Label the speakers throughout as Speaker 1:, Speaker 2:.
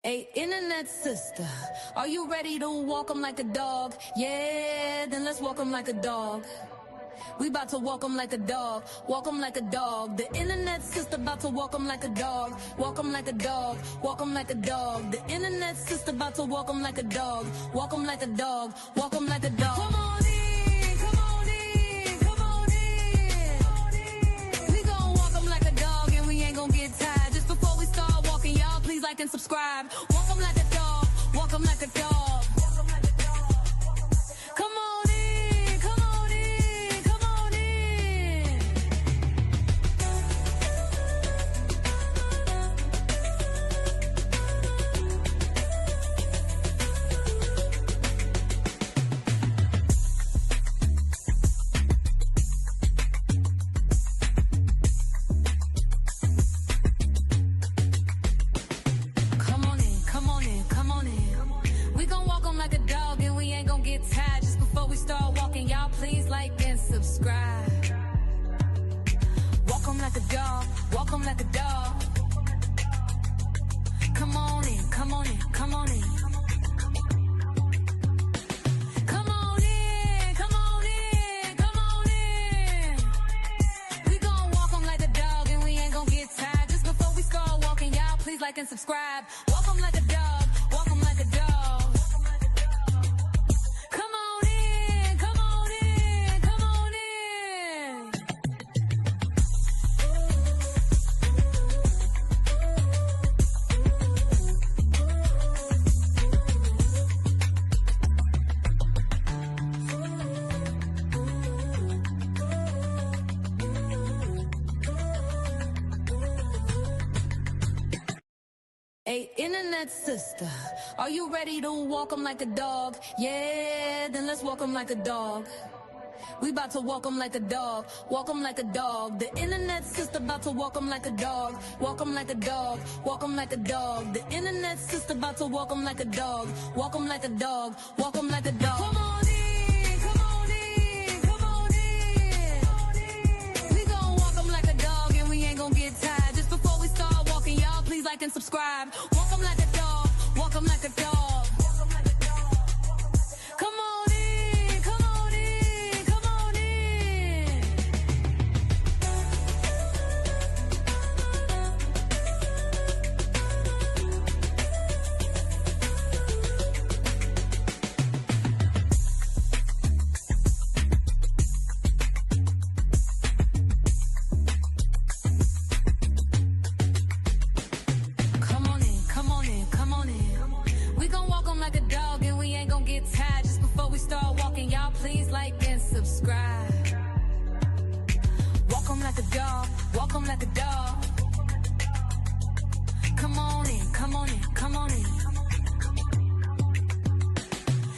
Speaker 1: Hey, internet sister, are you ready to walk 'em like a dog? Yeah, then let's walk 'em like a dog. We bout to walk 'em like a dog, walk 'em like a dog. The internet sister bout to walk 'em like a dog, walk 'em like a dog, walk 'em like a dog. The internet sister bout to walk 'em like a dog, walk 'em like a dog, walk 'em like a dog. Come on in, come on in, come on in. We gon' walk 'em like a dog and we ain't gon' get tired. Just before we start walking, y'all please like and subscribe. Walk 'em like a dog, walk 'em like a dog. Come on in, come on in, come on in. Come on in, come on in, come on in. We gon' walk 'em like a dog and we ain't gon' get tired. Just before we start walking, y'all please like and subscribe. Walk 'em like a dog, walk 'em like a dog. Come on in, come on in, come on in. Come on in, come on in, come on in. We gon' walk 'em like a dog and we ain't gon' get tired. Just before we start walking, y'all please like and subscribe. Walk 'em like a dog, walk 'em like a dog. Come on in, come on in, come on in. Hey, internet sister, are you ready to walk 'em like a dog? Yeah, then let's walk 'em like a dog. We bout to walk 'em like a dog, walk 'em like a dog. The internet sister bout to walk 'em like a dog, walk 'em like a dog, walk 'em like a dog. The internet sister bout to walk 'em like a dog, walk 'em like a dog, walk 'em like a dog. Come on in, come on in, come on in. We gon' walk 'em like a dog and we ain't gon' get tired. Just before we start walking, y'all please like and subscribe. Walk 'em like a dog, walk 'em like a dog. Come on in, come on in, come on in. Come on in, come on in, come on in. We gon' walk 'em like a dog and we ain't gon' get tired. Just before we start walking, y'all please like and subscribe. Walk 'em like a dog, walk 'em like a dog. Come on in, come on in, come on in.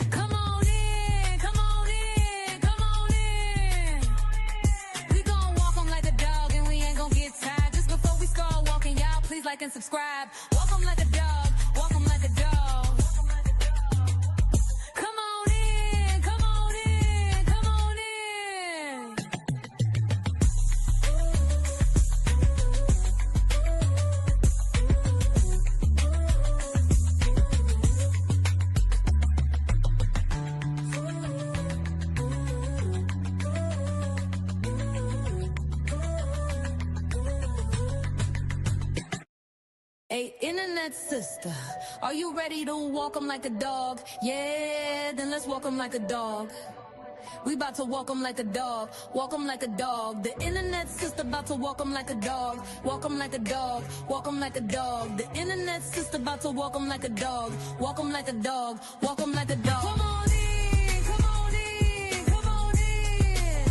Speaker 1: Come on in, come on in, come on in. We gon' walk 'em like a dog and we ain't gon' get tired. Just before we start walking, y'all please like and subscribe. Walk 'em like a dog, walk 'em like a dog. Come on in, come on in, come on in. Hey, internet sister, are you ready to walk 'em like a dog? Yeah, then let's walk 'em like a dog. We bout to walk 'em like a dog, walk 'em like a dog. The internet sister bout to walk 'em like a dog, walk 'em like a dog, walk 'em like a dog. The internet sister bout to walk 'em like a dog, walk 'em like a dog, walk 'em like a dog. Come on in, come on in, come on in.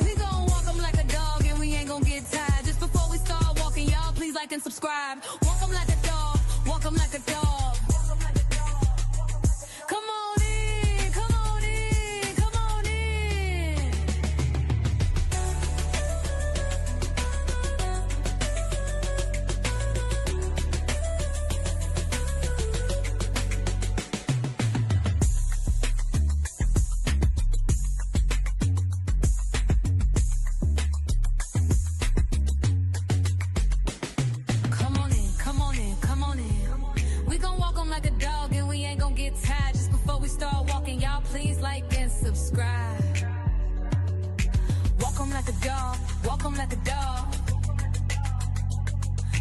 Speaker 1: We gon' walk 'em like a dog and we ain't gon' get tired. Just before we start walking, y'all please like and subscribe. Walk 'em like a dog, walk 'em like a dog. Come on in, come on in, come on in. like a dog and we ain't gonna get tired. Just before we start walking, y'all please like and subscribe. Walk 'em like a dog, walk 'em like a dog.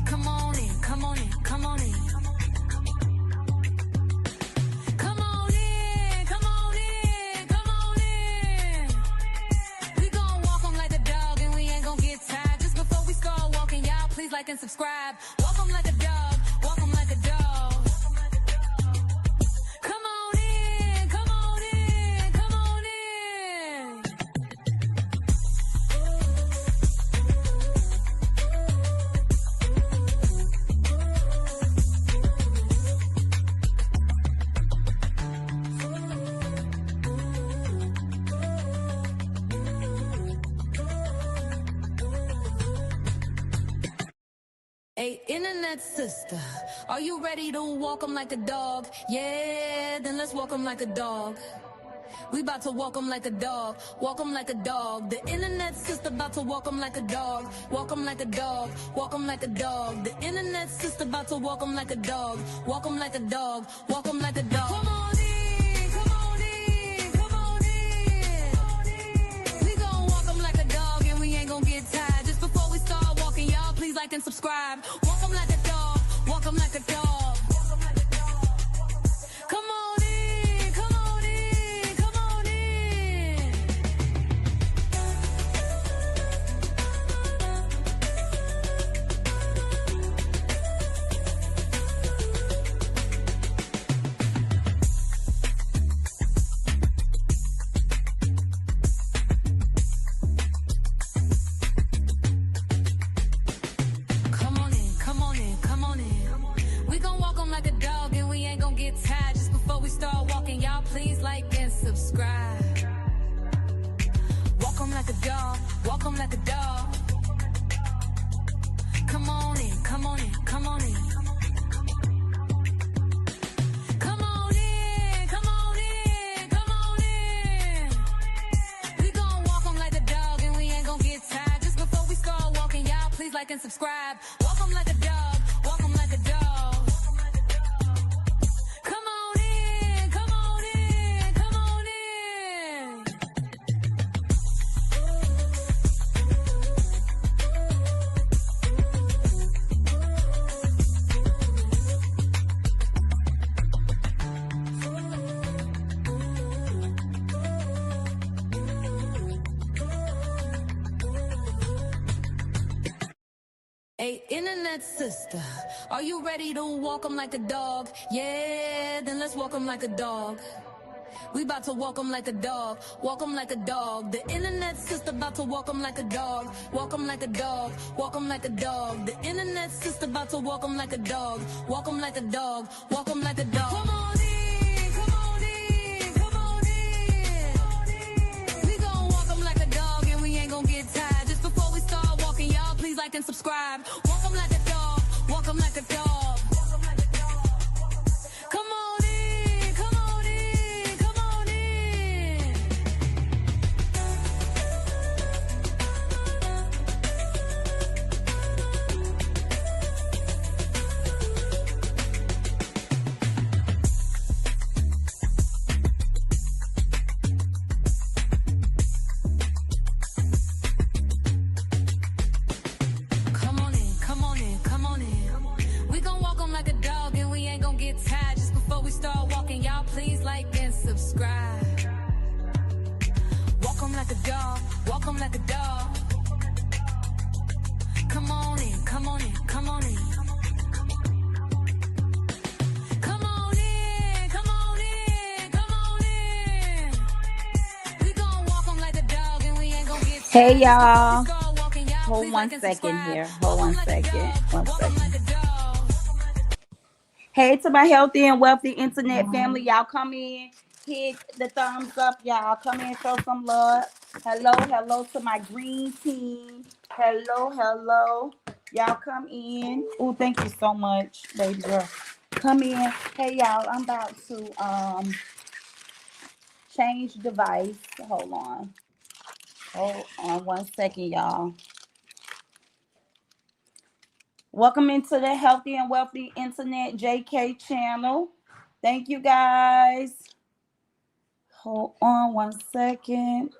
Speaker 1: Come on in, come on in, come on in. Come on in, come on in, come on in. We gon' walk 'em like a dog and we ain't gon' get tired. Just before we start walking, y'all please like and subscribe. Walk 'em like a dog, walk 'em like a dog. Come on in, come on in, come on in. Hey, internet sister, are you ready to walk 'em like a dog? Yeah, then let's walk 'em like a dog. We bout to walk 'em like a dog, walk 'em like a dog. The internet sister bout to walk 'em like a dog, walk 'em like a dog, walk 'em like a dog. The internet sister bout to walk 'em like a dog, walk 'em like a dog, walk 'em like a dog. Come on in, come on in, come on in. We gon' walk 'em like a dog and we ain't gon' get tired. Just before we start walking, y'all please like and subscribe. Walk 'em like a dog, walk 'em like a dog. Come on in, come on in, come on in. Come on in, come on in, come on in. We gon' walk 'em like a dog and we ain't gon' get tired. Just before we start walking, y'all please like and subscribe. Walk 'em like a dog, walk 'em like a dog. Come on in, come on in, come on in. Come on in, come on in, come on in. We gon' walk 'em like a dog and we ain't gon' get tired. Just before we start walking, y'all please like and subscribe. Walk 'em like a dog, walk 'em like a dog. Come on in, come on in, come on in. Hey, internet sister, are you ready to walk 'em like a dog? Yeah, then let's walk 'em like a dog. We bout to walk 'em like a dog, walk 'em like a dog. The internet sister bout to walk 'em like a dog, walk 'em like a dog, walk 'em like a dog. The internet sister bout to walk 'em like a dog, walk 'em like a dog, walk 'em like a dog. Come on in, come on in, come on in. We gon' walk 'em like a dog and we ain't gon' get tired. Just before we start walking, y'all please like and subscribe. Walk 'em like a dog, walk 'em like a dog. Come on in, come on in, come on in. Come on in, come on in, come on in. We gon' walk 'em like a dog and we ain't gon' get tired. Just before we start walking, y'all please like and subscribe. Walk 'em like a dog, walk 'em like a dog. Come on in, come on in, come on in. Come on in, come on in, come on in. We gon' walk 'em like a dog and we ain't gon' get tired.
Speaker 2: Hey y'all,
Speaker 1: Just before we start walking, y'all
Speaker 2: hold
Speaker 1: please
Speaker 2: one
Speaker 1: like and
Speaker 2: second
Speaker 1: subscribe.
Speaker 2: here.
Speaker 1: Walk
Speaker 2: Hold
Speaker 1: 'em
Speaker 2: one
Speaker 1: like a
Speaker 2: second.
Speaker 1: dog,
Speaker 2: One
Speaker 1: walk 'em
Speaker 2: second.
Speaker 1: like a dog.
Speaker 2: Hey to my healthy and wealthy internet family, y'all come in, hit the thumbs up, y'all come in, show some love. Hello, hello to my green team. Hello, hello. Y'all come in. Oh, thank you so much, baby girl. Come in. Hey y'all, I'm about to change device. Hold on. Hold on one second, y'all. Welcome into the Healthy and Wealthy Internet JK channel. Thank you guys. Hold on 1 second.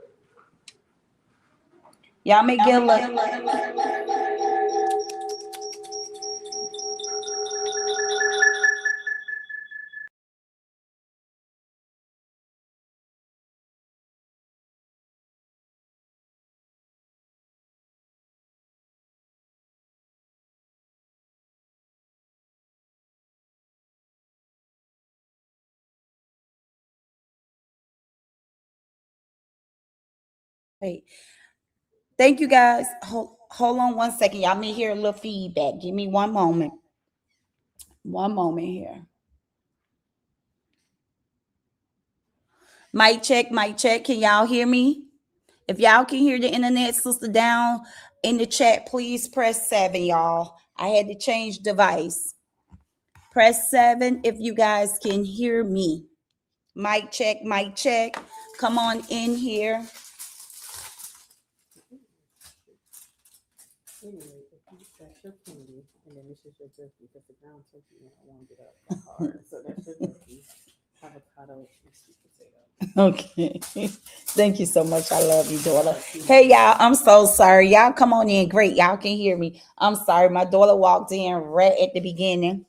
Speaker 2: Y'all may get a look. Hey, thank you guys. Hold on 1 second. Y'all may hear a little feedback. Give me one moment. One moment here. Mic check, mic check. Can y'all hear me? If y'all can hear the internet sister down in the chat, please press 7, y'all. I had to change device. Press 7 if you guys can hear me. Mic check, mic check. Come on in here.
Speaker 3: Anyway, if you that's your candy, and then this is your turkey, because the ground turkey warmed it up that hard. So that's your turkey, avocado, and sweet potato.
Speaker 2: Okay. Thank you so much. I love you, daughter. Hey, y'all. I'm so sorry. Y'all come on in. Great. Y'all can hear me. I'm sorry. My daughter walked in right at the beginning.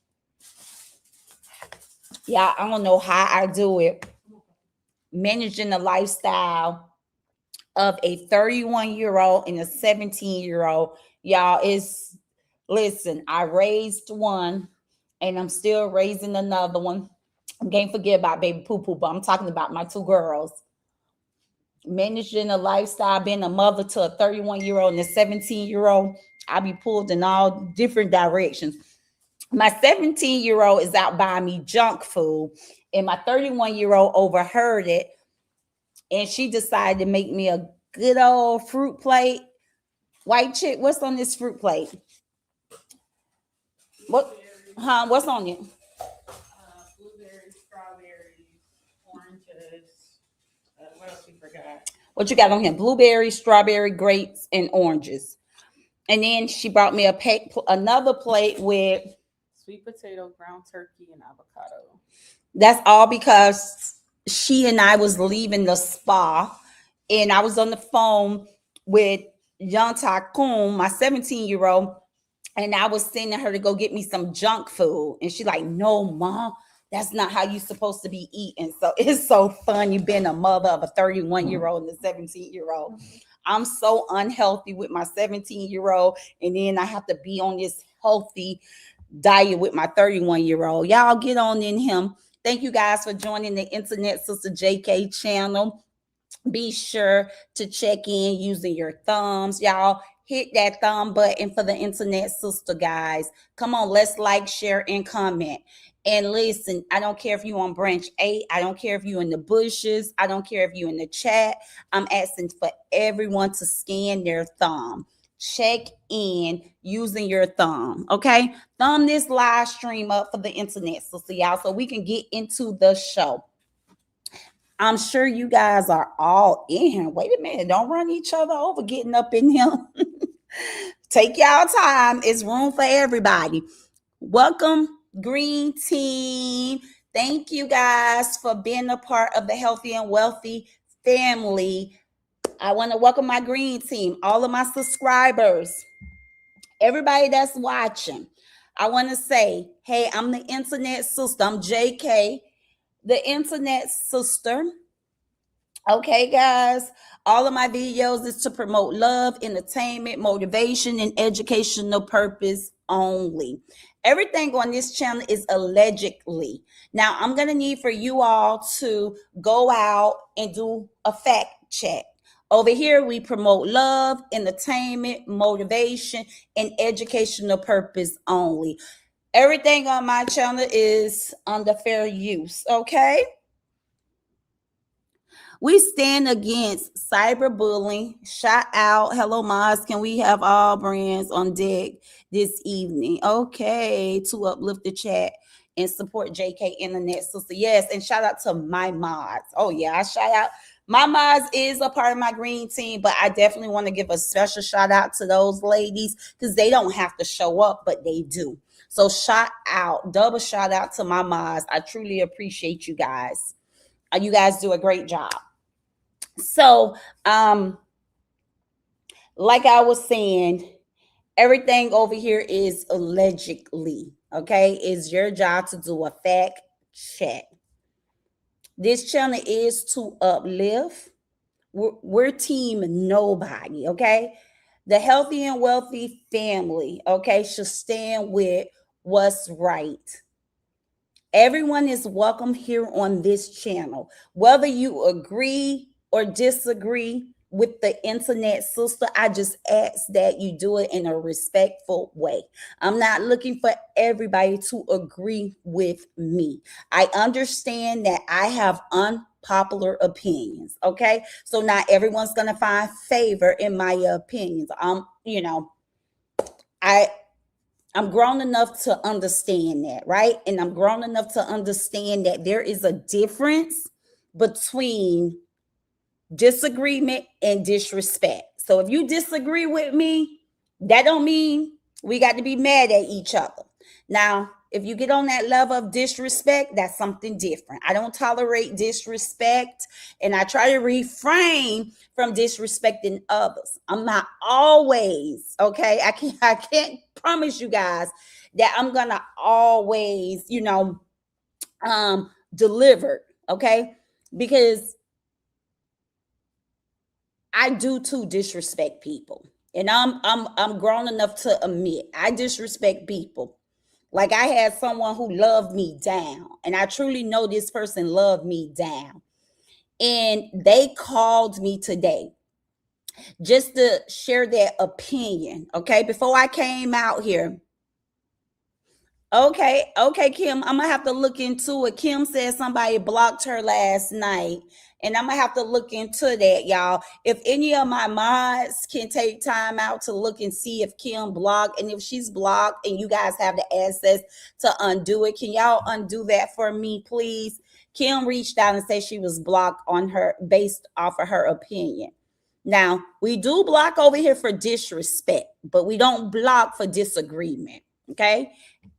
Speaker 2: Y'all, I don't know how I do it. Managing the lifestyle of a 31-year-old and a 17-year-old. Y'all, is listen, I raised one and I'm still raising another one. I can't forget about baby poo poo, but I'm talking about my two girls. Managing a lifestyle, being a mother to a 31-year-old and a 17-year-old, I be pulled in all different directions. My 17-year-old is out buying me junk food, and my 31-year-old overheard it, and she decided to make me a good old fruit plate. White chick, what's on this fruit plate? What? Huh? What's on it?
Speaker 3: Blueberries, strawberries, oranges. What else we forgot?
Speaker 2: What you got on here? Blueberries, strawberry, grapes, and oranges. And then she brought me another plate with
Speaker 3: Sweet potato, ground turkey, and avocado.
Speaker 2: That's all because she and I was leaving the spa, and I was on the phone with Young Tycoon, my 17-year-old, and I was sending her to go get me some junk food. And she's like, no, mom, that's not how you're supposed to be eating. So it's so funny being a mother of a 31-year-old and a 17-year-old. I'm so unhealthy with my 17-year-old, and then I have to be on this healthy diet with my 31-year-old. Y'all get on in him. Thank you guys for joining the Internet Sister JK channel. Be sure to check in using your thumbs. Y'all hit that thumb button for the Internet Sister, guys. Come on, let's like, share, and comment. And listen, I don't care if you on branch 8. I don't care if you in the bushes. I don't care if you in the chat. I'm asking for everyone to scan their thumb. Check in using your thumb. Okay. Thumb this live stream up for the Internet Sister, y'all, so we can get into the show. I'm sure you guys are all in here. Wait a minute. Don't run each other over getting up in here. Take y'all time. It's room for everybody. Welcome, Green Team. Thank you guys for being a part of the Healthy and Wealthy family. I want to welcome my Green Team, all of my subscribers, everybody that's watching. I want to say, hey, I'm the Internet Sister. I'm JK, the Internet Sister. Okay, guys, all of my videos is to promote love, entertainment, motivation, and educational purpose only. Everything on this channel is allegedly. Now, I'm going to need for you all to go out and do a fact check. Over here, we promote love, entertainment, motivation, and educational purpose only. Everything on my channel is under fair use, okay? We stand against cyberbullying. Shout out. Hello, Maz. Can we have all brands on deck this evening? Okay, to uplift the chat and support JK Internet Sister. Yes, and shout out to my mods. Oh, yeah, I shout out My Maz is a part of my green team, but I definitely want to give a special shout out to those ladies because they don't have to show up, but they do. So shout out, double shout out to my Maz. I truly appreciate you guys. You guys do a great job. So, like I was saying, everything over here is allegedly, okay? It's your job to do a fact check. This channel is to uplift. We're team nobody, okay? The healthy and wealthy family, okay, should stand with what's right. Everyone is welcome here on this channel. Whether you agree or disagree with the internet sister, I just ask that you do it in a respectful way. I'm not looking for everybody to agree with me. I understand that I have unpopular opinions, okay? So not everyone's going to find favor in my opinions. I I'm grown enough to understand that, right? And I'm grown enough to understand that there is a difference between disagreement and disrespect. So if you disagree with me, that don't mean we got to be mad at each other. Now, if you get on that level of disrespect, that's something different. I don't tolerate disrespect, and I try to refrain from disrespecting others. I'm not always, okay? I can't promise you guys that I'm gonna always, deliver, okay? Because I do too disrespect people. And I'm grown enough to admit I disrespect people. Like I had someone who loved me down, and I truly know this person loved me down. And they called me today just to share their opinion. Okay. Before I came out here, okay, Kim, I'm gonna have to look into it. Kim said somebody blocked her last night, and I'm gonna have to look into that, y'all. If any of my mods can take time out to look and see if Kim blocked, and if she's blocked, and you guys have the access to undo it, can y'all undo that for me, please? Kim reached out and said she was blocked on her based off of her opinion. Now, we do block over here for disrespect, but we don't block for disagreement. Okay.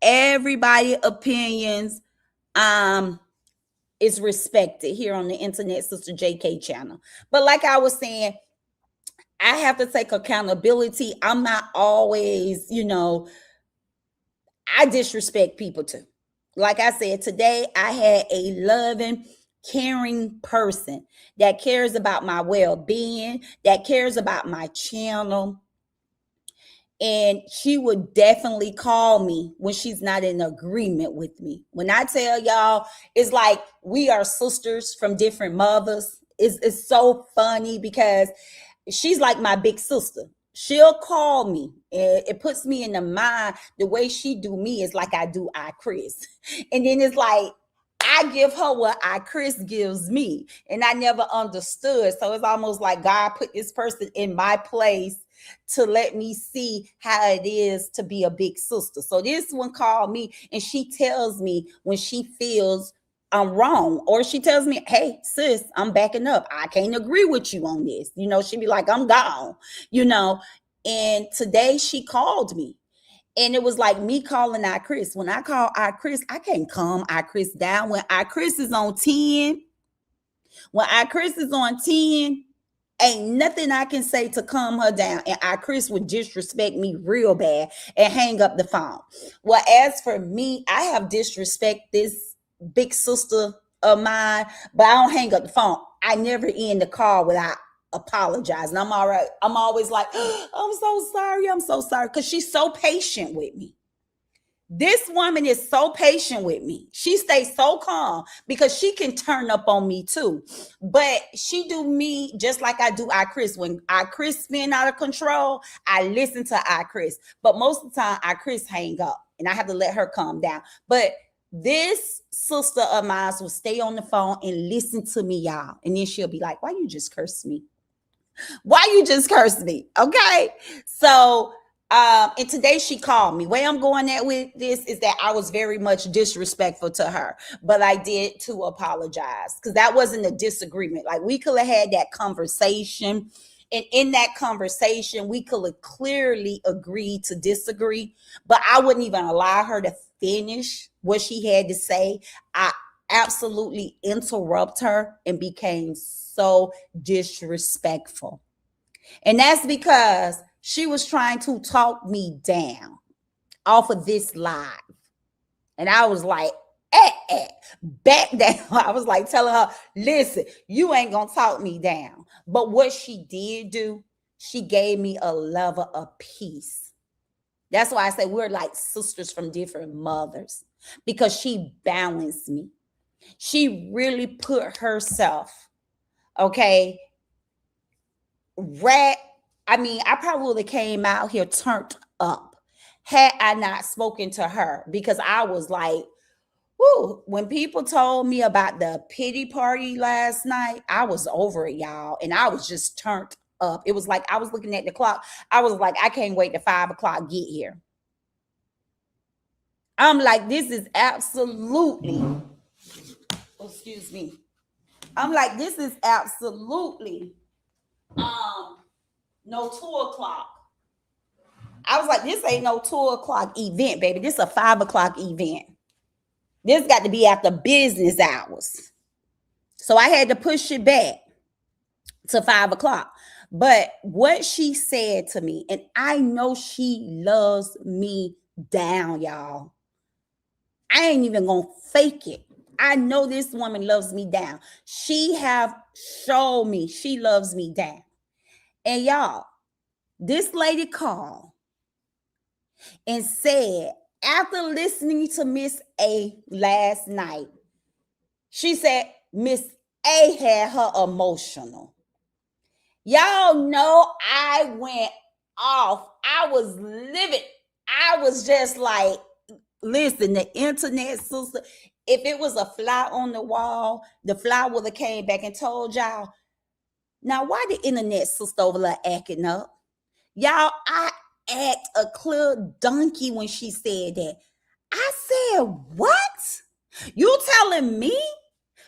Speaker 2: Everybody opinions is respected here on the Internet Sister JK channel. But like I was saying, I have to take accountability. I'm not always, I disrespect people too. Like I said, today I had a loving, caring person that cares about my well-being, that cares about my channel. And she would definitely call me when she's not in agreement with me. When I tell y'all, it's like we are sisters from different mothers. It's so funny because she's like my big sister. She'll call me. It puts me in the mind. The way she do me is like I do I Chris. And then it's like I give her what I Chris gives me. And I never understood. So it's almost like God put this person in my place to let me see how it is to be a big sister. So this one called me and she tells me when she feels I'm wrong, or she tells me, hey, sis, I'm backing up. I can't agree with you on this. She'd be like, I'm gone, And today she called me. And it was like me calling I Chris. When I call I Chris, I can't calm I Chris down. When I Chris is on 10, ain't nothing I can say to calm her down. And I Chris would disrespect me real bad and hang up the phone. Well, as for me, I have disrespect this big sister of mine, but I don't hang up the phone. I never end the call without apologizing. I'm all right. I'm always like, oh, I'm so sorry. Because she's so patient with me. This woman is so patient with me. She stays so calm because she can turn up on me too. But she do me just like I do I Chris. When I Chris spin out of control, I listen to I Chris. But most of the time, I Chris hang up and I have to let her calm down. But this sister of mine will stay on the phone and listen to me, y'all. And then she'll be like, why you just curse me? Why you just curse me? Okay. So And today she called me. Where I'm going at with this is that I was very much disrespectful to her, but I did to apologize because that wasn't a disagreement. Like we could have had that conversation, and in that conversation, we could have clearly agreed to disagree, but I wouldn't even allow her to finish what she had to say. I absolutely interrupt her and became so disrespectful. And that's because she was trying to talk me down off of this live. And I was like, back down. I was like telling her, listen, you ain't going to talk me down. But what she did do, she gave me a level of peace. That's why I say we're like sisters from different mothers, because she balanced me. She really put herself, okay, I probably would have came out here turned up had I not spoken to her, because I was like, whoo, when people told me about the pity party last night, I was over it, y'all. And I was just turned up. It was like I was looking at the clock. I was like, I can't wait to 5 o'clock get here. I'm like, this is absolutely, excuse me. I'm like, this is absolutely no 2 o'clock. I was like, this ain't no 2 o'clock event, baby. This is a 5 o'clock event. This got to be after business hours. So I had to push it back to 5 o'clock. But what she said to me, and I know she loves me down, y'all. I ain't even gonna fake it. I know this woman loves me down. She have showed me she loves me down. And y'all, this lady called and said, after listening to Miss A last night, she said Miss A had her emotional. Y'all know I went off. I was livid. I was just like, listen, the internet sister, if it was a fly on the wall, the fly would have came back and told y'all, now why the internet sister over there acting up? Y'all, I act a clear donkey when she said that. I said, what? You telling me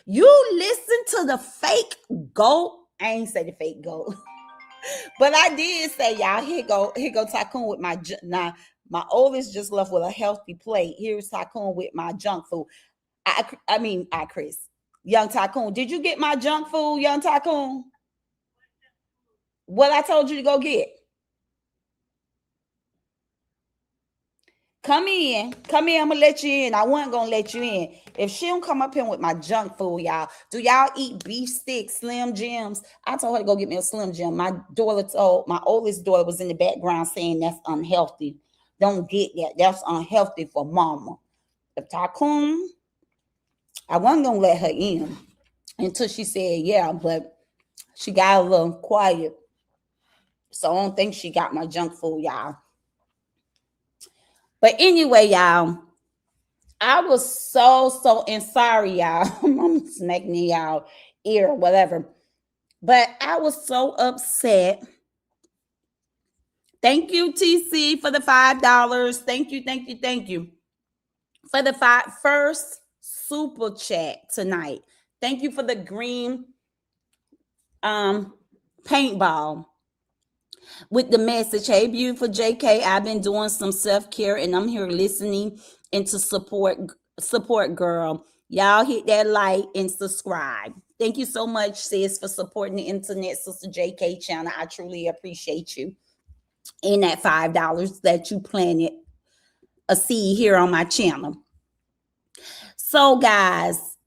Speaker 2: you listen to the fake goat? I ain't say the fake goat, but I did say, y'all, here go Tycoon with now. My oldest just left with a healthy plate. Here's Tycoon with my junk food. I Chris, young Tycoon. Did you get my junk food, young Tycoon? What I told you to go get? Come in. I'm gonna let you in. I wasn't gonna let you in. If she don't come up here with my junk food, y'all. Do y'all eat beef sticks, Slim Jims? I told her to go get me a Slim Jim. My oldest daughter was in the background saying that's unhealthy. Don't get that. That's unhealthy for mama. The Tycoon, I wasn't gonna let her in until she said yeah, but she got a little quiet. So I don't think she got my junk food, y'all. But anyway, y'all, I was so and sorry, y'all. I'm smacking y'all ear or whatever. But I was so upset. Thank you, TC, for the $5. Thank you. For the first super chat tonight. Thank you for the green paintball with the message, hey, beautiful JK, I've been doing some self-care and I'm here listening and to support girl. Y'all hit that like and subscribe. Thank you so much, sis, for supporting the internet sister JK channel. I truly appreciate you. And that $5 that you planted a seed here on my channel. So guys,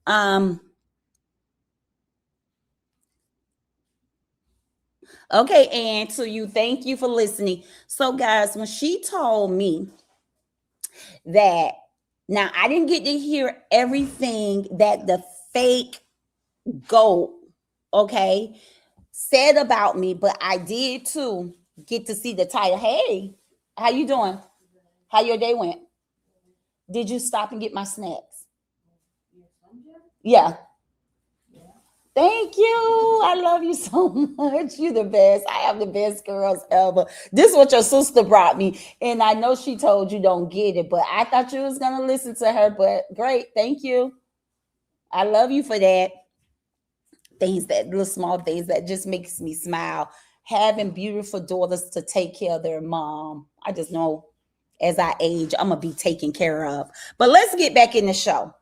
Speaker 2: okay, and to you, thank you for listening. So guys, when she told me that, now I didn't get to hear everything that the fake goat, okay, said about me, but I did too get to see the title. Hey, how you doing? How your day went? Did you stop and get my snacks? Yeah. Thank you. I love you so much. You the best. I have the best girls ever. This is what your sister brought me. And I know she told you don't get it, but I thought you was gonna listen to her. But great. Thank you. I love you for that. Things that little small things that just makes me smile. Having beautiful daughters to take care of their mom. I just know as I age, I'm gonna be taken care of. But let's get back in the show.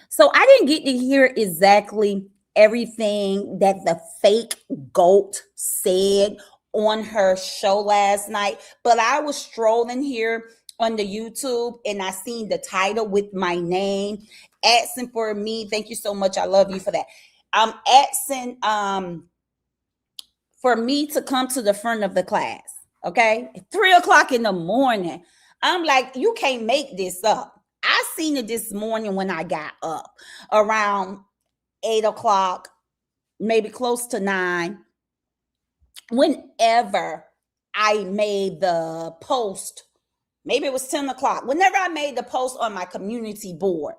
Speaker 2: So I didn't get to hear exactly everything that the fake goat said on her show last night, but I was strolling here on the YouTube and I seen the title with my name, asking for me. Thank you so much. I love you for that. I'm asking for me to come to the front of the class. Okay, 3 o'clock in the morning. I'm like, you can't make this up. I seen it this morning when I got up around 8 o'clock, maybe close to 9. Whenever I made the post, maybe it was 10 o'clock. Whenever I made the post on my community board,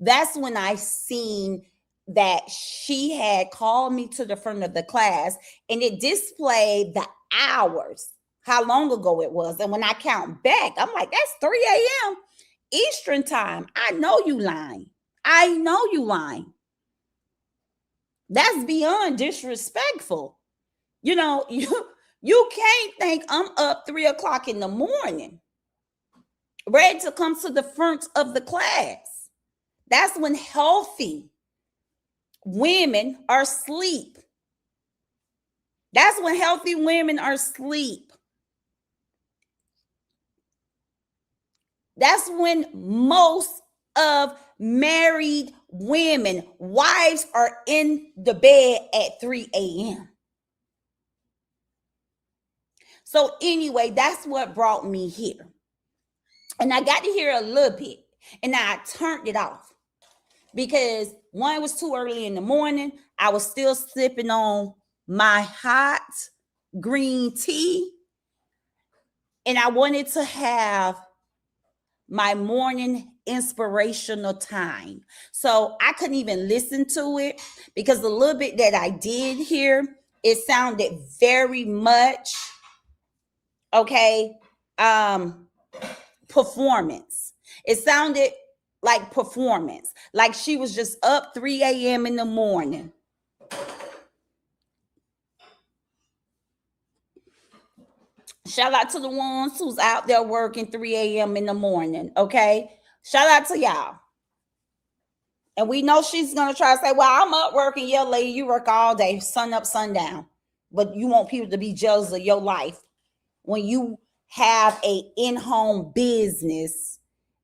Speaker 2: that's when I seen that she had called me to the front of the class and it displayed the hours, how long ago it was. And when I count back, I'm like, that's 3 a.m. Eastern time. I know you lying. I know you lying. That's beyond disrespectful. You know, you can't think I'm up 3 o'clock in the morning, ready to come to the front of the class. That's when healthy women are asleep. That's when healthy women are asleep. That's when most of married women, wives, are in the bed at 3 a.m. So anyway, that's what brought me here. And I got to hear a little bit and I turned it off because one, it was too early in the morning. I was still sipping on my hot green tea and I wanted to have my morning inspirational time. So I couldn't even listen to it because the little bit that I did hear, it sounded very much performance. It sounded like performance, like she was just up 3 a.m. in the morning. Shout out to the ones who's out there working 3 a.m. in the morning, okay? Shout out to y'all. And we know she's going to try to say, well, I'm up working. Yeah, lady, you work all day, sun up, sundown. But you want people to be jealous of your life when you have a in-home business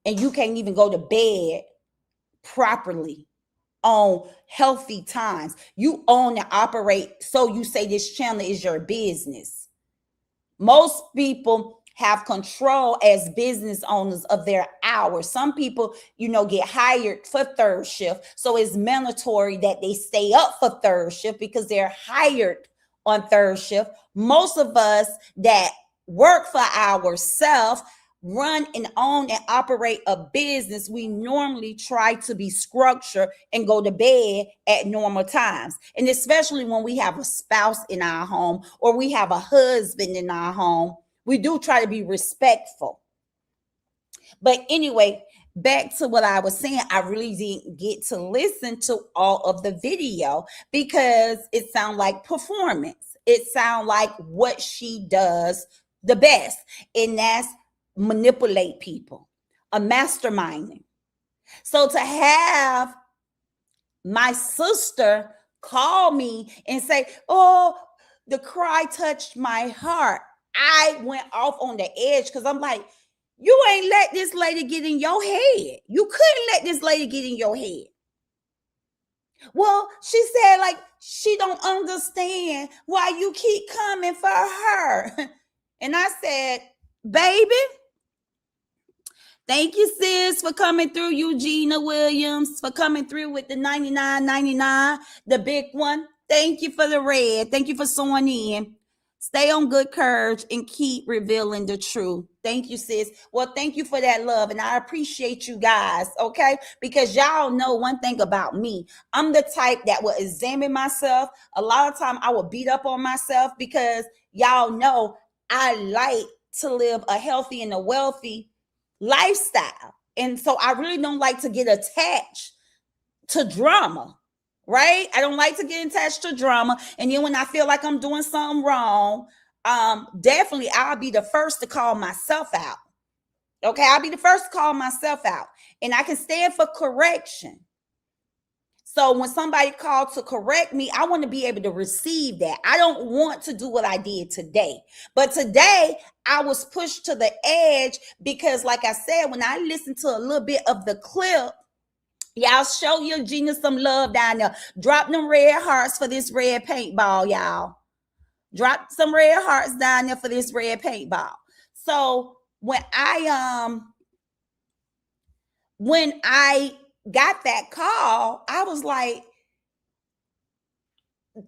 Speaker 2: and you can't even go to bed properly on healthy times. You own and operate, so you say this channel is your business. Most people have control as business owners of their hours. Some people, get hired for third shift. So it's mandatory that they stay up for third shift because they're hired on third shift. Most of us that work for ourselves, run and own and operate a business, we normally try to be structured and go to bed at normal times. And especially when we have a spouse in our home or we have a husband in our home, we do try to be respectful. But anyway, back to what I was saying, I really didn't get to listen to all of the video because it sounded like performance. It sounded like what she does the best, and that's manipulate people, a masterminding. So to have my sister call me and say, oh, the cry touched my heart, I went off on the edge because I'm like, you ain't let this lady get in your head. You couldn't let this lady get in your head. Well, she said like she don't understand why you keep coming for her. And I said, baby, thank you, sis, for coming through. Eugenia Williams, for coming through with the 99.99, the big one. Thank you for the red. Thank you for sewing in. Stay on good courage and keep revealing the truth. Thank you, sis. Well, thank you for that love. And I appreciate you guys, okay? Because y'all know one thing about me. I'm the type that will examine myself. A lot of time I will beat up on myself because y'all know I like to live a healthy and a wealthy lifestyle. And so I really don't like to get attached to drama, right? I don't like to get attached to drama. And then when I feel like I'm doing something wrong, definitely I'll be the first to call myself out. Okay, I'll be the first to call myself out. And I can stand for correction. So when somebody called to correct me, I want to be able to receive that. I don't want to do what I did today. But today I was pushed to the edge because, like I said, when I listened to a little bit of the clip, y'all show your genius some love down there. Drop them red hearts for this red paintball, y'all. Drop some red hearts down there for this red paintball. So when I got that call, I was like,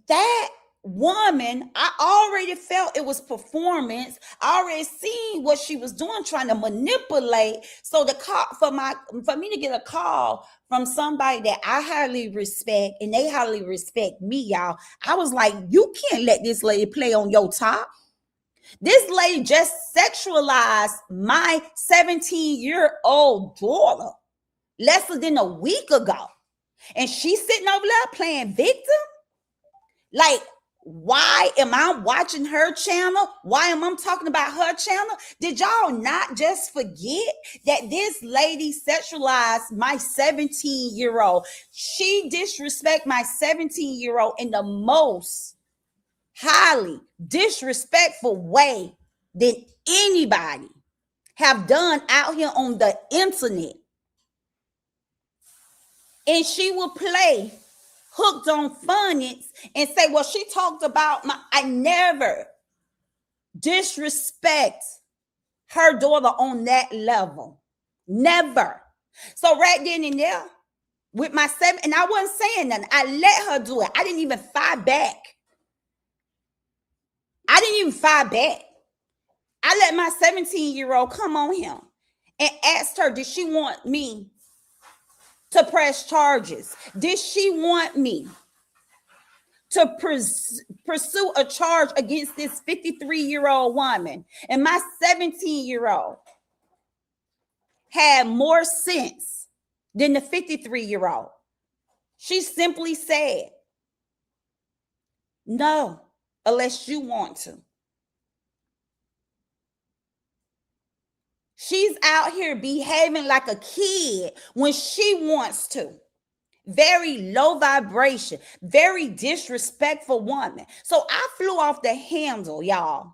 Speaker 2: that woman, I already felt it was performance. I already seen what she was doing, trying to manipulate. So the call for me to get a call from somebody that I highly respect and they highly respect me, y'all, I was like, you can't let this lady play on your top. This lady just sexualized my 17-year-old daughter less than a week ago. And she's sitting over there playing victim. Like, why am I watching her channel? Why am I talking about her channel? Did y'all not just forget that this lady sexualized my 17-year-old? She disrespect my 17-year-old in the most highly disrespectful way than anybody have done out here on the internet. And she will play hooked on phonics and say, well, she talked about I never disrespect her daughter on that level. Never. So right then and there, with my seven, and I wasn't saying nothing. I let her do it. I didn't even fight back. I let my 17-year-old come on him and asked her, did she want me to press charges? Did she want me to pursue a charge against this 53-year-old woman? And my 17-year-old had more sense than the 53-year-old. She simply said, no, unless you want to. She's out here behaving like a kid when she wants to. Very low vibration, very disrespectful woman. So I flew off the handle, y'all,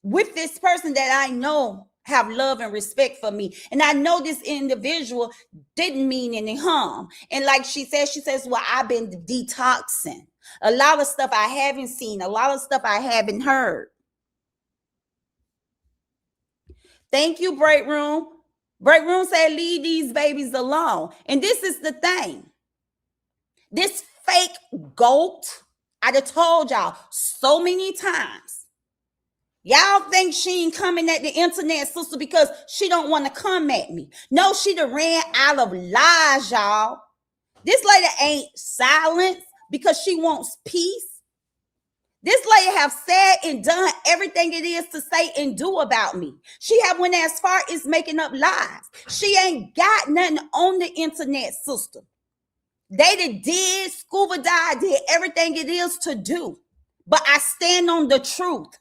Speaker 2: with this person that I know have love and respect for me. And I know this individual didn't mean any harm. And like she says, well, I've been detoxing. A lot of stuff I haven't seen, a lot of stuff I haven't heard. Thank you, Break Room. Break Room said, leave these babies alone. And this is the thing. This fake goat, I done told y'all so many times. Y'all think she ain't coming at the internet, sister, because she don't want to come at me. No, she done ran out of lies, y'all. This lady ain't silent because she wants peace. This lady have said and done everything it is to say and do about me. She have went as far as making up lies. She ain't got nothing on the internet, sister. They did scuba dive, did everything it is to do. But I stand on the truth.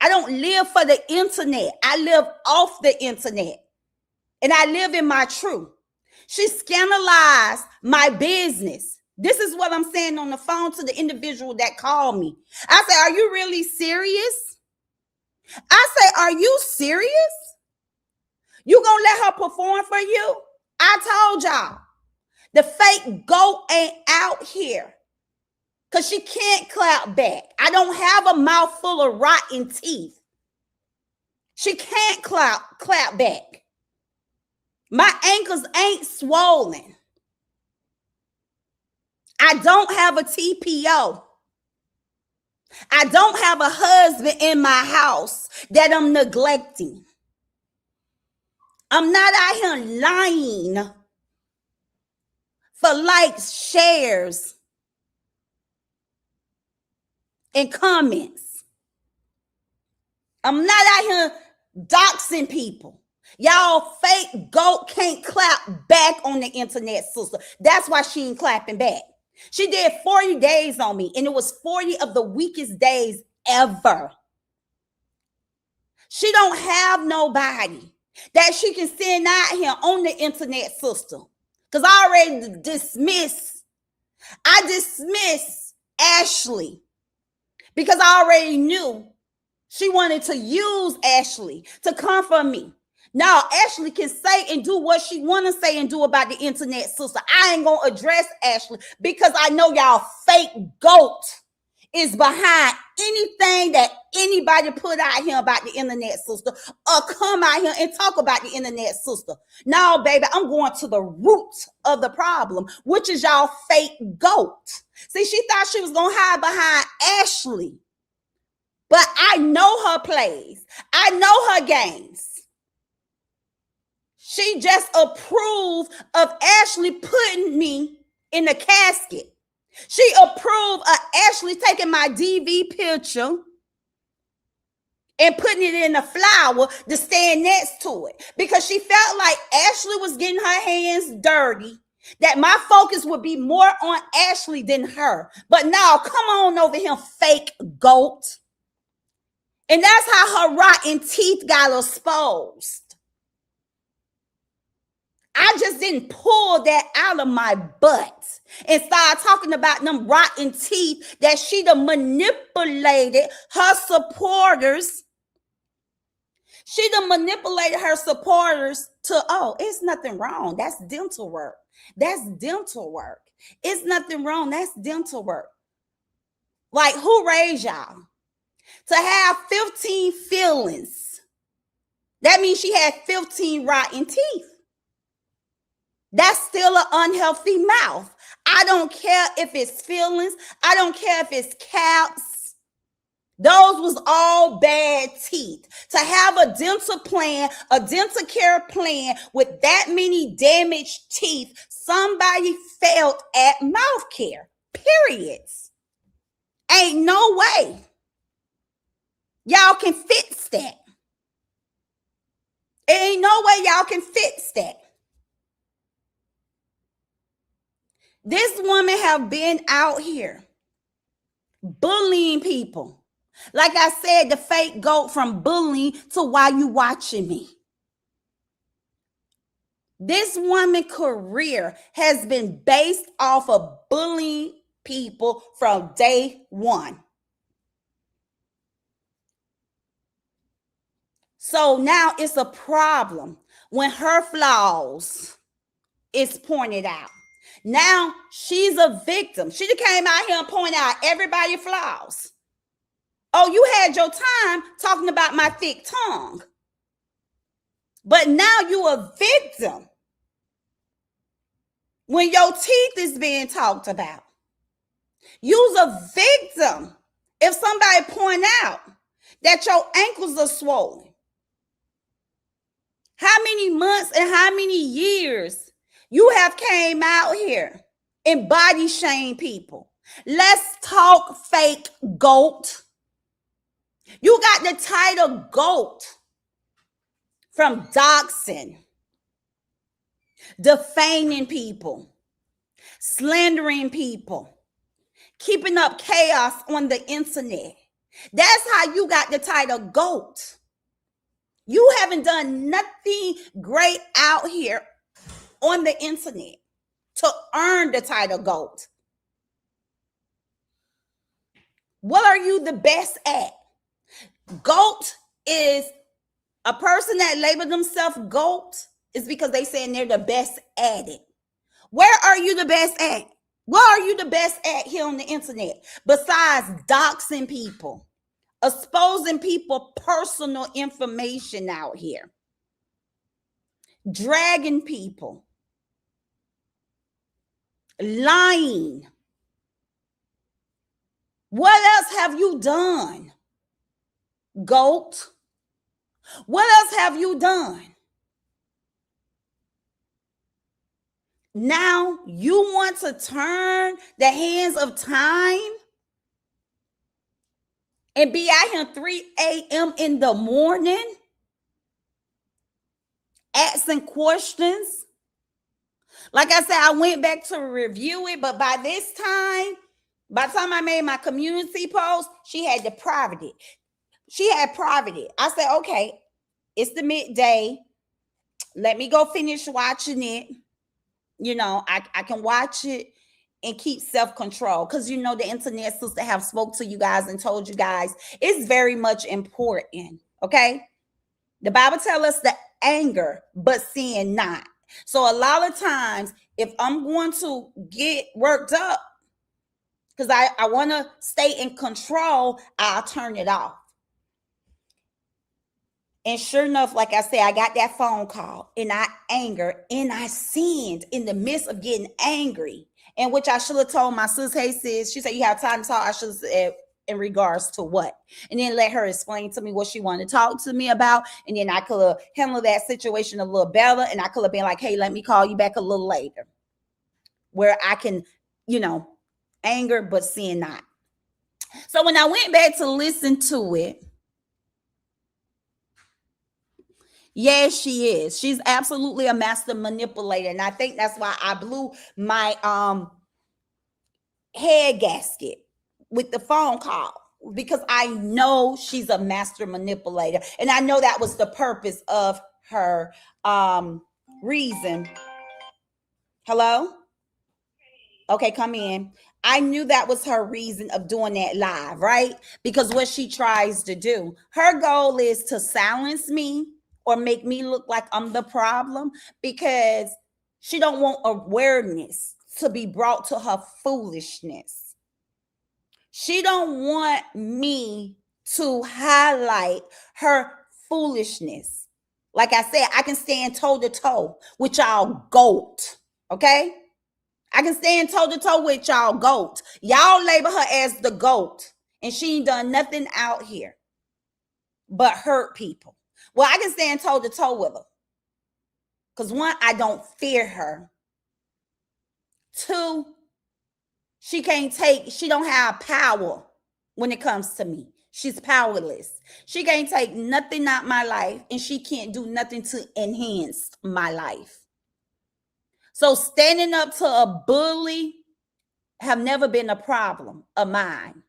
Speaker 2: I don't live for the internet. I live off the internet. And I live in my truth. She scandalized my business. This is what I'm saying on the phone to the individual that called me. I say, are you really serious? I say, are you serious? You gonna let her perform for you? I told y'all, the fake goat ain't out here because she can't clap back. I don't have a mouth full of rotten teeth. She can't clap back. My ankles ain't swollen. I don't have a TPO. I don't have a husband in my house that I'm neglecting. I'm not out here lying for likes, shares, and comments. I'm not out here doxing people. Y'all fake goat can't clap back on the internet, sister. That's why she ain't clapping back. She did 40 days on me, and it was 40 of the weakest days ever. She don't have nobody that she can send out here on the internet, sister. Because I already dismissed Ashley because I already knew she wanted to use Ashley to come for me. Now, Ashley can say and do what she want to say and do about the internet, sister. I ain't going to address Ashley because I know y'all fake goat is behind anything that anybody put out here about the internet, sister, or come out here and talk about the internet, sister. No, baby, I'm going to the root of the problem, which is y'all fake goat. See, she thought she was going to hide behind Ashley, but I know her plays. I know her games. She just approved of Ashley putting me in the casket. She approved of Ashley taking my DV picture and putting it in a flower to stand next to it because she felt like Ashley was getting her hands dirty, that my focus would be more on Ashley than her. But now, come on over here, fake goat. And that's how her rotten teeth got exposed. I just didn't pull that out of my butt and start talking about them rotten teeth that she done manipulated her supporters. She done manipulated her supporters to, oh, it's nothing wrong. That's dental work. That's dental work. It's nothing wrong. That's dental work. Like, who raised y'all? To have 15 fillings. That means she had 15 rotten teeth. That's still an unhealthy mouth. I don't care if it's fillings. I don't care if it's caps. Those was all bad teeth. To have a dental plan, a dental care plan with that many damaged teeth, somebody failed at mouth care. Periods. Ain't no way y'all can fix that. Ain't no way y'all can fix that. This woman have been out here bullying people. Like I said, the fake goat from bullying to why you watching me. This woman's career has been based off of bullying people from day one. So now it's a problem when her flaws is pointed out. Now she's a victim. She came out here and pointed out everybody's flaws. Oh, you had your time talking about my thick tongue. But now you a victim when your teeth is being talked about. You's a victim if somebody point out that your ankles are swollen. How many months and how many years you have came out here and body shame people? Let's talk fake goat. You got the title GOAT from doxing, defaming people, slandering people, keeping up chaos on the internet. That's how you got the title GOAT. You haven't done nothing great out here on the internet to earn the title GOAT. What are you the best at? GOAT is a person that labeled themselves GOAT is because they saying they're the best at it. Where are you the best at? What are you the best at here on the internet besides doxing people, exposing people personal information out here, dragging people, lying? What else have you done, goat? What else have you done? Now you want to turn the hands of time and be out here 3 a.m. in the morning asking questions? Like I said, I went back to review it, but by the time I made my community post, she had to private it. She had private it. I said, okay, it's the midday. Let me go finish watching it. You know, I can watch it and keep self-control, because you know the internet sister have spoke to you guys and told you guys it's very much important. Okay, the Bible tells us to anger but sin not. So a lot of times if I'm going to get worked up because I want to stay in control, I'll turn it off. And sure enough, like I said, I got that phone call and I angered and I sinned in the midst of getting angry. And which I should have told my sis, hey sis, she said, you have time to talk. I should have said, in regards to what? And then let her explain to me what she wanted to talk to me about. And then I could have handled that situation a little better. And I could have been like, hey, let me call you back a little later, where I can, you know, anger but sin not. So when I went back to listen to it, yes, she is. She's absolutely a master manipulator. And I think that's why I blew my head gasket with the phone call, because I know she's a master manipulator. And I know that was the purpose of her reason. Hello? Okay, come in. I knew that was her reason of doing that live, right? Because what she tries to do, her goal is to silence me or make me look like I'm the problem, because she don't want awareness to be brought to her foolishness. She don't want me to highlight her foolishness. Like I said, I can stand toe to toe with y'all goat, okay? I can stand toe to toe with y'all goat. Y'all label her as the goat, and she ain't done nothing out here but hurt people. Well, I can stand toe to toe with her because one, I don't fear her. Two, she don't have power when it comes to me. She's powerless. She can't take nothing out my life, and she can't do nothing to enhance my life. So standing up to a bully have never been a problem of mine.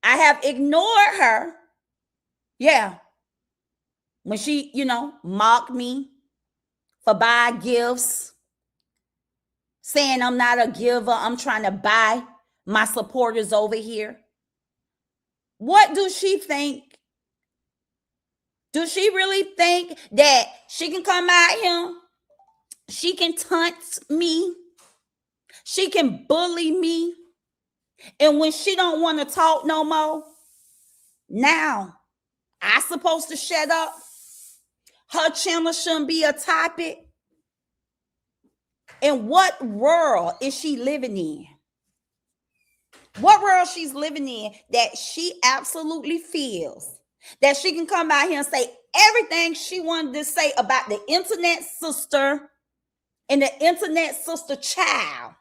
Speaker 2: I have ignored her. Yeah. When she, mocked me for buying gifts, saying I'm not a giver, I'm trying to buy my supporters over here. What do she think? Do she really think that she can come out here? She can taunt me. She can bully me. And when she don't want to talk no more, now I supposed to shut up? Her channel shouldn't be a topic. And what world is she living in? What world she's living in that she absolutely feels that she can come out here and say everything she wanted to say about the internet sister and the internet sister child.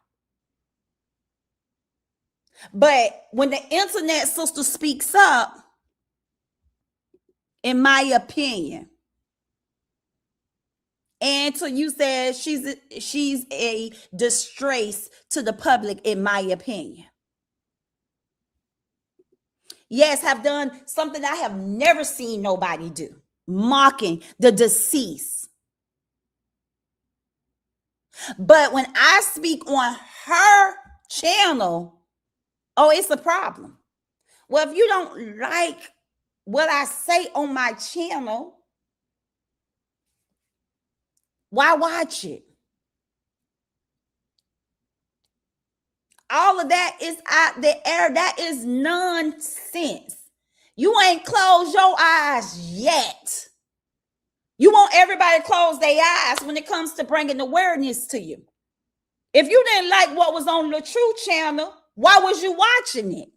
Speaker 2: But when the internet sister speaks up, in my opinion, and to you said she's a disgrace to the public, in my opinion. Yes, have done something I have never seen nobody do, mocking the deceased. But when I speak on her channel, oh, it's a problem. Well, if you don't like what I say on my channel, why watch it? All of that is out the air. That is nonsense. You ain't closed your eyes yet. You want everybody to close their eyes when it comes to bringing awareness to you. If you didn't like what was on the True channel, why was you watching it?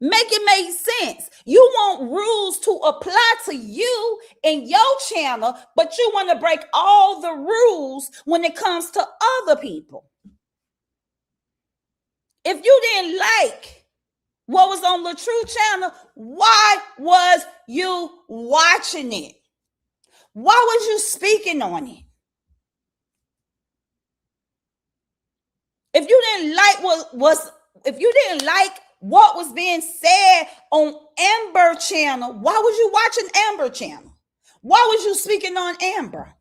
Speaker 2: Make it make sense. You want rules to apply to you and your channel, but you want to break all the rules when it comes to other people. If you didn't like what was on the True channel, why was you watching it? Why was you speaking on it? If you didn't like what was being said on Amber channel, why was you watching Amber channel? Why was you speaking on Amber?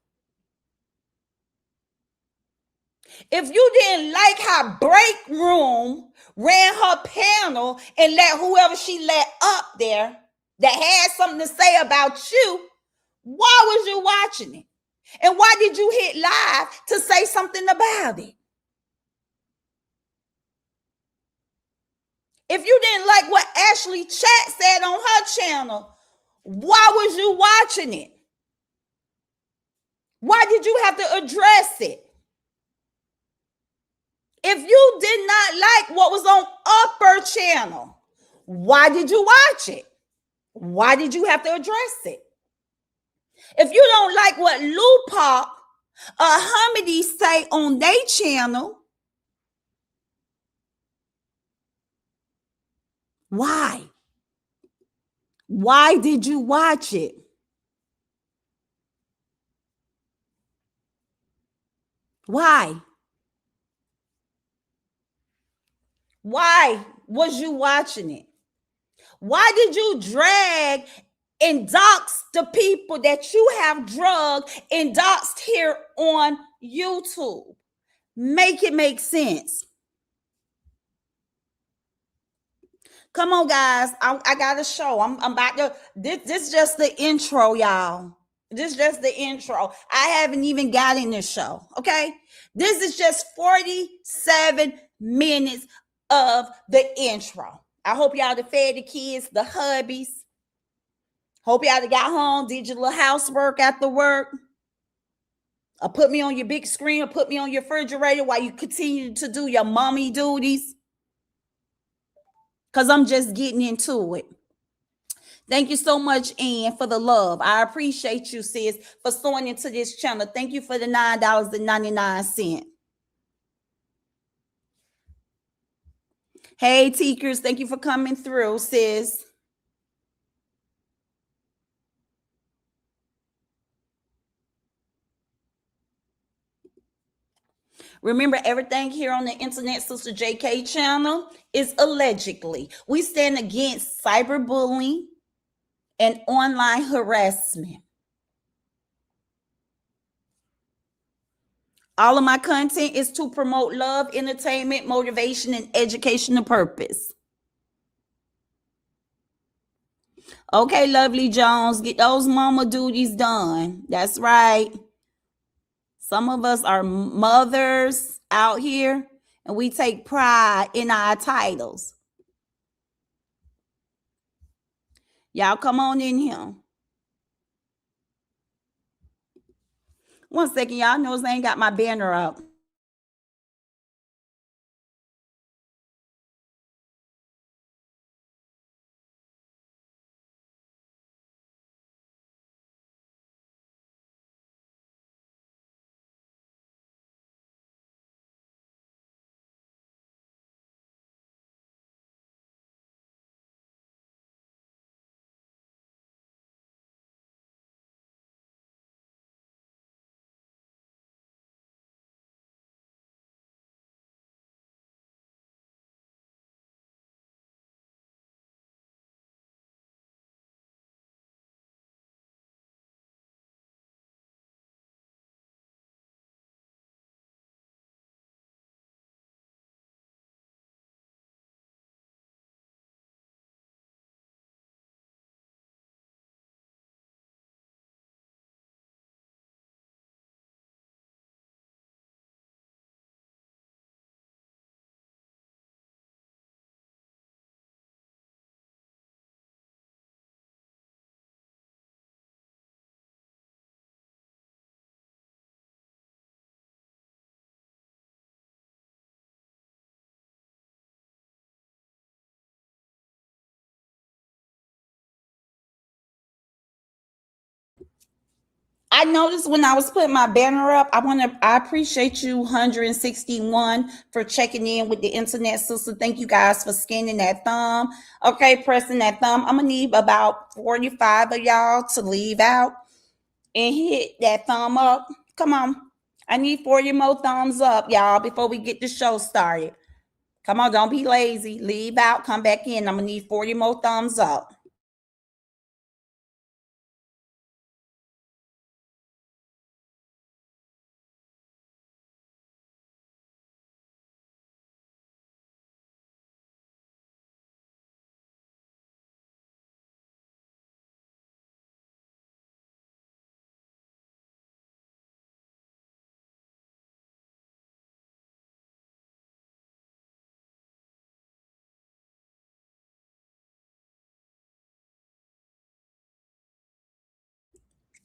Speaker 2: If you didn't like how Break Room ran her panel and let whoever she let up there that had something to say about you, why was you watching it? And why did you hit live to say something about it? If you didn't like what Ashley Chat said on her channel, why was you watching it? Why did you have to address it? If you did not like what was on Upper channel, why did you watch it? Why did you have to address it? If you don't like what Lupa or Hamidi say on their channel, why? Why did you watch it? Why? Why was you watching it? Why did you drag and dox the people that you have drugged and doxed here on YouTube? Make it make sense. Come on, guys. I got a show. I'm about to. This just the intro, y'all. This just the intro. I haven't even got in the show. Okay. This is just 47 minutes of the intro. I hope y'all have fed the kids, the hubbies. Hope y'all got home, did your little housework after work. Or put me on your big screen or put me on your refrigerator while you continue to do your mommy duties. Because I'm just getting into it. Thank you so much, Ann, for the love. I appreciate you, sis, for sewing into this channel. Thank you for the $9.99. Hey, Teakers, thank you for coming through, sis. Remember, everything here on the Internet Sister JK channel is allegedly. We stand against cyberbullying and online harassment. All of my content is to promote love, entertainment, motivation, and educational purpose. Okay, Lovely Jones, get those mama duties done. That's right. Some of us are mothers out here, and we take pride in our titles. Y'all come on in here. One second, y'all knows I ain't got my banner up. I noticed when I was putting my banner up, I appreciate you 161 for checking in with the internet sister. Thank you guys for scanning that thumb. Okay, pressing that thumb. I'm gonna need about 45 of y'all to leave out and hit that thumb up. Come on. I need 40 more thumbs up, y'all, before we get the show started. Come on, don't be lazy. Leave out, come back in. I'm gonna need 40 more thumbs up.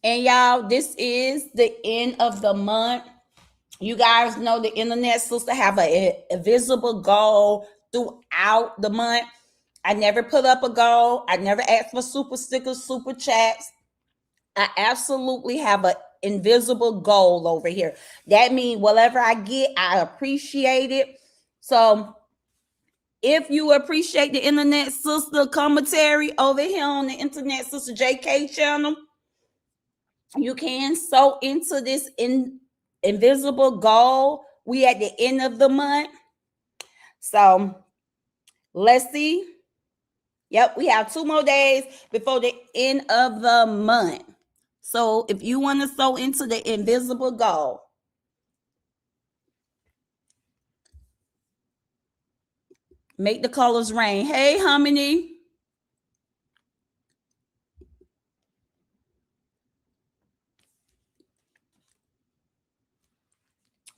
Speaker 2: And y'all, this is the end of the month. You guys know the internet supposed to have a visible goal throughout the month. I never put up a goal. I never asked for super stickers, super chats. I absolutely have an invisible goal over here. That means whatever I get, I appreciate it. So if you appreciate the internet sister commentary over here on the internet sister JK channel, you can sew into this invisible goal. We at the end of the month. So let's see. Yep, we have 2 more days before the end of the month. So if you want to sew into the invisible goal, make the colors rain. Hey, Harmony.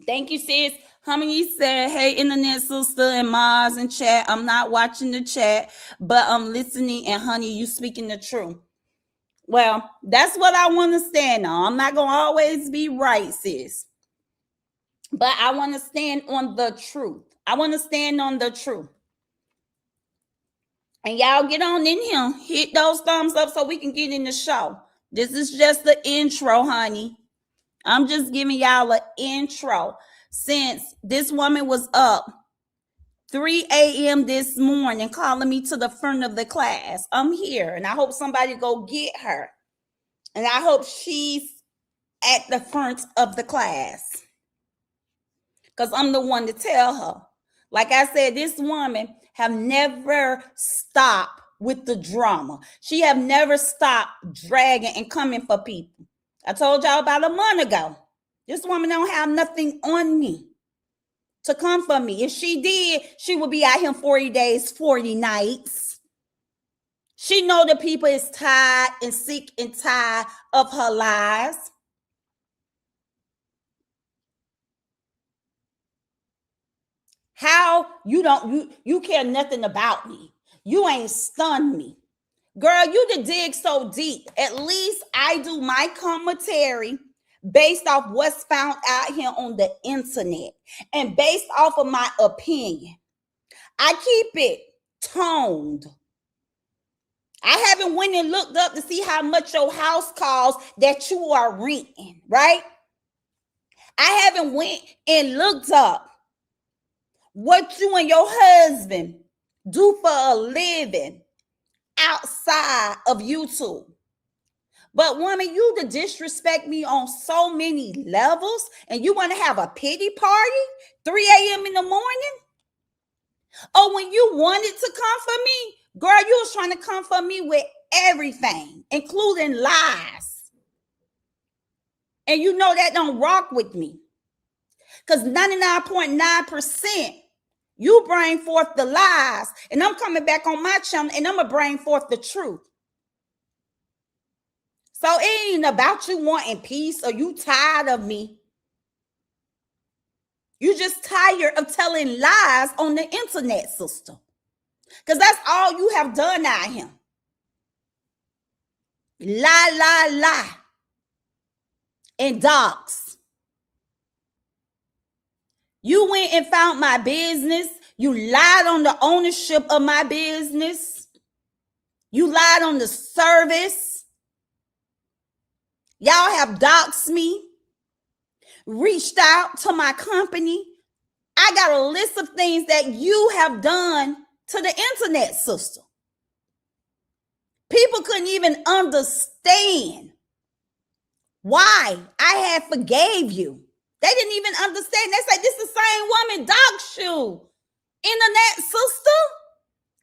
Speaker 2: Thank you, sis. Harmony said, hey, internet sister and Mars in chat. I'm not watching the chat, but I'm listening. And honey, you speaking the truth. Well, that's what I want to stand on. I'm not going to always be right, sis. But I want to stand on the truth. I want to stand on the truth. And y'all get on in here. Hit those thumbs up so we can get in the show. This is just the intro, honey. I'm just giving y'all an intro. Since this woman was up 3 a.m. this morning calling me to the front of the class, I'm here. And I hope somebody go get her. And I hope she's at the front of the class. Because I'm the one to tell her. Like I said, this woman have never stopped with the drama. She have never stopped dragging and coming for people. I told y'all about a month ago. This woman don't have nothing on me to come for me. If she did, she would be out here 40 days, 40 nights. She know the people is tired and sick and tired of her lies. How you care nothing about me. You ain't stunned me. Girl, you done dig so deep. At least I do my commentary based off what's found out here on the internet and based off of my opinion. I keep it toned. I haven't went and looked up to see how much your house costs that you are renting, right? I haven't went and looked up what you and your husband do for a living outside of YouTube. But woman, you to disrespect me on so many levels, and you want to have a pity party 3 a.m. in the morning? Oh, when you wanted to come for me, girl, you was trying to come for me with everything, including lies. And you know that don't rock with me. Because 99.9%, you bring forth the lies, and I'm coming back on my channel, and I'm going to bring forth the truth. So it ain't about you wanting peace or you tired of me. You just tired of telling lies on the internet, sister. Because that's all you have done out here. Lie, lie, lie. And dogs. You went and found my business. You lied on the ownership of my business. You lied on the service. Y'all have doxed me, reached out to my company. I got a list of things that you have done to the internet, sister. People couldn't even understand why I had forgave you. They didn't even understand. They say, this is the same woman doxed you. Internet sister.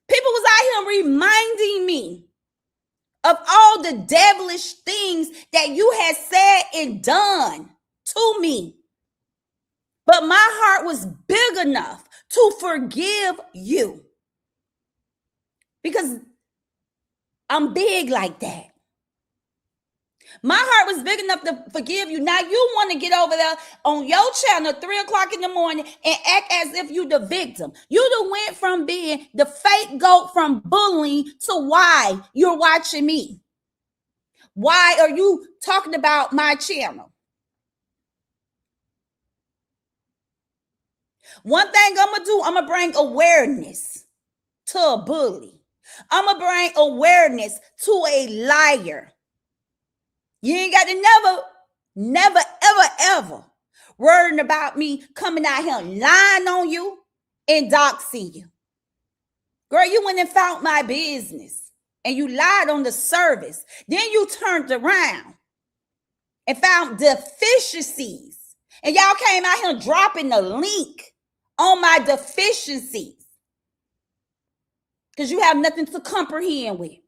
Speaker 2: People was out here reminding me of all the devilish things that you had said and done to me. But my heart was big enough to forgive you. Because I'm big like that. My heart was big enough to forgive you. Now you want to get over there on your channel 3 o'clock in the morning and act as if you the victim. You done went from being the fake goat from bullying to why you're watching me. Why are you talking about my channel? One thing I'm going to do, I'm going to bring awareness to a bully. I'm going to bring awareness to a liar. You ain't got to never, ever worrying about me coming out here lying on you and doxing you. Girl, you went and found my business and you lied on the service. Then you turned around and found deficiencies. And y'all came out here dropping the link on my deficiencies because you have nothing to comprehend with.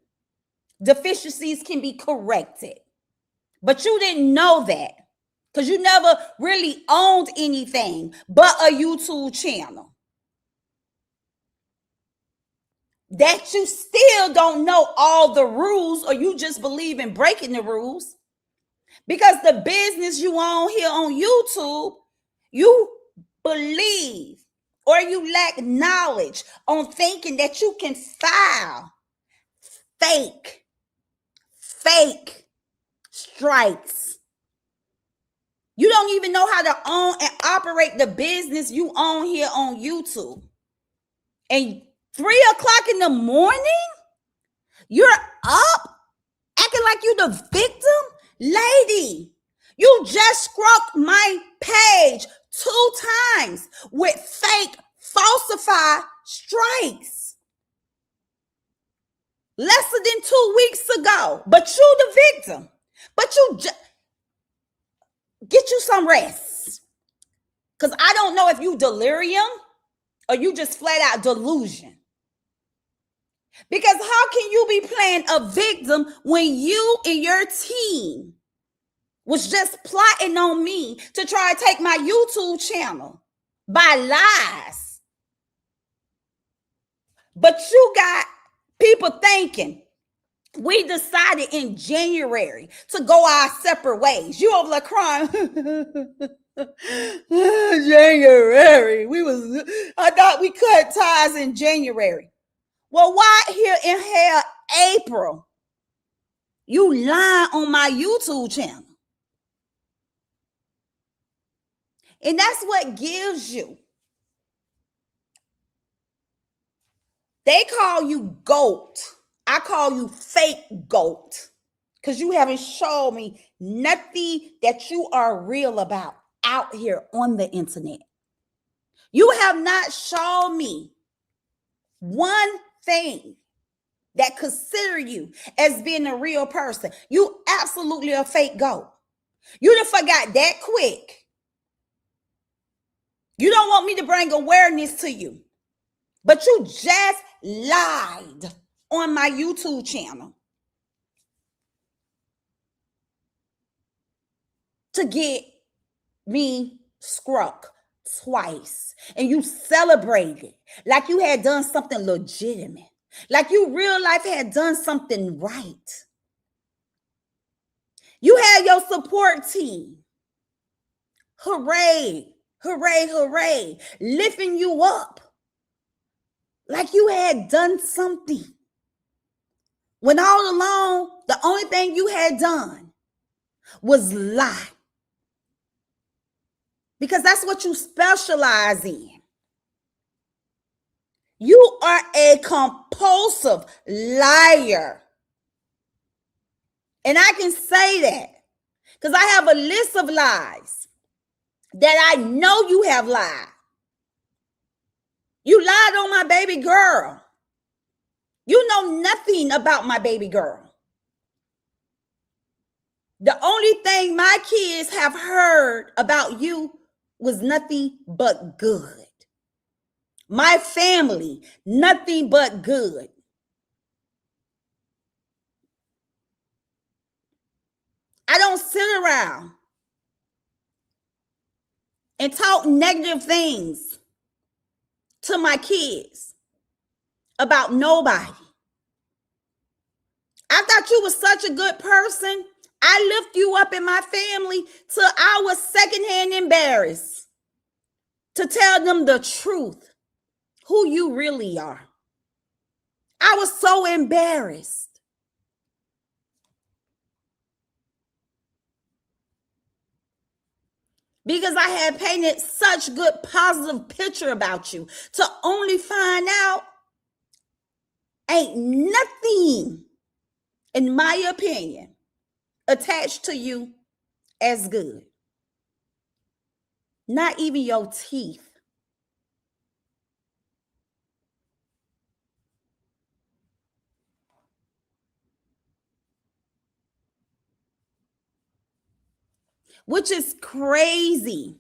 Speaker 2: Deficiencies can be corrected. But you didn't know that because you never really owned anything but a YouTube channel. That you still don't know all the rules, or you just believe in breaking the rules. Because the business you own here on YouTube, you believe or you lack knowledge on thinking that you can file fake strikes. You don't even know how to own and operate the business you own here on YouTube. And 3 o'clock in the morning, you're up acting like you the victim? Lady, you just scrubbed my page 2 times with fake falsified strikes. Less than 2 weeks ago. But you the victim. But you get you some rest. Because I don't know if you delirium or you just flat out delusion. Because how can you be playing a victim when you and your team was just plotting on me to try to take my YouTube channel by lies? But you got people thinking we decided in January to go our separate ways. You over there crying. January. I thought we cut ties in January. Well, why here in hell April you lying on my YouTube channel? And that's what gives you. They call you goat. I call you fake goat because you haven't shown me nothing that you are real about out here on the internet. You have not shown me one thing that consider you as being a real person. You absolutely a fake goat. You done forgot that quick. You don't want me to bring awareness to you, but you just lied on my YouTube channel to get me struck twice. And you celebrated like you had done something legitimate, like you real life had done something right. You had your support team. Hooray, hooray, hooray, lifting you up like you had done something. When all along, the only thing you had done was lie. Because that's what you specialize in. You are a compulsive liar. And I can say that Because I have a list of lies that I know you have lied. You lied on my baby girl. You know nothing about my baby girl. The only thing my kids have heard about you was nothing but good. My family, nothing but good. I don't sit around and talk negative things to my kids about nobody. I thought you were such a good person. I lift you up in my family till I was secondhand embarrassed to tell them the truth, who you really are. I was so embarrassed. Because I had painted such good positive picture about you to only find out ain't nothing, in my opinion, attached to you as good. Not even your teeth. Which is crazy.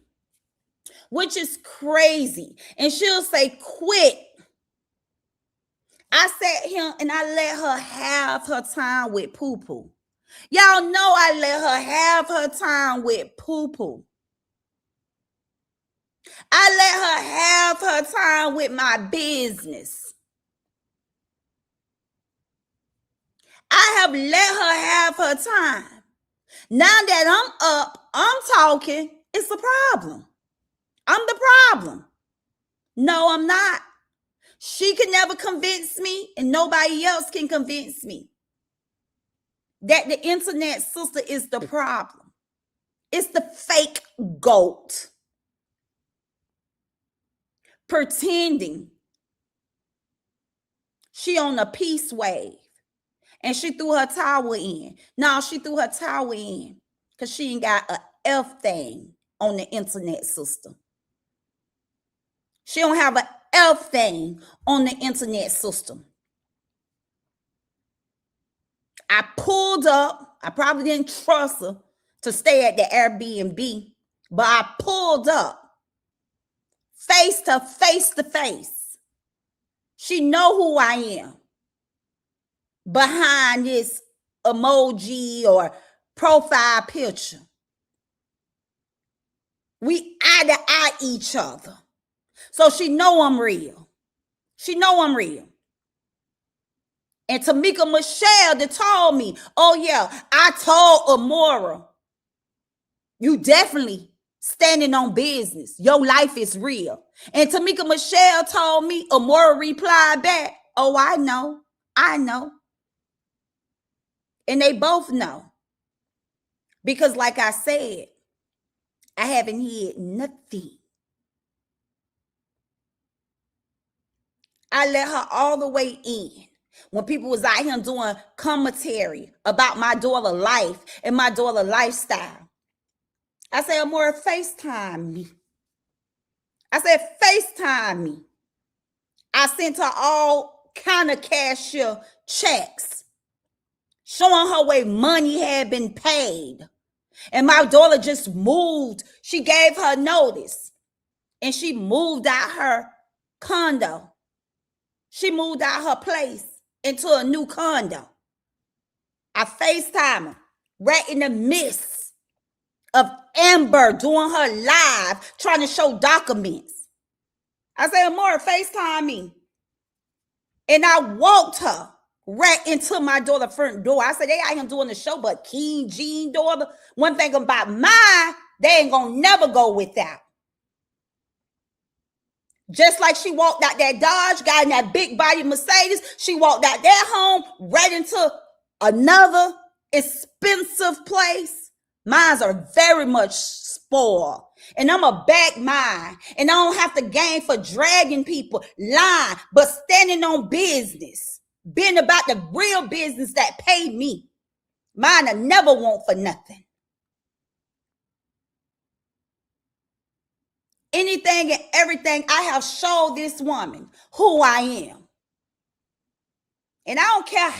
Speaker 2: And she'll say, quit. I sat here and I let her have her time with poo-poo. Y'all know I let her have her time with poo-poo. I let her have her time with my business. I have let her have her time. Now that I'm up, I'm talking, it's a problem. I'm the problem. No, I'm not. She can never convince me, and nobody else can convince me that the internet sister is the problem. It's the fake goat. Pretending she on a peace wave and she threw her towel in. No, she threw her towel in because she ain't got a F thing on the internet system. She don't have an F thing on the internet system. I pulled up. I probably didn't trust her to stay at the Airbnb, but I pulled up face to face. She know who I am behind this emoji or profile picture. We eye to eye each other. So she know I'm real. And Tamika Michelle that told me, oh yeah, I told Amora, you definitely standing on business. Your life is real. And Tamika Michelle told me, Amora replied back, oh, I know. And they both know. Because like I said, I haven't hid nothing. I let her all the way in. When people was out here doing commentary about my daughter life and my daughter lifestyle. I said, Amora, FaceTime me. I sent her all kind of cashier checks showing her where money had been paid. And my daughter just moved. She gave her notice and she moved out her condo. She moved out her place into a new condo. I FaceTime her right in the midst of Amber doing her live, trying to show documents. I said, Amora, FaceTime me. And I walked her right into my daughter's front door. I said, they ain't him doing the show, but KingJean daughter. One thing about mine, they ain't gonna never go without. Just like she walked out that Dodge, got in that big body Mercedes, she walked out that home right into another expensive place. Mines are very much spoiled. And I'm a back mine. And I don't have to gain for dragging people, lying, but standing on business. Being about the real business that paid me. Mine I never want for nothing. anything and everything, I have showed this woman who I am. And I don't care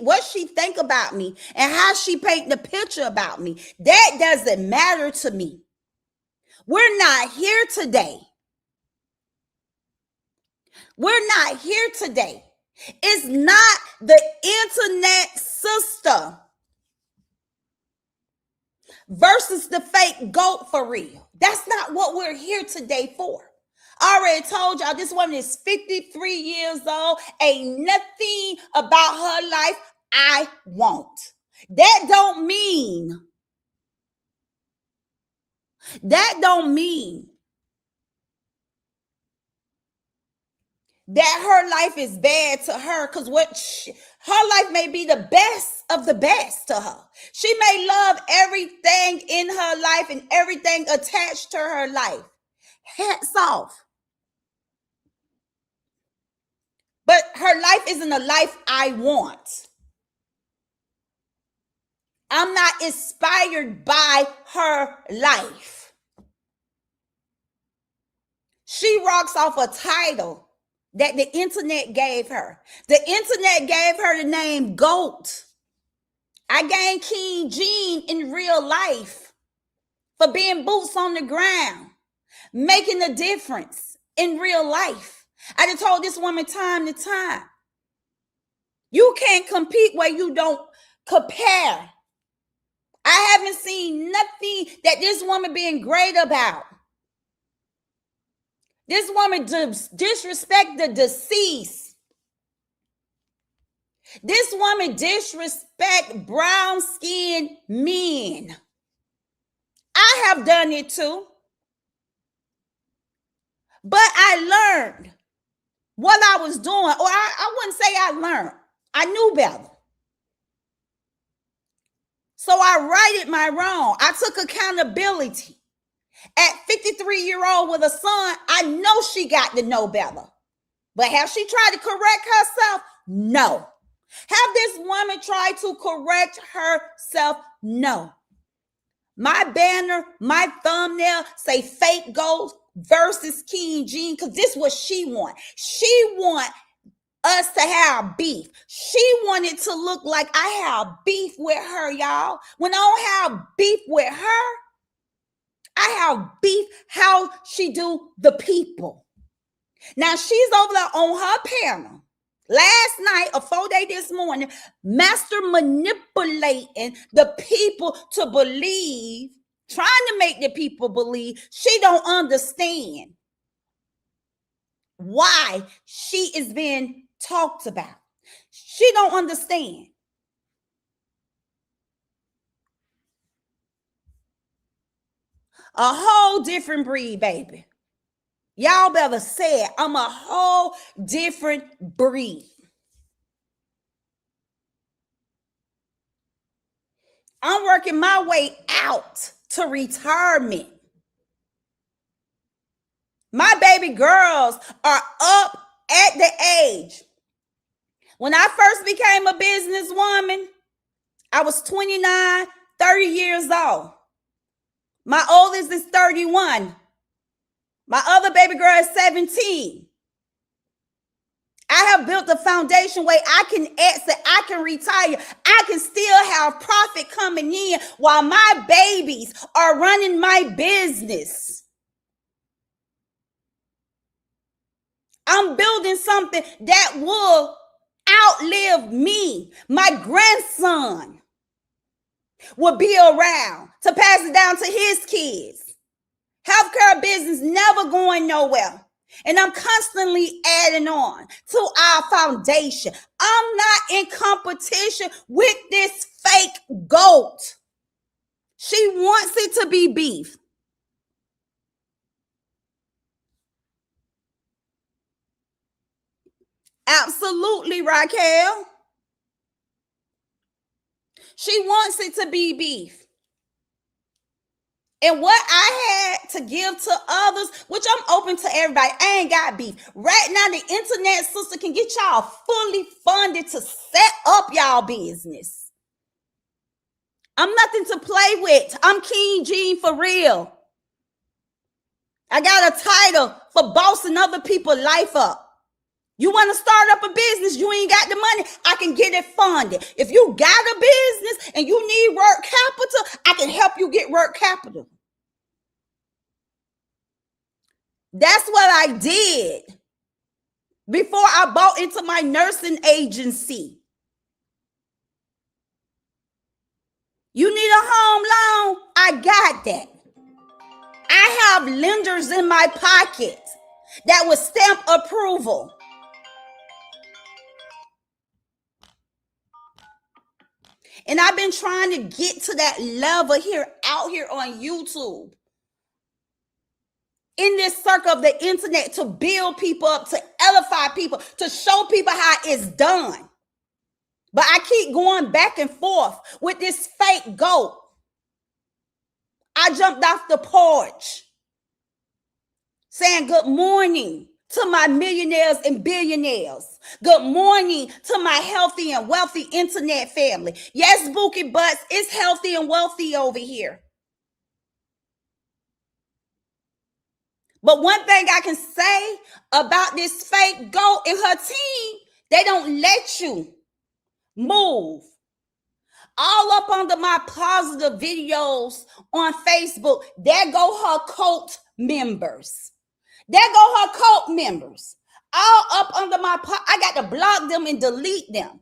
Speaker 2: what she think about me and how she paint the picture about me. That doesn't matter to me. We're not here today. We're not here today. It's not the internet sister versus the fake goat for real. That's not what we're here today for. I already told y'all this woman is 53 years old. Ain't nothing about her life I want. That don't mean that her life is bad to her, because her life may be the best of the best to her. She may love everything in her life and everything attached to her life. Hats off. But her life isn't a life I want. I'm not inspired by her life. She rocks off a title that the internet gave her. The internet gave her the name GOAT. I gained KingJean in real life for being boots on the ground, making a difference in real life. I just told this woman time to time, you can't compete where you don't compare. I haven't seen nothing that this woman being great about. This woman disrespect the deceased. This woman disrespect brown-skinned men. I have done it too. But I learned what I was doing, or I wouldn't say I learned. I knew better. So I righted my wrong. I took accountability. At 53-year-old with a son, I know she got to know better. But have she tried to correct herself? No. Have this woman tried to correct herself? No. My banner, my thumbnail say FakeGoat versus KingJean, because this is what she want. She want us to have beef. She wanted to look like I have beef with her, y'all. When I don't have beef with her, I have beef how she do the people. Now she's over there on her panel last night or 4 days this morning, master manipulating the people to believe, trying to make the people believe she don't understand why she is being talked about. She don't understand. A whole different breed, baby. Y'all better say it. I'm a whole different breed. I'm working my way out to retirement. My baby girls are up at the age. When I first became a businesswoman, I was 29, 30 years old. My oldest is 31. My other baby girl is 17. I have built a foundation where I can exit, I can retire, I can still have profit coming in while my babies are running my business. I'm building something that will outlive me. My grandson will be around to pass it down to his kids. Healthcare business never going nowhere. And I'm constantly adding on to our foundation. I'm not in competition with this fake goat. She wants it to be beef. Absolutely, Raquel. She wants it to be beef. And what I had to give to others, which I'm open to everybody, I ain't got beef. Right now, the internet sister can get y'all fully funded to set up y'all business. I'm nothing to play with. I'm KingJean for real. I got a title for bossing other people's life up. You want to start up a business, you ain't got the money, I can get it funded. If you got a business and you need work capital, I can help you get work capital. That's what I did before I bought into my nursing agency. You need a home loan? I got that. I have lenders in my pocket that will stamp approval. And I've been trying to get to that level out here on YouTube, in this circle of the internet, to build people up, to edify people, to show people how it's done. But I keep going back and forth with this fake goat. I jumped off the porch saying good morning to my millionaires and billionaires. Good morning to my healthy and wealthy internet family. Yes, Bookie Butts, it's healthy and wealthy over here. But one thing I can say about this fake goat and her team, they don't let you move. All up under my positive videos on Facebook, there go her cult members. There go her cult members. All up under I got to block them and delete them.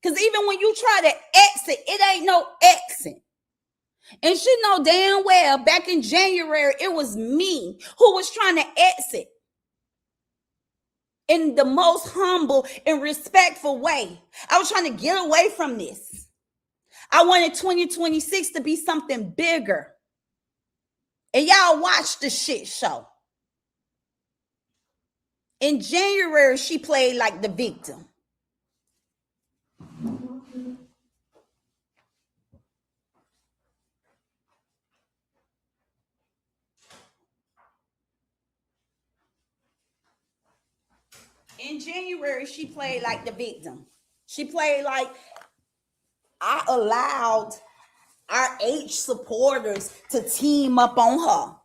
Speaker 2: Because even when you try to exit, it ain't no exit. And she know damn well back in January, it was me who was trying to exit in the most humble and respectful way. I was trying to get away from this. I wanted 2026 to be something bigger. And y'all watch the shit show. In January, she played like the victim. In January, she played like the victim. She played like I allowed our H supporters to team up on her.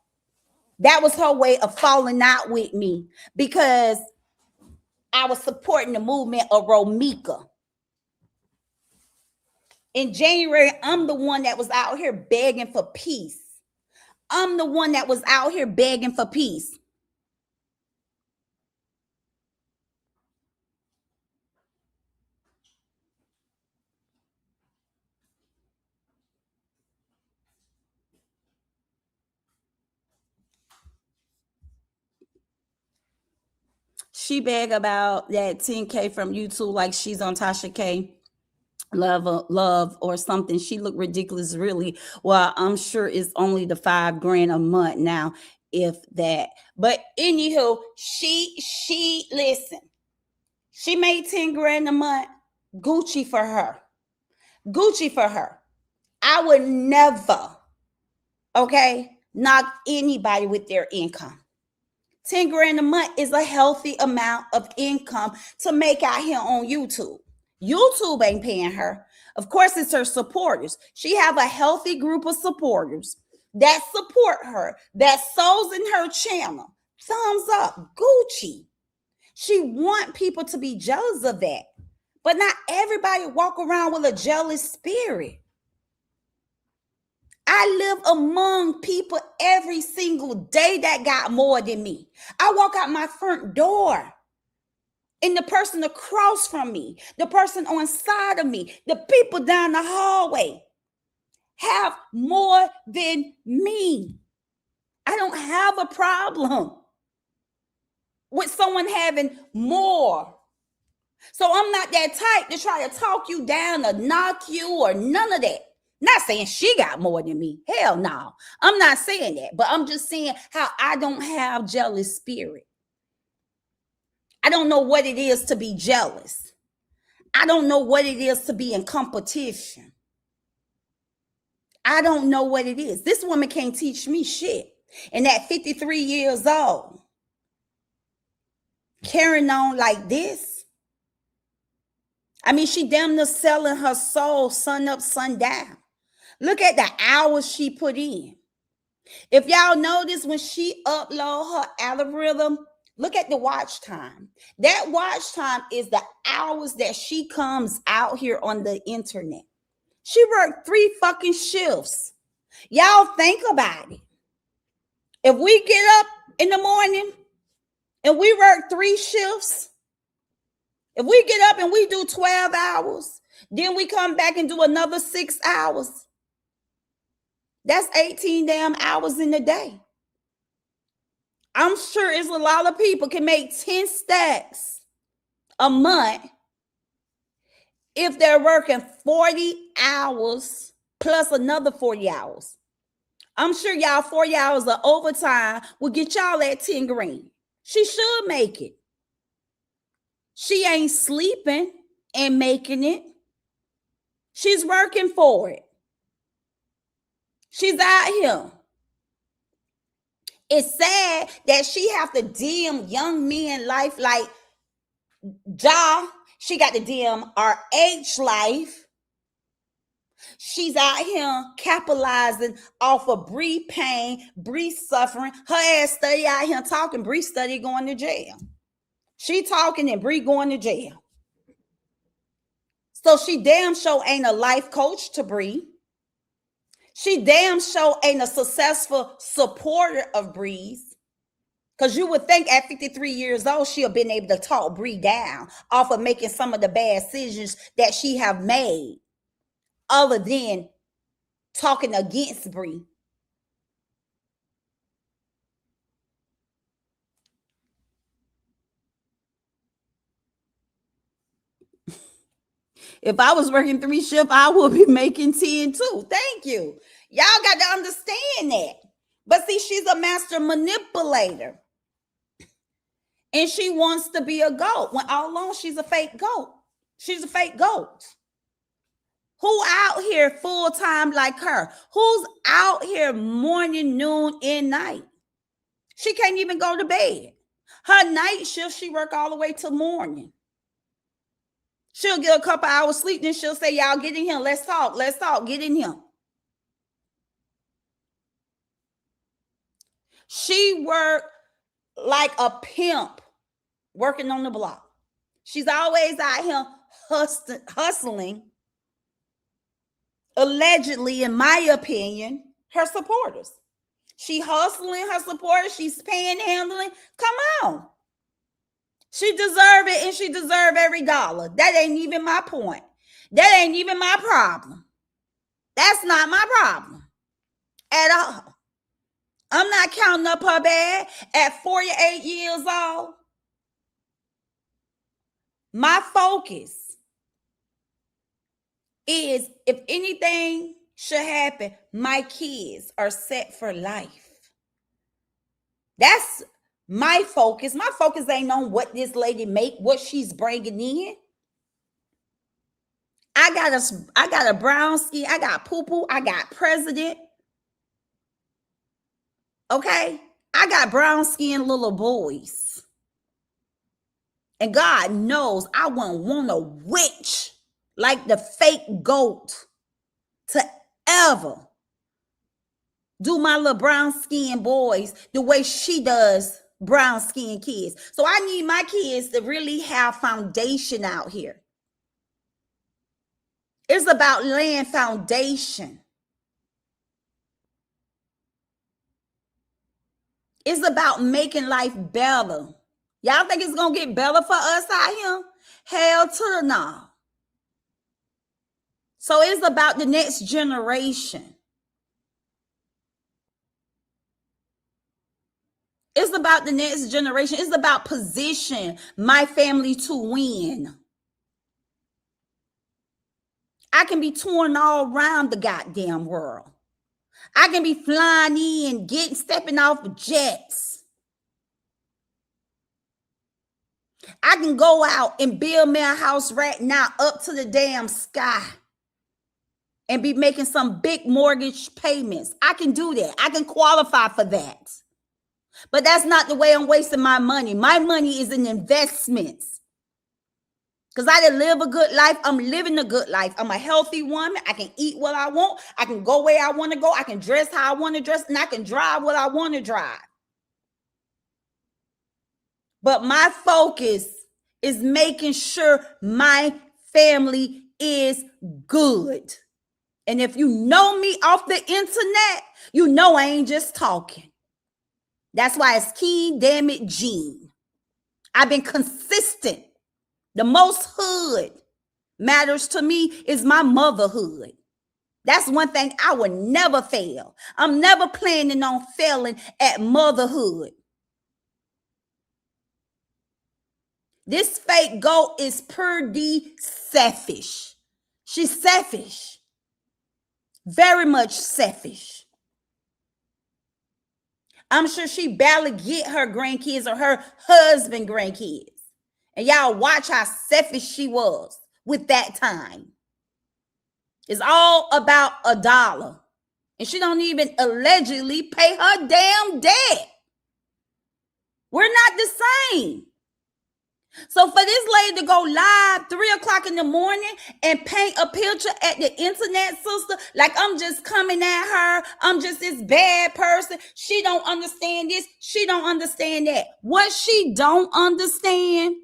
Speaker 2: That was her way of falling out with me because I was supporting the movement of Romika. In January, I'm the one that was out here begging for peace. I'm the one that was out here begging for peace. She beg about that 10K from YouTube like she's on Tasha K. Love or something. She looked ridiculous, really. Well, I'm sure it's only the $5,000 a month now, if that. But anywho, she listen. She made $10,000 a month. Gucci for her. Gucci for her. I would never, knock anybody with their income. $10,000 a month is a healthy amount of income to make out here on YouTube. YouTube ain't paying her. Of course, it's her supporters. She have a healthy group of supporters that support her, that sows in her channel. Thumbs up, Gucci. She want people to be jealous of that. But not everybody walk around with a jealous spirit. I live among people every single day that got more than me. I walk out my front door, and the person across from me, the person on side of me, the people down the hallway have more than me. I don't have a problem with someone having more. So I'm not that type to try to talk you down or knock you or none of that. Not saying she got more than me. Hell no. I'm not saying that. But I'm just saying how I don't have jealous spirit. I don't know what it is to be jealous. I don't know what it is to be in competition. I don't know what it is. This woman can't teach me shit. And at 53 years old, carrying on like this. I mean, she damn near selling her soul sun up, sun down. Look at the hours she put in. If y'all notice when she upload her algorithm, look at the watch time. That watch time is the hours that she comes out here on the internet. She worked 3 fucking shifts. Y'all think about it. If we get up in the morning and we work 3 shifts, if we get up and we do 12 hours, then we come back and do another 6 hours, that's 18 damn hours in a day. I'm sure it's a lot of people can make 10 stacks a month if they're working 40 hours plus another 40 hours. I'm sure y'all 40 hours of overtime will get y'all at 10 grand. She should make it. She ain't sleeping and making it. She's working for it. She's out here. It's sad that she have to DM young men life like Ja. She got to DM our age life. She's out here capitalizing off of Bree pain, Bree suffering. Her ass study out here talking. Bree study going to jail. She talking and Bree going to jail. So she damn sure ain't a life coach to Bree. She damn sure ain't a successful supporter of Bree's. Because you would think at 53 years old, she'll been able to talk Bree down off of making some of the bad decisions that she have made, other than talking against Bree. If I was working 3 shifts, I would be making 10 too. Thank you. Y'all got to understand that. But see, she's a master manipulator. And she wants to be a goat when all along she's a fake goat. She's a fake goat. Who out here full time like her? Who's out here morning, noon, and night? She can't even go to bed. Her night shift, she work all the way till morning. She'll get a couple hours sleep, then she'll say, y'all get in here. Let's talk. Let's talk. Get in here. She worked like a pimp working on the block. She's always out here hustling, allegedly, in my opinion, her supporters. She hustling her supporters. She's panhandling. Come on. She deserve it, and she deserve every dollar. That ain't even my point. That ain't even my problem. That's not my problem at all. I'm not counting up her bag at 48 years old. My focus is, if anything should happen, my kids are set for life. That's my focus. My focus ain't on what this lady make, what she's bringing in. I got a brown skin. I got poo-poo. I got president. Okay? I got brown skin little boys. And God knows I wouldn't want a witch like the fake goat to ever do my little brown skin boys the way she does brown skin kids. So I need my kids to really have foundation out here. It's about laying foundation. It's about making life better. Y'all think it's going to get better for us out here? Hell to the no. So it's about the next generation. It's about the next generation. It's about position my family to win. I can be touring all around the goddamn world. I can be flying in, stepping off jets. I can go out and build me a house right now up to the damn sky and be making some big mortgage payments. I can do that. I can qualify for that. But that's not the way I'm wasting my money. My money is in investments. Because I didn't live a good life. I'm living a good life. I'm a healthy woman. I can eat what I want. I can go where I want to go. I can dress how I want to dress. And I can drive what I want to drive. But my focus is making sure my family is good. And if you know me off the internet, you know I ain't just talking. That's why it's KingJean. I've been consistent. The most hood matters to me is my motherhood. That's one thing I would never fail. I'm never planning on failing at motherhood. This fake goat is pretty selfish. She's selfish. Very much selfish. I'm sure she barely get her grandkids or her husband grandkids. And y'all watch how selfish she was with that time. It's all about a dollar. And she don't even allegedly pay her damn debt. We're not the same. So for this lady to go live 3 o'clock in the morning and paint a picture at the internet, sister, like I'm just coming at her, I'm just this bad person. She don't understand this. She don't understand that. What she don't understand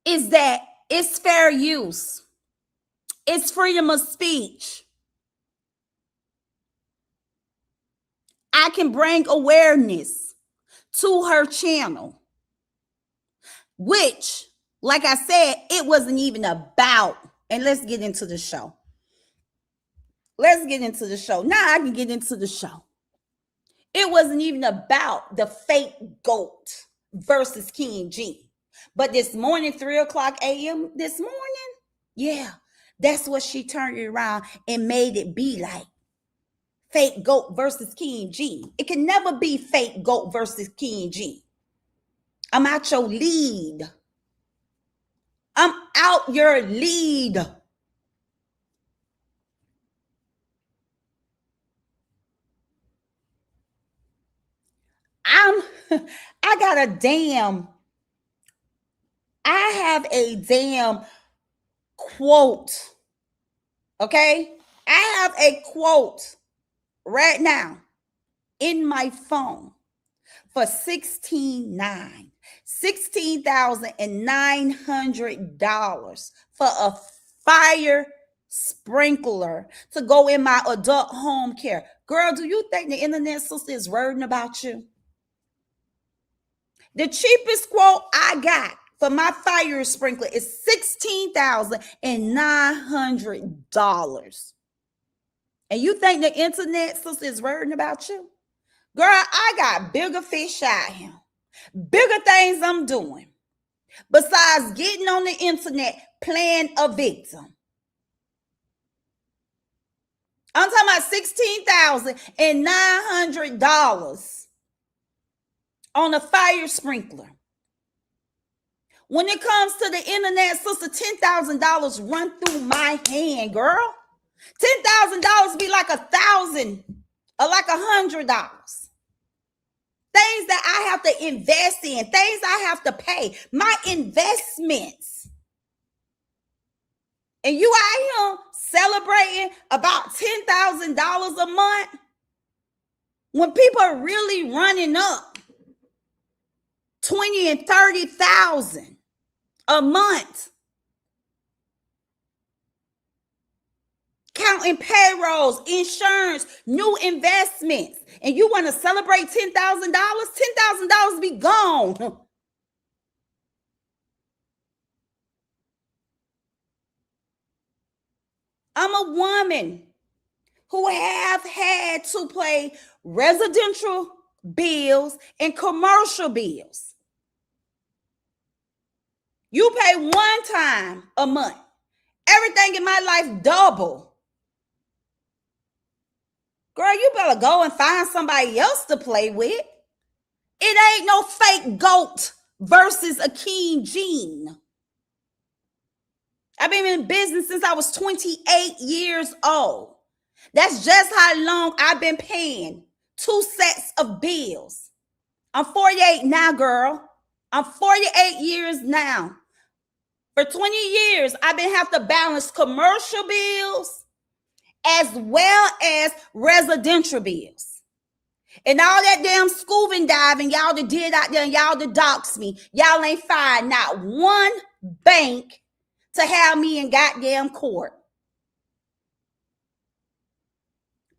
Speaker 2: is that it's fair use. It's freedom of speech. I can bring awareness to her channel, which, like I said, it wasn't even about. And let's get into the show. Now I can get into the show. It wasn't even about the fake goat versus KingJean. But this morning, 3 o'clock a.m. this morning, yeah, that's what she turned it around and made it be like. Fake goat versus KingJean. It can never be fake goat versus KingJean. I'm out your lead. I'm out your lead. I have a damn quote. Okay? I have a quote right now in my phone for $16,900 for a fire sprinkler to go in my adult home care. Girl, do you think the internet sister is worrying about you? The cheapest quote I got for my fire sprinkler is $16,900. And you think the internet sister is worrying about you? Girl, I got bigger fish out here. Bigger things I'm doing. Besides getting on the internet playing a victim. I'm talking about $16,900 on a fire sprinkler. When it comes to the internet, sister, $10,000 run through my hand, girl. $10,000 be like $1,000 or like $100. Things that I have to invest in, things I have to pay, my investments. And you out here celebrating about $10,000 a month when people are really running up 20 and 30,000 a month. Counting payrolls, insurance, new investments. And you want to celebrate $10,000? $10,000 be gone. I'm a woman who have had to pay residential bills and commercial bills. You pay one time a month. Everything in my life double. Girl, you better go and find somebody else to play with. It ain't no fake goat versus a KingJean. I've been in business since I was 28 years old. That's just how long I've been paying 2 sets of bills. I'm 48 now, girl. I'm 48 years now. For 20 years, I've been have to balance commercial bills as well as residential bills. And all that damn scuba diving y'all that did out there and y'all that doxed me, y'all ain't find not one bank to have me in goddamn court.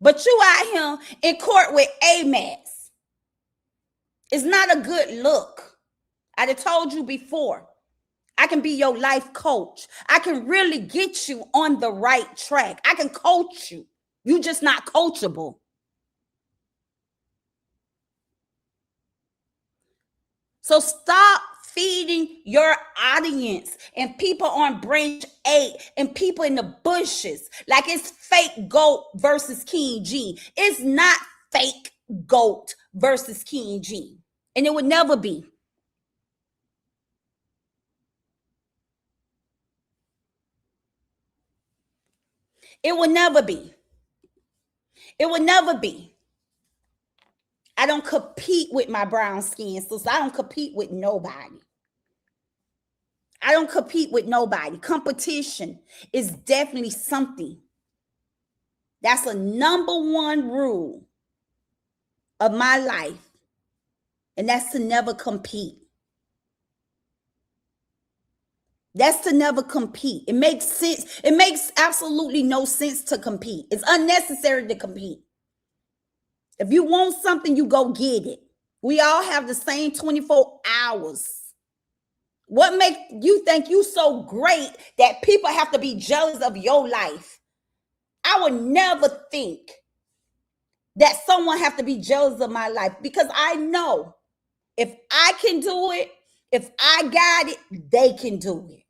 Speaker 2: But you out here in court with Amex. It's not a good look. I done told you before. I can be your life coach. I can really get you on the right track. I can coach you. You just not coachable. So stop feeding your audience and people on branch 8 and people in the bushes like it's FakeGoat versus KingJean. It's not FakeGoat versus KingJean. And it would never be. It will never be. It will never be. I don't compete with my brown skin, so I don't compete with nobody. I don't compete with nobody. Competition is definitely something. That's a number one rule of my life, and that's to never compete. That's to never compete. It makes sense. It makes absolutely no sense to compete. It's unnecessary to compete. If you want something, you go get it. We all have the same 24 hours. What makes you think you so great that people have to be jealous of your life? I would never think that someone have to be jealous of my life because I know if I can do it, if I got it, they can do it.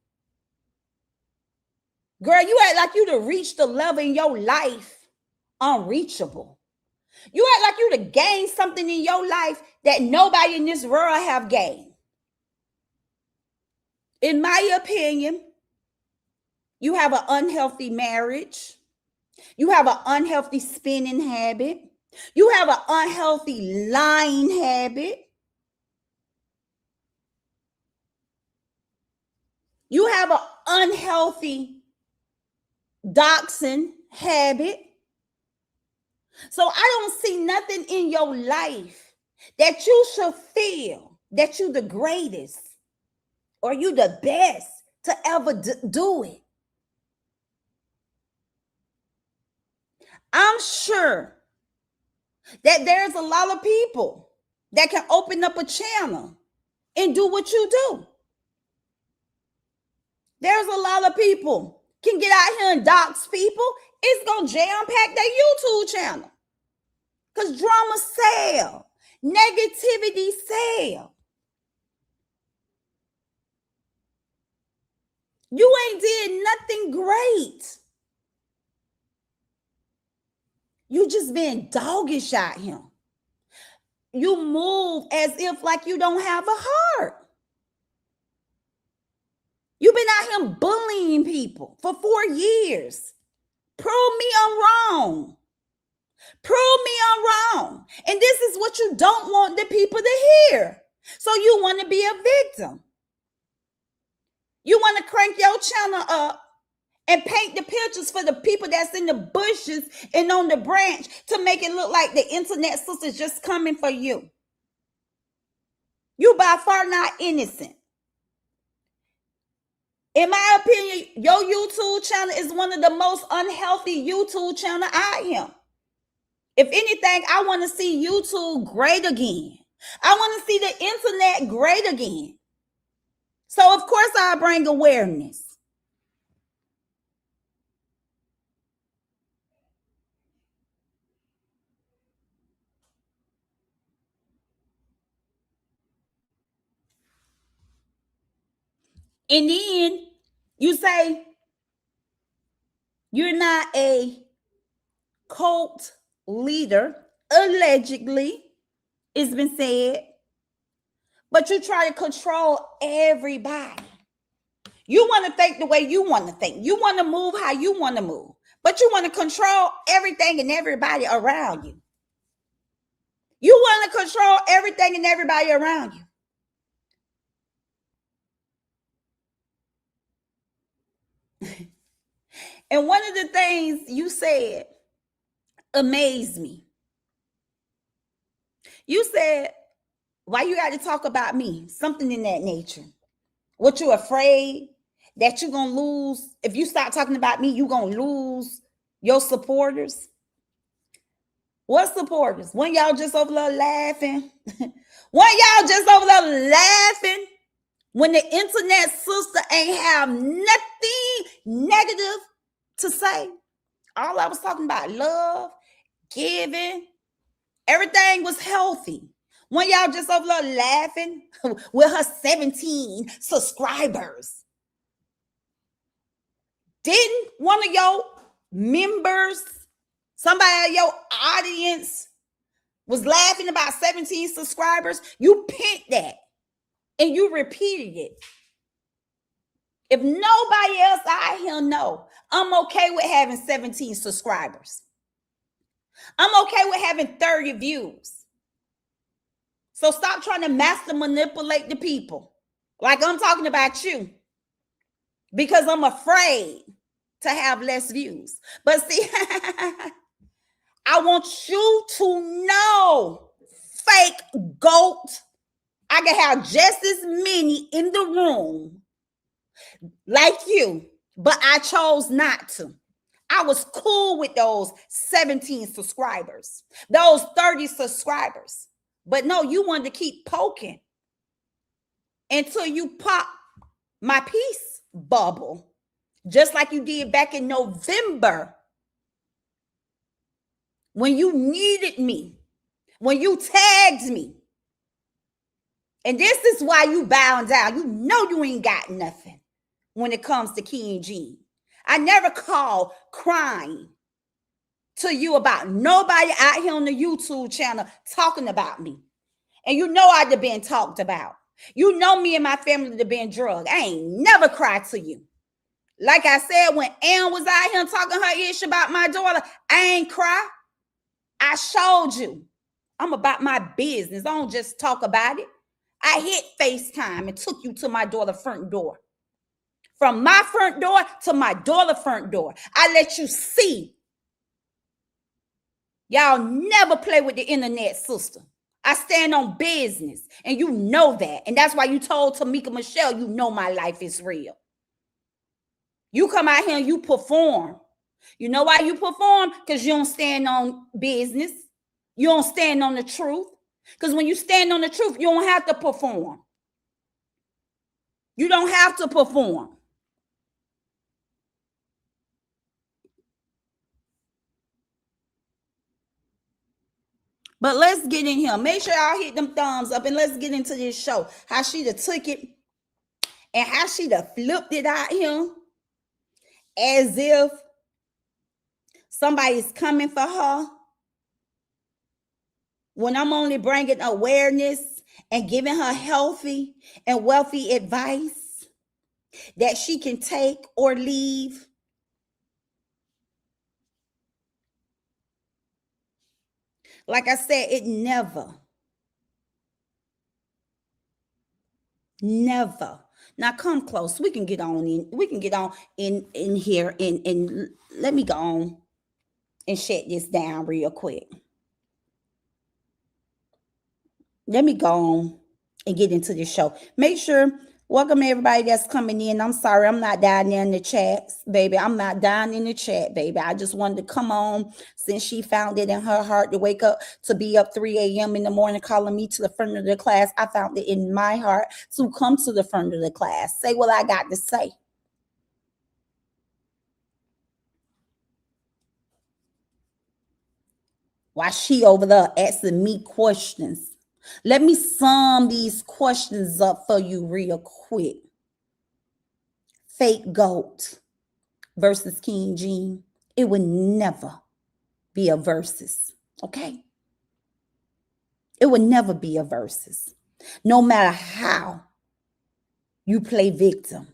Speaker 2: Girl, you act like you to reach the level in your life unreachable. You act like you to gain something in your life that nobody in this world have gained. In my opinion, you have an unhealthy marriage. You have an unhealthy spending habit. You have an unhealthy lying habit. You have an unhealthy doxing habit. So I don't see nothing in your life that you should feel that you the greatest or you the best to ever do it. I'm sure that there's a lot of people that can open up a channel and do what you do. There's a lot of people can get out here and dox people. It's going to jam-pack their YouTube channel. Because drama sell. Negativity sell. You ain't did nothing great. You just been doggish out here. You move as if like you don't have a heart. You've been out here bullying people for 4 years. Prove me I'm wrong. Prove me I'm wrong. And this is what you don't want the people to hear. So you want to be a victim. You want to crank your channel up and paint the pictures for the people that's in the bushes and on the branch to make it look like the internet sister's just coming for you. You by far not innocent. In my opinion, your YouTube channel is one of the most unhealthy YouTube channel I am. If anything, I want to see YouTube great again. I want to see the internet great again. So, of course, I bring awareness. And then you say you're not a cult leader, allegedly, it's been said, but you try to control everybody. You want to think the way you want to think. You want to move how you want to move, but you want to control everything and everybody around you. You want to control everything and everybody around you. And one of the things you said amazed me. You said, why you got to talk about me? Something in that nature. What, you afraid that you're going to lose? If you start talking about me, you're going to lose your supporters? What supporters? When y'all just over there laughing? When y'all just over there laughing? When the internet sister ain't have nothing negative to say? All I was talking about, love, giving, everything was healthy. When y'all just over there laughing with her 17 subscribers. Didn't one of your members, somebody in your audience was laughing about 17 subscribers? You pinned that and you repeated it. If nobody else out here know, I'm okay with having 17 subscribers. I'm okay with having 30 views. So stop trying to master manipulate the people like I'm talking about you, because I'm afraid to have less views. But see, I want you to know, fake goat, I can have just as many in the room like you, but I chose not to. I was cool with those 17 subscribers, those 30 subscribers. But no, you wanted to keep poking until you pop my peace bubble, just like you did back in November when you needed me, when you tagged me. And this is why you bowing down. You know you ain't got nothing when it comes to KingJean. I never call crying to you about nobody out here on the YouTube channel talking about me. And you know I'd have been talked about. You know me and my family would have been drugged. I ain't never cried to you. Like I said, when Ann was out here talking her ish about my daughter, I ain't cry. I showed you. I'm about my business. I don't just talk about it. I hit FaceTime and took you to my daughter's front door. From my front door to my daughter's front door. I let you see. Y'all never play with the internet, sister. I stand on business, and you know that. And that's why you told Tamika Michelle, you know my life is real. You come out here and you perform. You know why you perform? Because you don't stand on business. You don't stand on the truth. Because when you stand on the truth, you don't have to perform. You don't have to perform. But let's get in here. Make sure y'all hit them thumbs up and let's get into this show. How she done took it and how she done flipped it out here as if somebody's coming for her. When I'm only bringing awareness and giving her healthy and wealthy advice that she can take or leave. Like I said, it never. Now come close. We can get on in. We can get on in here and let me go on and shut this down real quick. Let me go on and get into the show. Make sure, welcome everybody that's coming in. I'm sorry, I'm not down there in the chats, baby. I'm not down in the chat, baby. I just wanted to come on since she found it in her heart to wake up, to be up 3 a.m. in the morning calling me to the front of the class. I found it in my heart to come to the front of the class. Say what I got to say. While she over there asking me questions. Let me sum these questions up for you real quick. FakeGoat versus KingJean. It would never be a versus, okay? It would never be a versus. No matter how you play victim.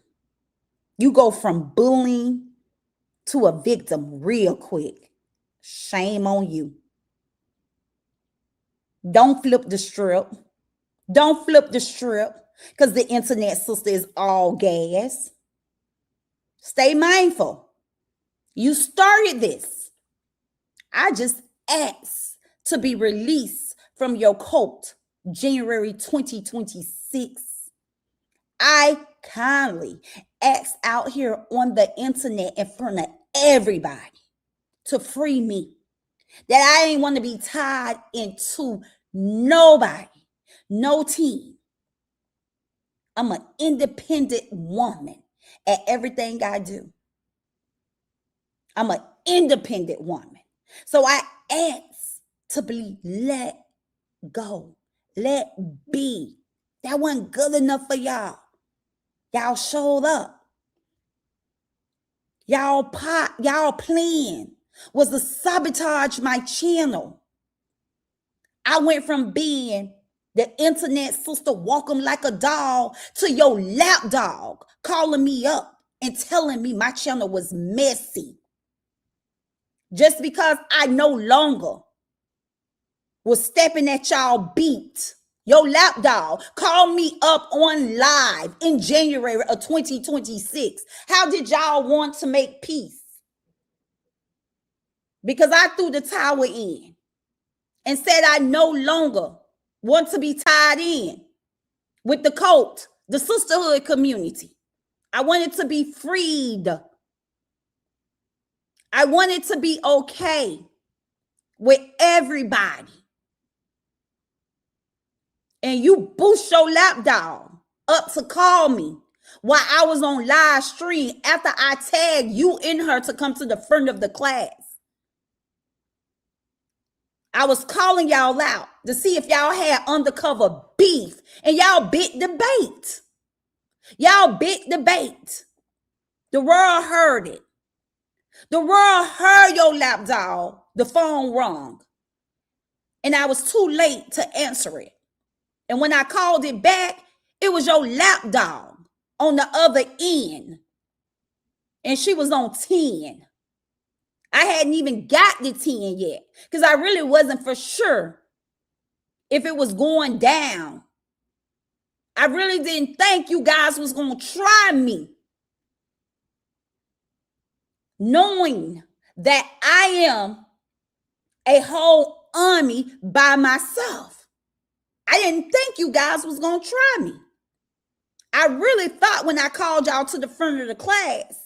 Speaker 2: You go from bullying to a victim real quick. Shame on you. Don't flip the strip. Don't flip the strip because the internet sister is all gas. Stay mindful. You started this. I just asked to be released from your cult January 2026. I kindly asked out here on the internet in front of everybody to free me. That I ain't want to be tied into nobody, no team. I'm an independent woman at everything I do. I'm an independent woman. So I asked to be let go, let be. That wasn't good enough for y'all. Y'all showed up. Y'all plan was to sabotage my channel. I went from being the internet sister walking like a dog to your lap dog calling me up and telling me my channel was messy. Just because I no longer was stepping at y'all beat. Your lap dog called me up on live in January of 2026. How did y'all want to make peace? Because I threw the towel in and said I no longer want to be tied in with the cult, the sisterhood community. I wanted to be freed. I wanted to be okay with everybody. And you boost your lap dog up to call me while I was on live stream after I tagged you in her to come to the front of the class. I was calling y'all out to see if y'all had undercover beef, and y'all bit the bait. Y'all bit the bait. The world heard it. The world heard your lap dog. The phone rung. And I was too late to answer it. And when I called it back, it was your lap dog on the other end. And she was on 10. I hadn't even got the 10 yet because I really wasn't for sure if it was going down. I really didn't think you guys was going to try me, knowing that I am a whole army by myself. I didn't think you guys was going to try me. I really thought when I called y'all to the front of the class,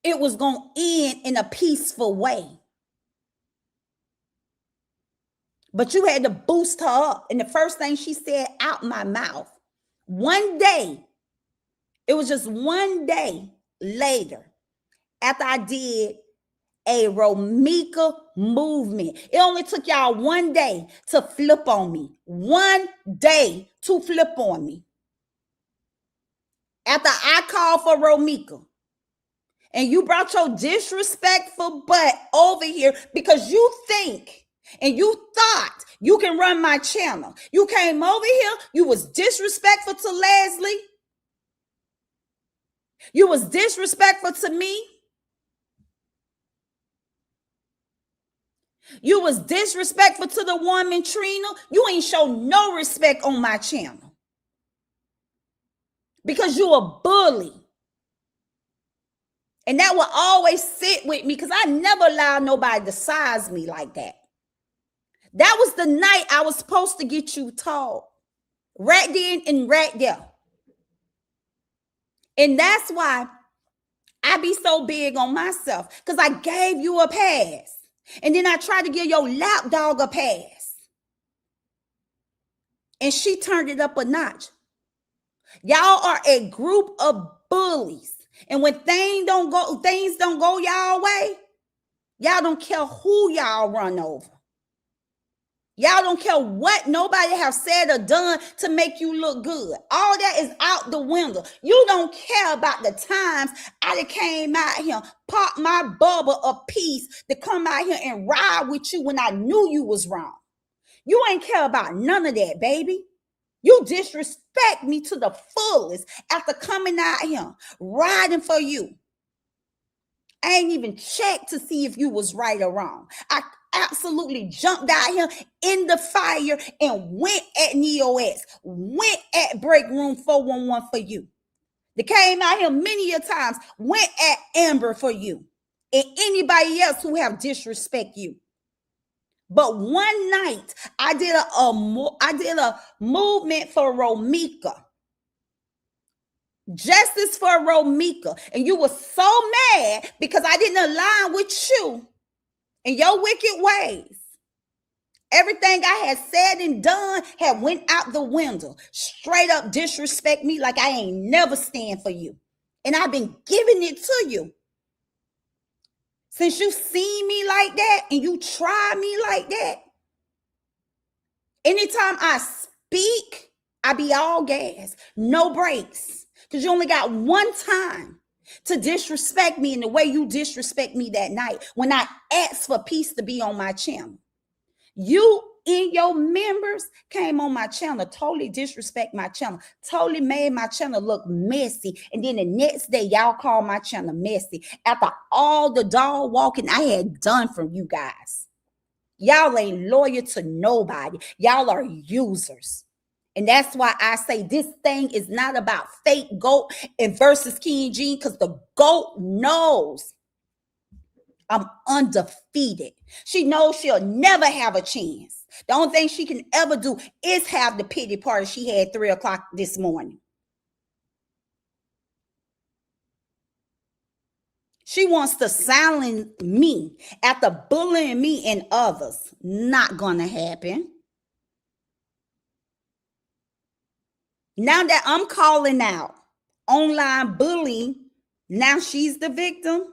Speaker 2: it was going to end in a peaceful way. But you had to boost her up. And the first thing she said out my mouth, one day, it was just one day later, after I did a Romika movement. It only took y'all one day to flip on me. One day to flip on me. After I called for Romika. And you brought your disrespectful butt over here because you think and you thought you can run my channel. You came over here. You was disrespectful to Leslie. You was disrespectful to me. You was disrespectful to the woman, Trina. You ain't show no respect on my channel. Because you a bully. And that will always sit with me because I never allowed nobody to size me like that. That was the night I was supposed to get you taught. Right then and right there. And that's why I be so big on myself. Because I gave you a pass. And then I tried to give your lap dog a pass. And she turned it up a notch. Y'all are a group of bullies. And when things don't go y'all way, y'all don't care who y'all run over. Y'all don't care what nobody have said or done to make you look good. All that is out the window. You don't care about the times I came out here, popped my bubble of peace to come out here and ride with you when I knew you was wrong. You ain't care about none of that, baby. You disrespect me to the fullest after coming out here, riding for you. I ain't even checked to see if you was right or wrong. absolutely jumped out here in the fire and went at NeoX, went at Break Room 411 for you. They came out here many a times, went at Amber for you and anybody else who have disrespect you. But one night, I did a movement for Romika. Justice for Romika. And you were so mad because I didn't align with you and your wicked ways. Everything I had said and done had went out the window. Straight up disrespect me like I ain't never stand for you. And I've been giving it to you. Since you seen me like that and you tried me like that, anytime I speak, I be all gas, no breaks. Because you only got one time to disrespect me in the way you disrespect me that night when I asked for peace to be on my channel. You and your members came on my channel, totally disrespect my channel, totally made my channel look messy. And then the next day, y'all call my channel messy after all the dog walking I had done from you guys. Y'all ain't loyal to nobody. Y'all are users. And that's why I say this thing is not about FakeGoat and versus KingJean, because the GOAT knows I'm undefeated. She knows she'll never have a chance. The only thing she can ever do is have the pity party she had 3 o'clock this morning. She wants to silence me after bullying me and others. Not gonna happen. Now that I'm calling out online bullying, now she's the victim.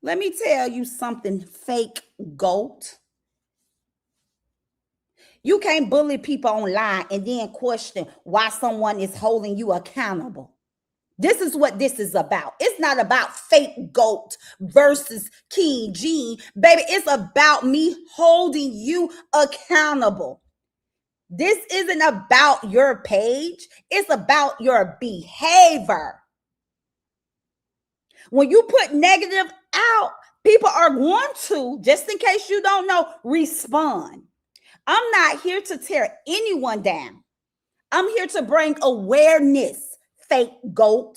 Speaker 2: Let me tell you something, FakeGoat. You can't bully people online and then question why someone is holding you accountable. This is what this is about. It's not about FakeGoat versus KingJean. Baby, it's about me holding you accountable. This isn't about your page. It's about your behavior. When you put negative out, people are going to, just in case you don't know, respond. I'm not here to tear anyone down. I'm here to bring awareness, FakeGoat,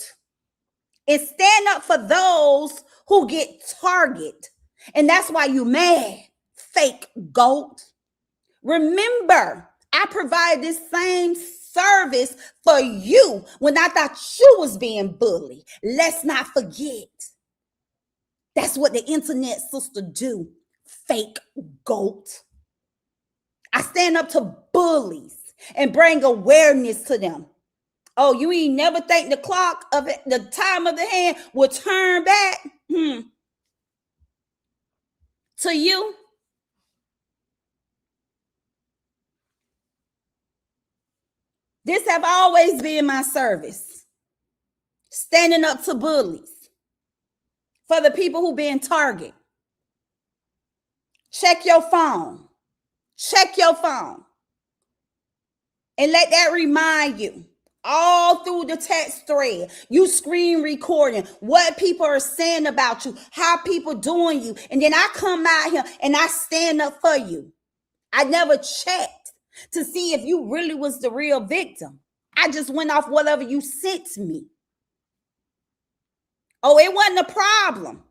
Speaker 2: and stand up for those who get targeted. And that's why you mad, FakeGoat. Remember, I provided this same service for you when I thought you was being bullied. Let's not forget. That's what the internet sister do, FakeGoat. I stand up to bullies and bring awareness to them. Oh, you ain't never think the clock of it, the time of the hand will turn back to you? This have always been my service. Standing up to bullies. For the people who been targeted. Check your phone. Check your phone. And let that remind you. All through the text thread, you screen recording what people are saying about you, how people doing you. And then I come out here and I stand up for you. I never checked to see if you really was the real victim. I just went off whatever you sent me. Oh, it wasn't a problem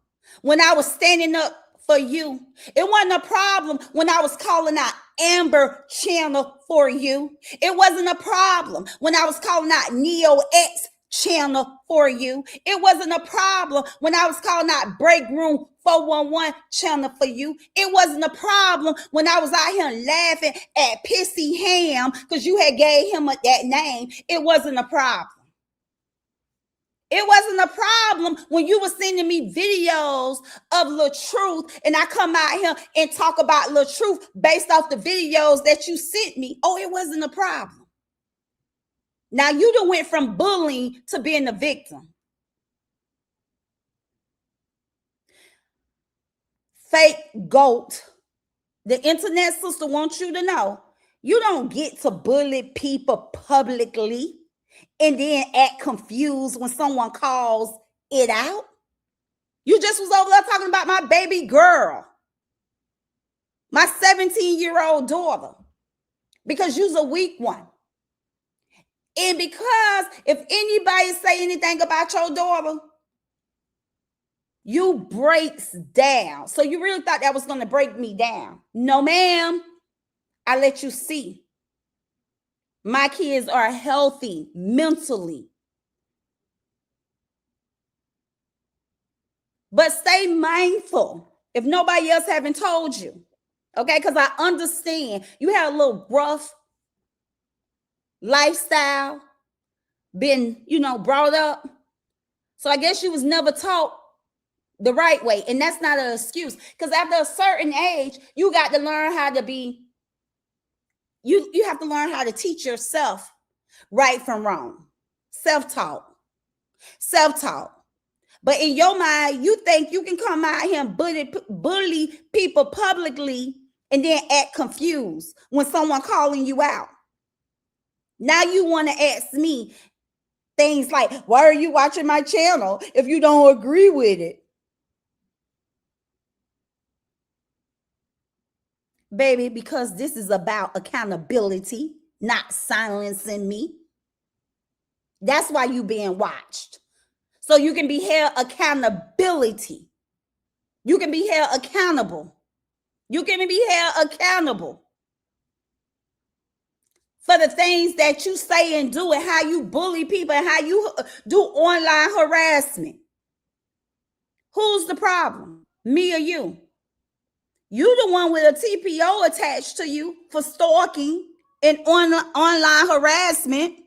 Speaker 2: when I was standing up for you. It wasn't a problem when I was calling out Amber channel for you. It wasn't a problem when I was calling out NeoX channel for you. It wasn't a problem when I was calling out Break Room 411 channel for you. It wasn't a problem when I was out here laughing at Pissy Ham because you had gave him that name. It wasn't a problem. It wasn't a problem when you were sending me videos of Lil Truth and I come out here and talk about Lil Truth based off the videos that you sent me. Oh, it wasn't a problem. Now you done went from bullying to being a victim. FakeGoat. The internet sister wants you to know you don't get to bully people publicly and then act confused when someone calls it out. You just was over there talking about my baby girl, my 17-year-old daughter, because you's a weak one. And because if anybody say anything about your daughter, you breaks down. So you really thought that was going to break me down? No, ma'am. I let you see. My kids are healthy mentally. But stay mindful if nobody else haven't told you. Okay, because I understand you had a little rough lifestyle, been, brought up. So I guess you was never taught the right way. And that's not an excuse. Because after a certain age, you got to learn how to be, you have to learn how to teach yourself right from wrong. Self-taught. But in your mind, you think you can come out here and bully people publicly and then act confused when someone calling you out. Now you want to ask me things like, why are you watching my channel if you don't agree with it? Baby, because this is about accountability, not silencing me. That's why you being watched. So you can be held accountability. You can be held accountable. You can be held accountable for the things that you say and do and how you bully people and how you do online harassment. Who's the problem? Me or you? You the one with a TPO attached to you for stalking and online harassment.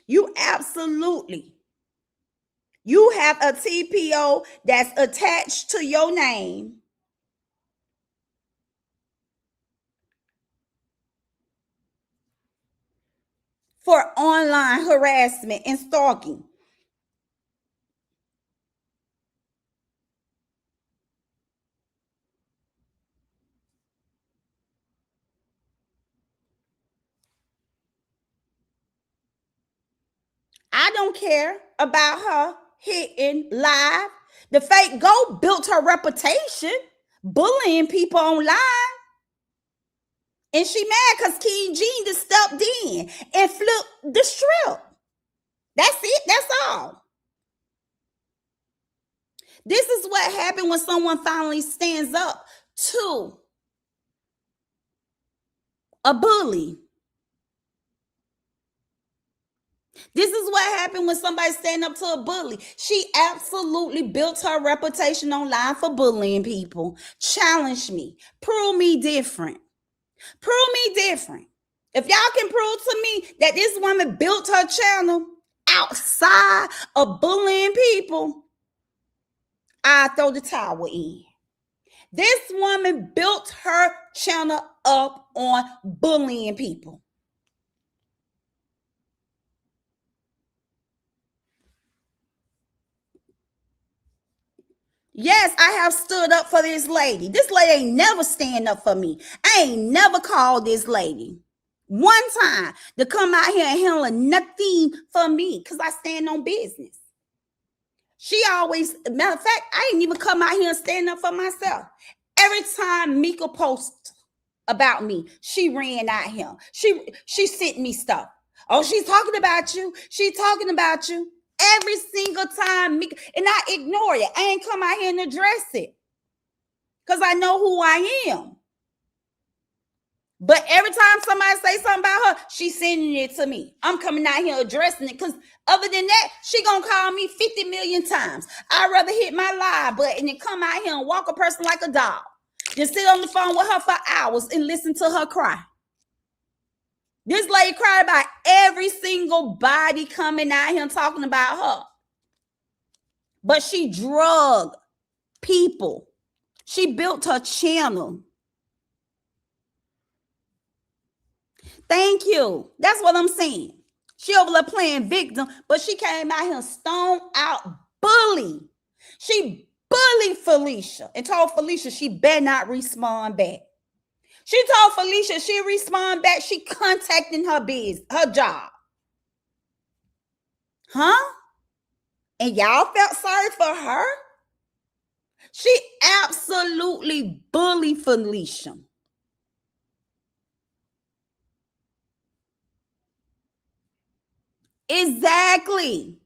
Speaker 2: You absolutely. You have a TPO that's attached to your name for online harassment and stalking. I don't care about her hitting live. The FakeGoat built her reputation bullying people online. And she mad because KingJean just stepped in and flipped the script. That's it. That's all. This is what happened when someone finally stands up to a bully. This is what happened when somebody stand up to a bully. She absolutely built her reputation online for bullying people. Challenge me. Prove me different. Prove me different. If y'all can prove to me that this woman built her channel outside of bullying people, I throw the towel in. This woman built her channel up on bullying people. Yes, I have stood up for this lady. This lady ain't never stand up for me. I ain't never called this lady one time to come out here and handle nothing for me because I stand on business. She always, matter of fact, I ain't even come out here and stand up for myself. Every time Mika posts about me, she ran out here. She sent me stuff. Oh, she's talking about you. She's talking about you. Every single time, Mika, and I ignore it. I ain't come out here and address it because I know who I am. But every time somebody say something about her, she's sending it to me. I'm coming out here addressing it because other than that, she gonna call me 50 million times. I'd rather hit my live button and come out here and walk a person like a dog than sit on the phone with her for hours and listen to her cry. This lady cried about every single body coming out here and talking about her. But she drugged people. She built her channel. Thank you. That's what I'm saying. She over there playing victim, but she came out here stone out bully. She bullied Felicia and told Felicia she better not respond back. She told Felicia she respond back. She contacting her job. Huh? And y'all felt sorry for her? She absolutely bullied Felicia. Exactly.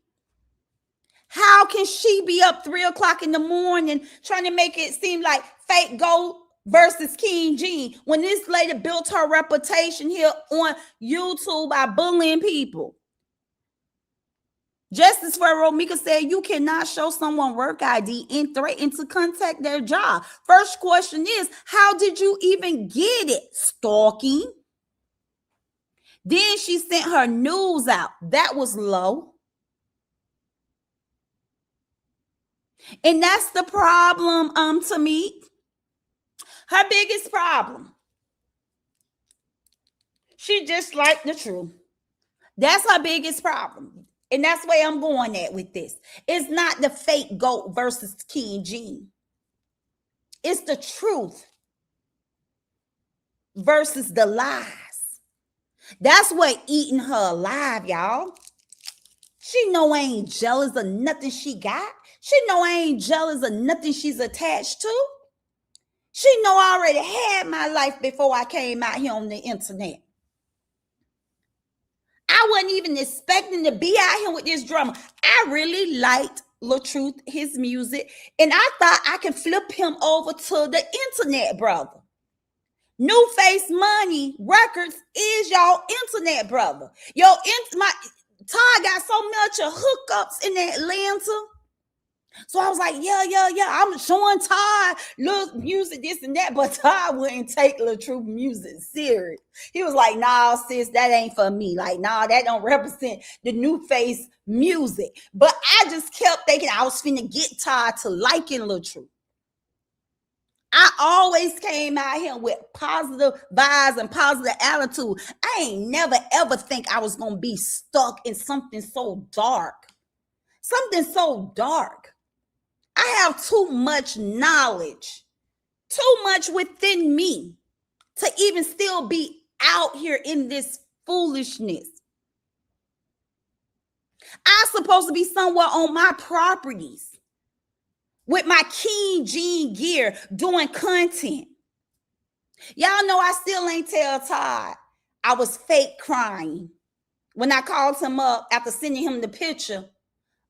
Speaker 2: How can she be up 3 o'clock in the morning trying to make it seem like FakeGoat versus KingJean when this lady built her reputation here on YouTube by bullying people? Justice for Romika said you cannot show someone work ID and threaten to contact their job. First question is, how did you even get it? Stalking. Then she sent her news out. That was low. And that's the problem, to me. Her biggest problem. She just liked the truth. That's her biggest problem. And that's where I'm going at with this. It's not the FakeGoat versus KingJean. It's the truth versus the lies. That's what eating her alive, y'all. She know I ain't jealous of nothing she got. She know I ain't jealous of nothing she's attached to. She know I already had my life before I came out here on the internet. I wasn't even expecting to be out here with this drama. I really liked LaTruth, his music, and I thought I could flip him over to the internet, brother. New Face Money Records is y'all internet brother. My Todd got so much of hookups in Atlanta. So I was like, yeah. I'm showing Todd look music, this and that, but Todd wouldn't take LaTruth music serious. He was like, nah, sis, that ain't for me. Like, nah, that don't represent the New Face music. But I just kept thinking I was finna get Todd to liking LaTruth. I always came out here with positive vibes and positive attitude. I ain't never ever think I was gonna be stuck in something so dark. Something so dark. I have too much knowledge, too much within me to even still be out here in this foolishness. I'm supposed to be somewhere on my properties with my KingJean gear doing content. Y'all know I still ain't tell Todd I was fake crying when I called him up after sending him the picture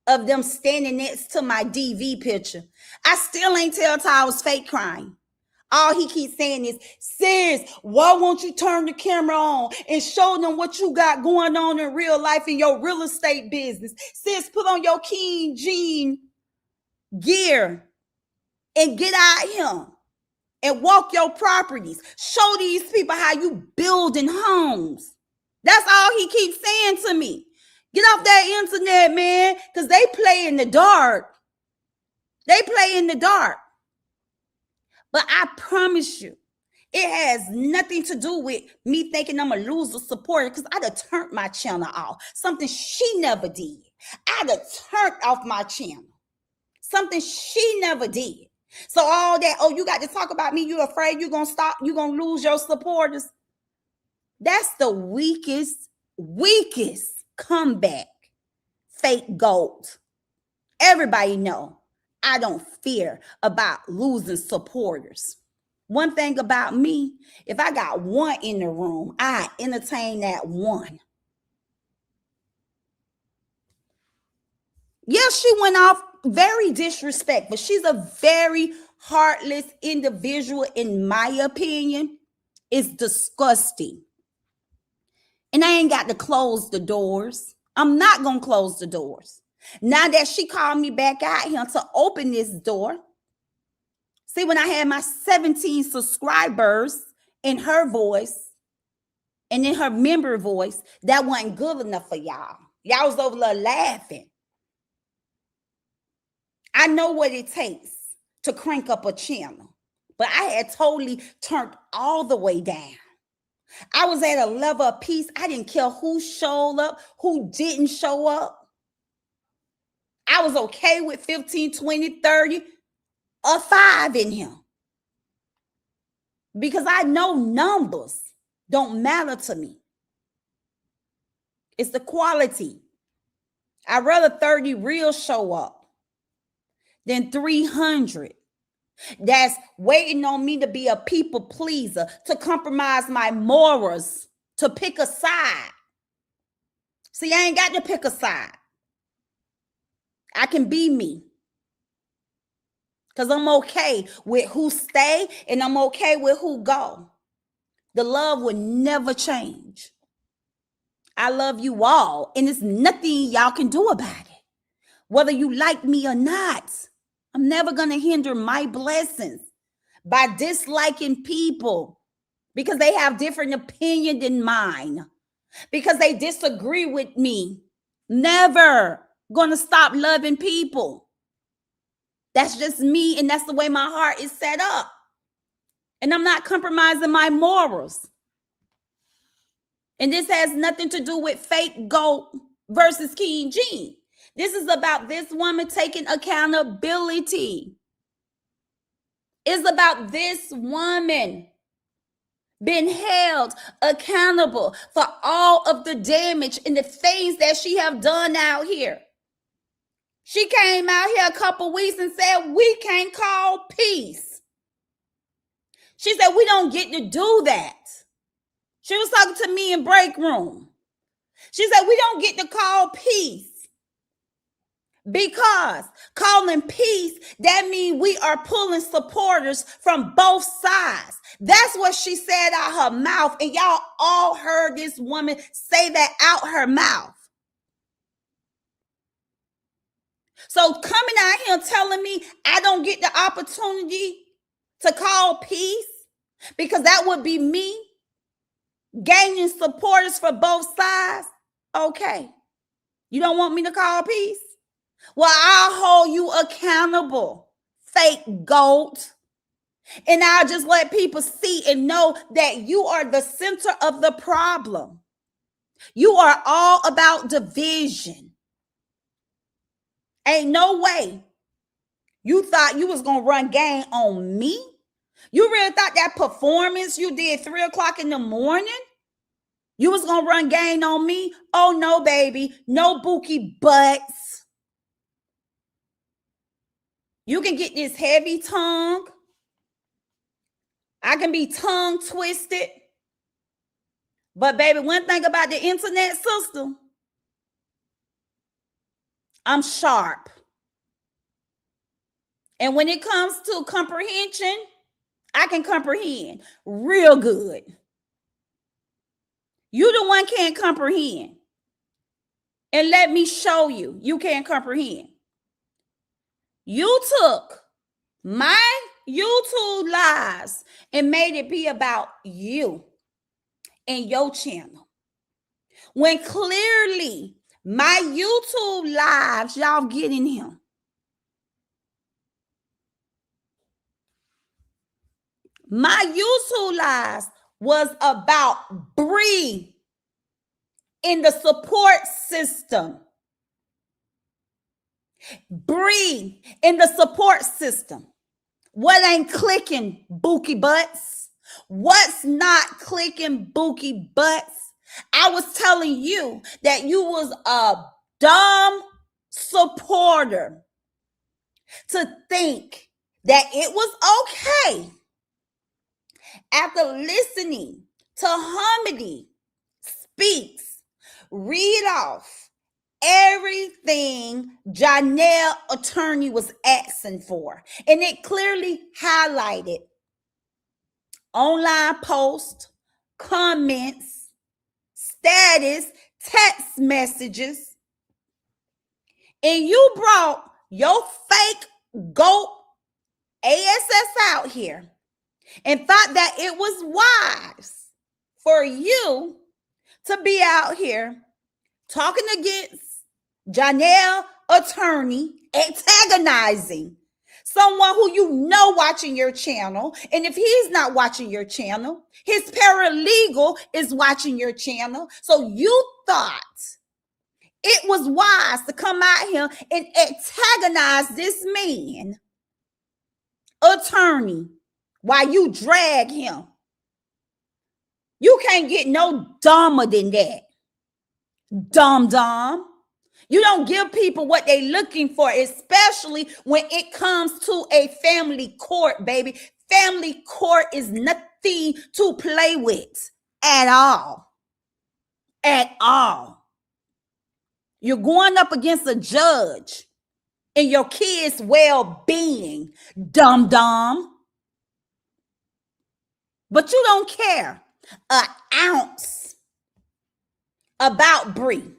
Speaker 2: of them standing next to my DV picture. I still ain't tell Todd I was fake crying. All he keeps saying is, sis, why won't you turn the camera on and show them what you got going on in real life in your real estate business? Sis, put on your KingJean gear and get out here and walk your properties. Show these people how you building homes. That's all he keeps saying to me. Get off that internet, man, because they play in the dark. They play in the dark. But I promise you, it has nothing to do with me thinking I'm going to lose a supporter because I'd have turned my channel off. Something she never did. I'd have turned off my channel. Something she never did. So all that, oh, you got to talk about me. You're afraid you're going to stop. You're going to lose your supporters. That's the weakest comeback. FakeGoat. Everybody know I don't fear about losing supporters. One thing about me, if I got one in the room, I entertain that one. Yes, she went off very disrespectful. She's a very heartless individual, in my opinion. It's disgusting. And I ain't got to close the doors. I'm not going to close the doors. Now that she called me back out here to open this door. See, when I had my 17 subscribers in her voice and in her member voice, that wasn't good enough for y'all. Y'all was over there laughing. I know what it takes to crank up a channel, but I had totally turned all the way down. I was at a level of peace. I didn't care who showed up, who didn't show up. I was okay with 15, 20, 30, or 5 in here. because I know numbers don't matter to me. It's the quality. I'd rather 30 real show up than 300 that's waiting on me to be a people pleaser, to compromise my morals, to pick a side. See, I ain't got to pick a side. I can be me. Because I'm okay with who stay and I'm okay with who go. The love will never change. I love you all, and there's nothing y'all can do about it. Whether you like me or not, I'm never going to hinder my blessings by disliking people because they have different opinion than mine, because they disagree with me. Never going to stop loving people. That's just me, and that's the way my heart is set up. And I'm not compromising my morals. And this has nothing to do with FakeGoat versus KingJean. This is about this woman taking accountability. It's about this woman being held accountable for all of the damage and the things that she have done out here. She came out here a couple weeks and said, we can't call peace. She said, we don't get to do that. She was talking to me in break room. She said, we don't get to call peace. Because calling peace, that means we are pulling supporters from both sides. That's what she said out her mouth. And y'all all heard this woman say that out her mouth. So coming out here telling me I don't get the opportunity to call peace, because that would be me gaining supporters for both sides. Okay. You don't want me to call peace? Well, I'll hold you accountable, FakeGoat. And I'll just let people see and know that you are the center of the problem. You are all about division. Ain't no way you thought you was going to run game on me. You really thought that performance you did 3 o'clock in the morning, you was going to run game on me? Oh, no, baby. No bookie butts. You can get this heavy tongue. I can be tongue twisted. But baby, one thing about the internet system, I'm sharp. And when it comes to comprehension, I can comprehend real good. You the one can't comprehend. And let me show you, you can't comprehend. You took my YouTube lives and made it be about you and your channel, when clearly my YouTube lives, y'all getting him. My YouTube lives was about Bree in the support system. Bree in the support system. What ain't clicking, bookie butts? What's not clicking, bookie butts? I was telling you that you was a dumb supporter to think that it was okay after listening to Harmony Speaks read off everything Janelle attorney was asking for. And it clearly highlighted online posts, comments, status, text messages. And you brought your fake goat ASS out here and thought that it was wise for you to be out here talking against Janelle attorney, antagonizing someone who you know watching your channel. And if he's not watching your channel, his paralegal is watching your channel. So you thought it was wise to come out here and antagonize this man, attorney, while you drag him. You can't get no dumber than that. Dumb. You don't give people what they're looking for, especially when it comes to a family court, baby. Family court is nothing to play with at all. At all. You're going up against a judge and your kids' well-being, dumb. But you don't care an ounce about Bree.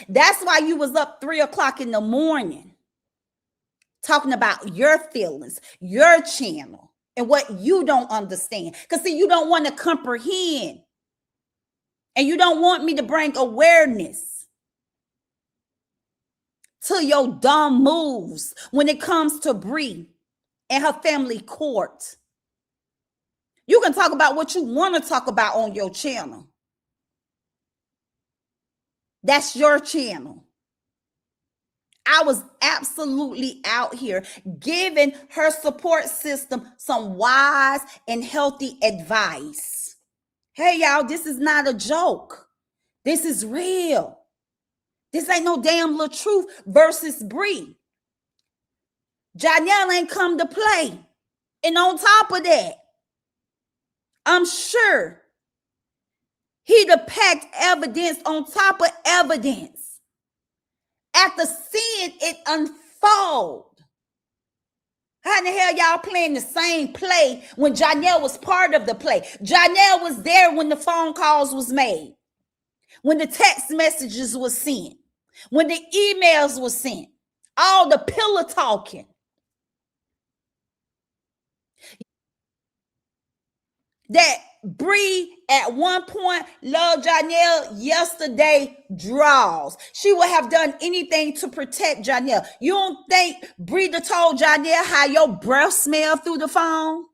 Speaker 2: That's why you was up 3 o'clock in the morning talking about your feelings, your channel, and what you don't understand. Because see, you don't want to comprehend. And you don't want me to bring awareness to your dumb moves when it comes to Bree and her family court. You can talk about what you want to talk about on your channel. That's your channel. I was absolutely out here giving her support system some wise and healthy advice. Hey, y'all, this is not a joke. This is real. This ain't no damn little truth versus Bree. Janelle ain't come to play. And on top of that, I'm sure he'd have packed evidence on top of evidence after seeing it unfold. How in the hell y'all playing the same play when Janelle was part of the play? Janelle was there when the phone calls was made, when the text messages was sent, when the emails was sent, all the pillow talking. That Bree at one point loved Janelle, yesterday draws. She would have done anything to protect Janelle. You don't think Bree told Janelle how your breath smelled through the phone?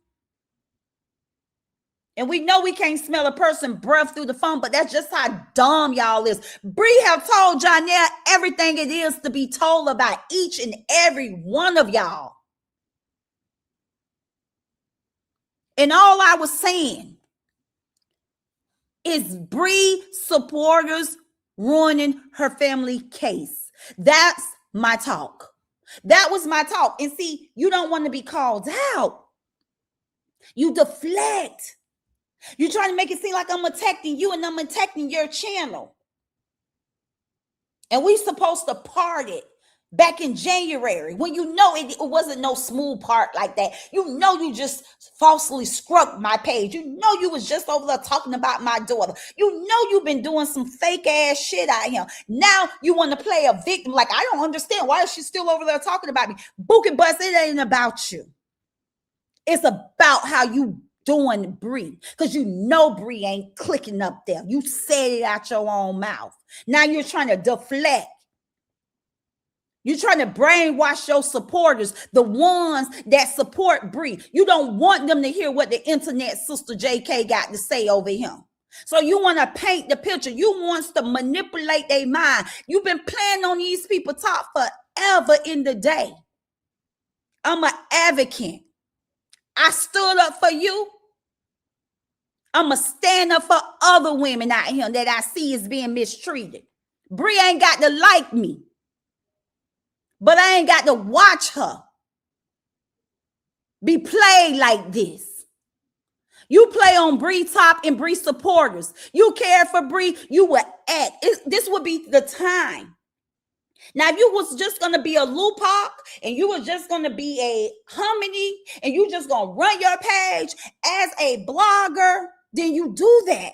Speaker 2: And we know we can't smell a person's breath through the phone, but that's just how dumb y'all is. Bree have told Janelle everything it is to be told about each and every one of y'all. And all I was saying is Bree supporters ruining her family case. That's my talk. That was my talk. And see, you don't want to be called out. You deflect. You're trying to make it seem like I'm attacking you and I'm attacking your channel. And we supposed to part it back in January when you know it wasn't no smooth part like that. You know you just falsely scrubbed my page. You know you was just over there talking about my daughter. You know you've been doing some fake ass shit out here. Now you want to play a victim. Like, I don't understand. Why is she still over there talking about me? Book and bust, it ain't about you. It's about how you doing Bree, because you know Bree ain't clicking up there. You said it out your own mouth. Now you're trying to deflect. You're trying to brainwash your supporters, the ones that support Bree. You don't want them to hear what the internet sister JK got to say over him. So you want to paint the picture. You want to manipulate their mind. You've been playing on these people talk forever in the day. I'm an advocate. I stood up for you. I'm going to stand up for other women out here that I see is being mistreated. Bree ain't got to like me, but I ain't got to watch her be played like this. You play on Bree top and Bree supporters. You care for Bree, you would act. This would be the time. Now, if you was just going to be a Lupac and you was just going to be a hominy and you just going to run your page as a blogger, then you do that.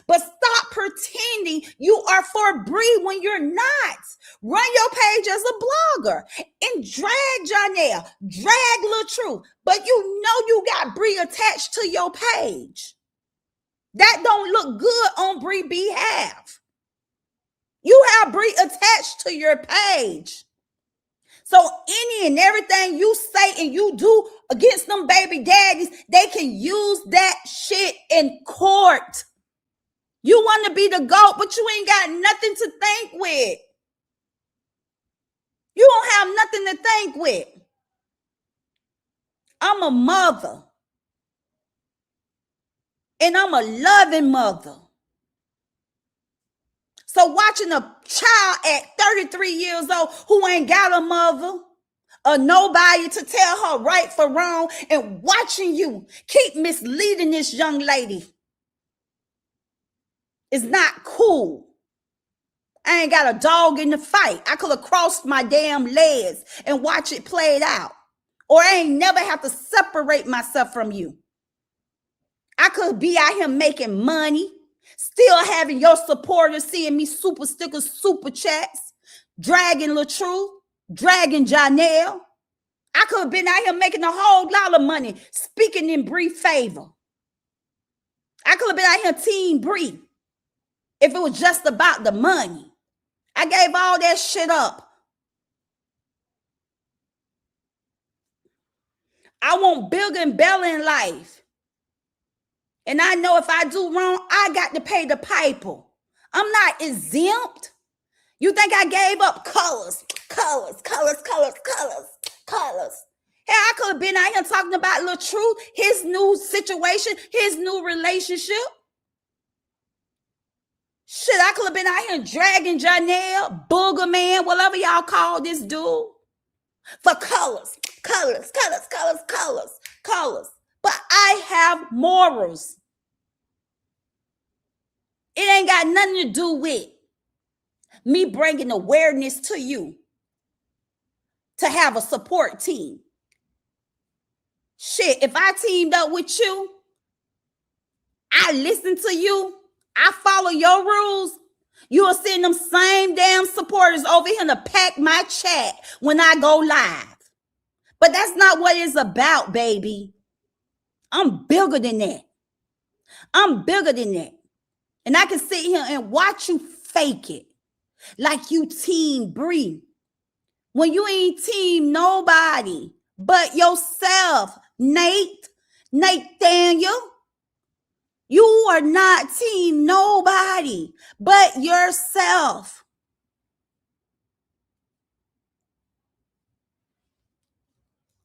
Speaker 2: But stop pretending you are for Bree when you're not. Run your page as a blogger and drag Janelle, drag Lil Truth. But you know you got Bree attached to your page. That don't look good on Bree behalf. You have Bree attached to your page. So any and everything you say and you do against them baby daddies, they can use that shit in court. You want to be the GOAT, but you ain't got nothing to think with. You don't have nothing to think with. I'm a mother. And I'm a loving mother. So watching a child at 33 years old who ain't got a mother or nobody to tell her right for wrong, and watching you keep misleading this young lady is not cool. I ain't got a dog in the fight. I could have crossed my damn legs and watch it played out. Or I ain't never have to separate myself from you. I could be out here making money, still having your supporters seeing me super stickers, super chats, dragging LaTruth, dragging Janelle. I could have been out here making a whole lot of money, speaking in Bree favor. I could have been out here team Bree if it was just about the money. I gave all that shit up. I want bigger and better in life. And I know if I do wrong, I got to pay the piper. I'm not exempt. You think I gave up colors? Hey, I could have been out here talking about LaTruth, his new situation, his new relationship. Shit, I could have been out here dragging Janelle, Booger Man, whatever y'all call this dude, for colors. But I have morals. It ain't got nothing to do with me bringing awareness to you to have a support team. Shit, if I teamed up with you, I listen to you, I follow your rules, you will send them same damn supporters over here to pack my chat when I go live. But that's not what it's about, baby. I'm bigger than that. And I can sit here and watch you fake it like you team Bree when you ain't team nobody but yourself, Nathaniel. You are not team nobody but yourself.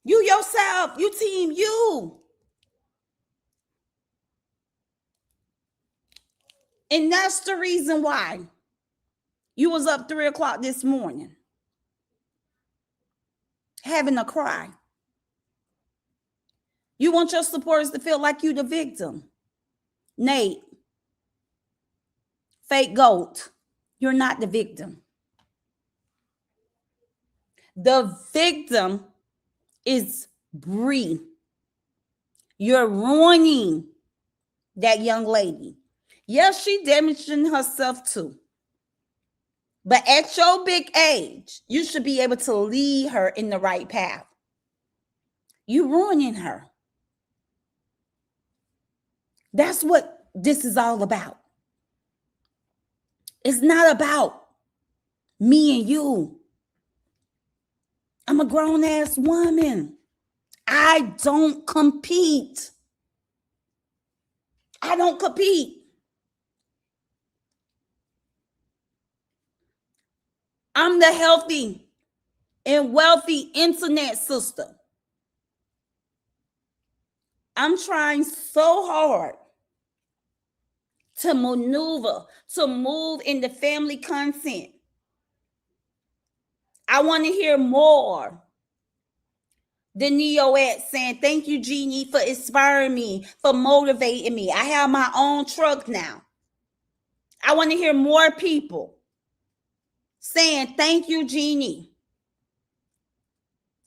Speaker 2: You yourself, you team you. And that's the reason why you was up 3 o'clock this morning having a cry. You want your supporters to feel like you the victim. Nate, FakeGoat, you're not the victim. The victim is Bree. You're ruining that young lady. Yes, she damaging herself too. But at your big age, you should be able to lead her in the right path. You ruining her. That's what this is all about. It's not about me and you. I'm a grown-ass woman. I don't compete. I'm the healthy and wealthy internet sister. I'm trying so hard to maneuver, to move in the family content. I want to hear more than Neoette saying, thank you, Jeannie, for inspiring me, for motivating me. I have my own truck now. I want to hear more people saying, thank you, Jeannie,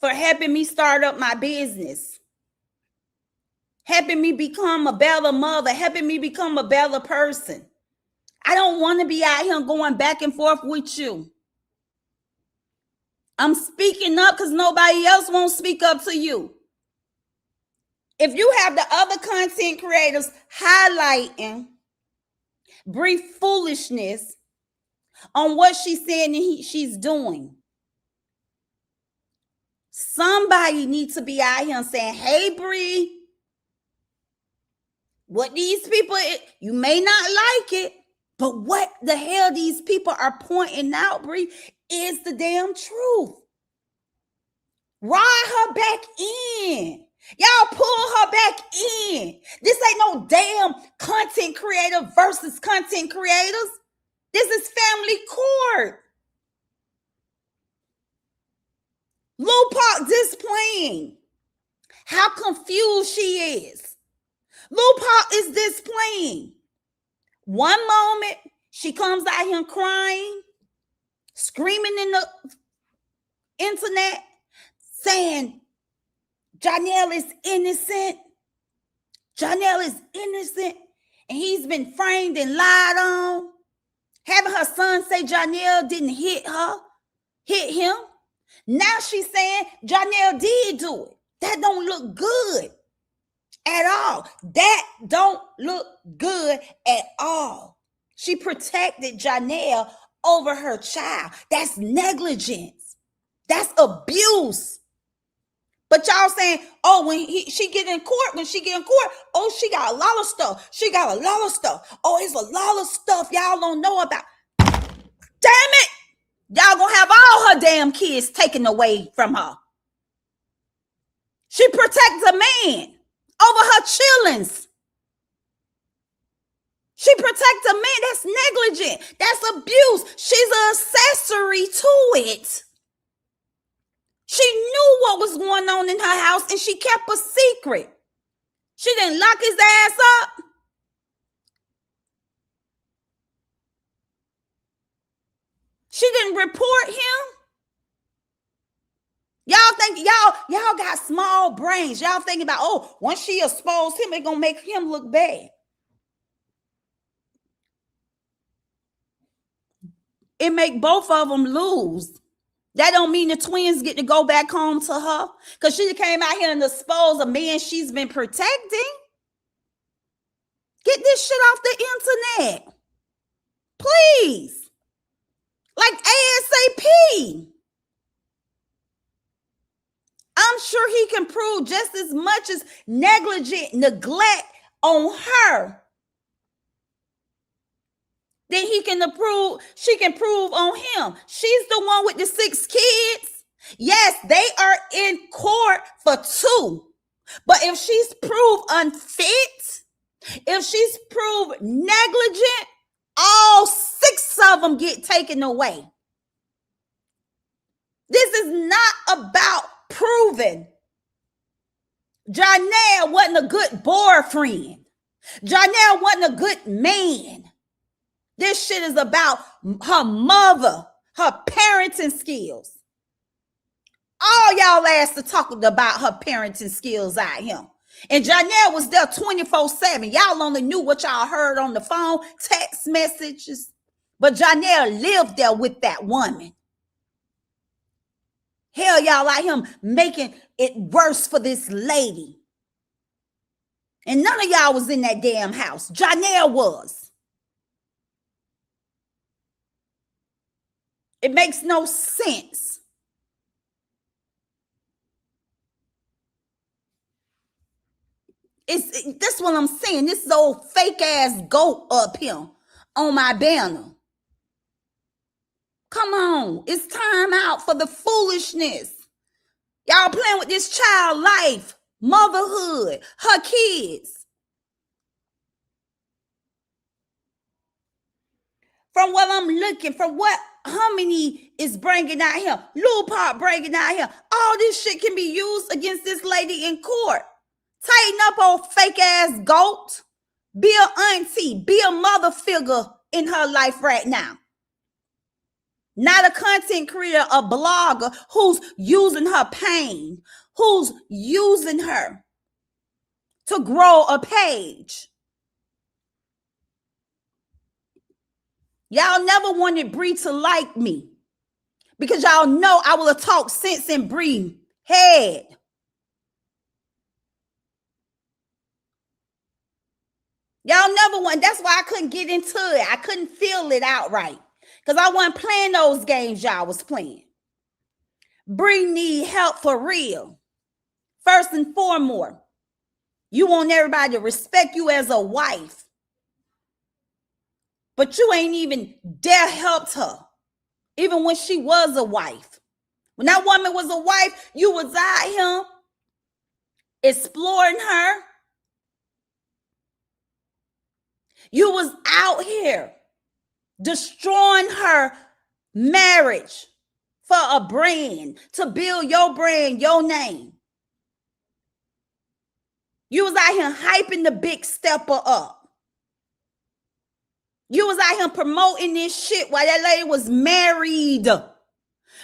Speaker 2: for helping me start up my business, helping me become a better mother, helping me become a better person. I don't want to be out here going back and forth with you. I'm speaking up because nobody else won't speak up to you. If you have the other content creators highlighting brief foolishness on what she's saying and she's doing, somebody needs to be out here and saying, hey, Bree, what these people, you may not like it, but what the hell these people are pointing out, Bree, is the damn truth. Ride her back in. Y'all pull her back in. This ain't no damn content creator versus content creators. This is family court. Lil Park displaying how confused she is. Lil Park is displaying. One moment, she comes out here crying, screaming in the internet, saying Janelle is innocent. Janelle is innocent. And he's been framed and lied on. Having her son say Janelle didn't hit him. Now she's saying Janelle did do it. That don't look good at all. That don't look good at all. She protected Janelle over her child. That's negligence. That's abuse. But y'all saying, oh, when she get in court, oh, she got a lot of stuff. Oh, it's a lot of stuff y'all don't know about. Damn it. Y'all gonna have all her damn kids taken away from her. She protects a man over her chillings. She protects a man. That's negligent. That's abuse. She's an accessory to it. She knew what was going on in her house and she kept a secret. She didn't lock his ass up. She didn't report him. Y'all think y'all got small brains. Y'all thinking about, oh, once she exposed him, it's gonna make him look bad. It make both of them lose. That don't mean the twins get to go back home to her because she came out here and exposed a man she's been protecting. Get this shit off the internet. Please. Like ASAP. I'm sure he can prove just as much as negligent neglect on her. Then she can prove on him. She's the one with the 6 kids. Yes, they are in court for 2. But if she's proved unfit, if she's proved negligent, all 6 of them get taken away. This is not about proving Janelle wasn't a good boyfriend. Janelle wasn't a good man. This shit is about her mother, her parenting skills. All y'all ass to talk about her parenting skills out here. And Janelle was there 24/7. Y'all only knew what y'all heard on the phone, text messages. But Janelle lived there with that woman. Hell, y'all like him making it worse for this lady. And none of y'all was in that damn house. Janelle was. It makes no sense. That's what I'm saying. This is old fake ass goat up here on my banner. Come on. It's time out for the foolishness. Y'all playing with this child life, motherhood, her kids. From what I'm looking, from what Harmony is bringing out here, Lil Pop bringing out here, all this shit can be used against this lady in court. Tighten up, old fake ass goat. Be an auntie, be a mother figure in her life right now. Not a content creator, a blogger who's using her pain, who's using her to grow a page. Y'all never wanted Bree to like me because y'all know I will have talked sense in Bree head. Y'all never want. That's why I couldn't get into it. I couldn't feel it outright because I wasn't playing those games y'all was playing. Bree need help for real. First and foremost, you want everybody to respect you as a wife. But you ain't even dare helped her, even when she was a wife. When that woman was a wife, you was out here exploring her. You was out here destroying her marriage for a brand, to build your brand, your name. You was out here hyping the big stepper up. You was out here promoting this shit while that lady was married.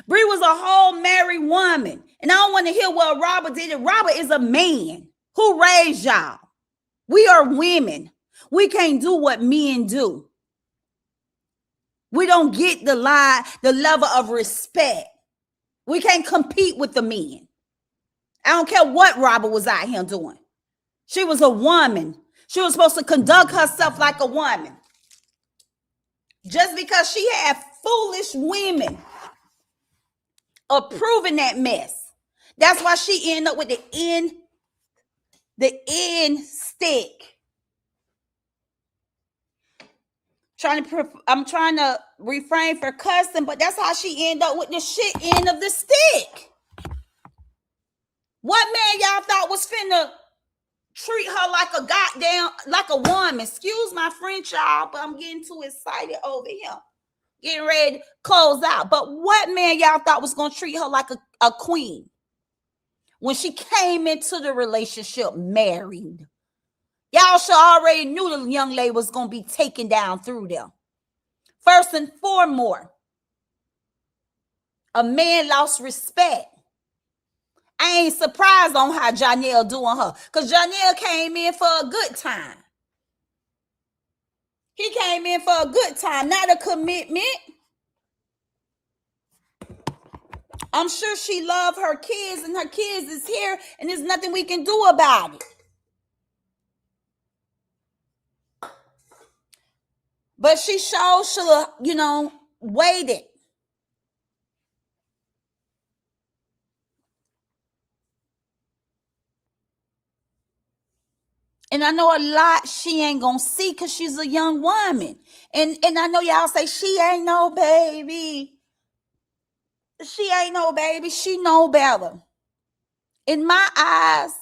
Speaker 2: Bree was a whole married woman. And I don't want to hear what Robert did. Robert is a man who raised y'all. We are women. We can't do what men do. We don't get the level of respect. We can't compete with the men. I don't care what Robert was out here doing. She was a woman. She was supposed to conduct herself like a woman. Just because she had foolish women approving that mess. That's why she ended up with the end stick. I'm trying to refrain for cussing, but that's how she ended up with the shit end of the stick. What man y'all thought was finna treat her like a woman? Excuse my French, y'all, but I'm getting too excited over here. Getting ready to close out. But what man y'all thought was gonna treat her like a queen when she came into the relationship married? Y'all should already knew the young lady was gonna be taken down through them. First and foremost, a man lost respect. I ain't surprised on how Janelle doing her, because Janelle came in for a good time. He came in for a good time, not a commitment. I'm sure she loved her kids, and her kids is here, and there's nothing we can do about it. But she sure should have, waited. And I know a lot she ain't gonna see because she's a young woman. And I know y'all say she ain't no baby. She ain't no baby. She know better. In my eyes,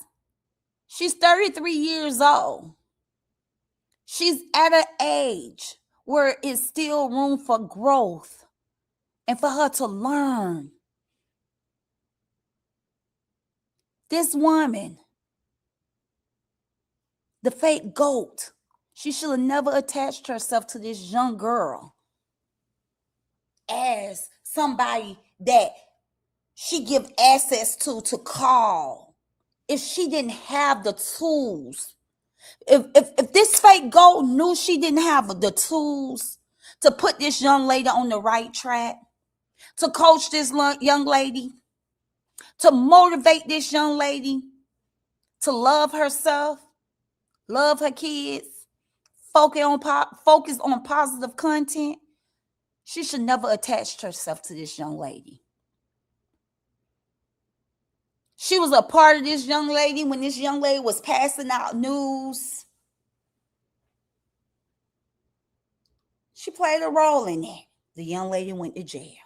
Speaker 2: she's 33 years old. She's at an age where it's still room for growth and for her to learn. This woman, the fake goat, she should have never attached herself to this young girl as somebody that she give access to call. If she didn't have the tools, if this fake goat knew she didn't have the tools to put this young lady on the right track, to coach this young lady, to motivate this young lady to love herself, love her kids, focus on positive content, she should never attach herself to this young lady. She was a part of this young lady when this young lady was passing out news. She played a role in that. The young lady went to jail.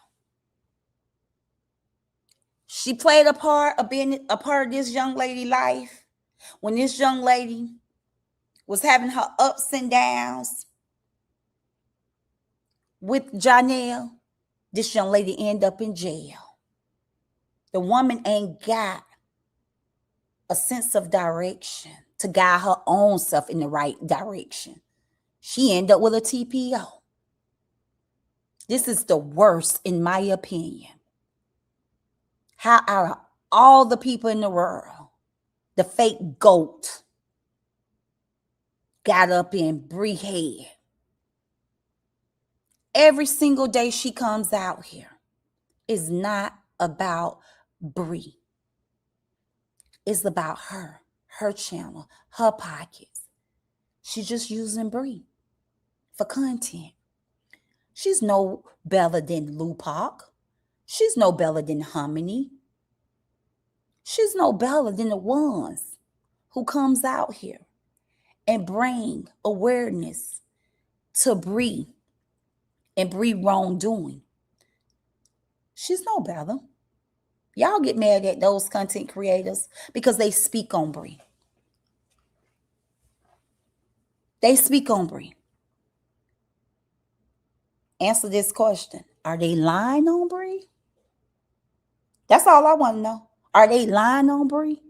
Speaker 2: She played a part of being a part of this young lady's life when this young lady was having her ups and downs with Janelle. This young lady ended up in jail. The woman ain't got a sense of direction to guide her own self in the right direction. She ended up with a TPO. This is the worst, in my opinion. How out of all the people in the world, the fake goat got up in Bree head. Every single day she comes out here is not about Bree. It's about her channel, her pockets. She's just using Bree for content. She's no better than Lupac. She's no better than Hominy. She's no better than the ones who comes out here and bring awareness to Bree and Bree wrongdoing. She's no better. Y'all get mad at those content creators because they speak on Bree. They speak on Bree. Answer this question. Are they lying on Bree? That's all I want to know. Are they lying on Bree?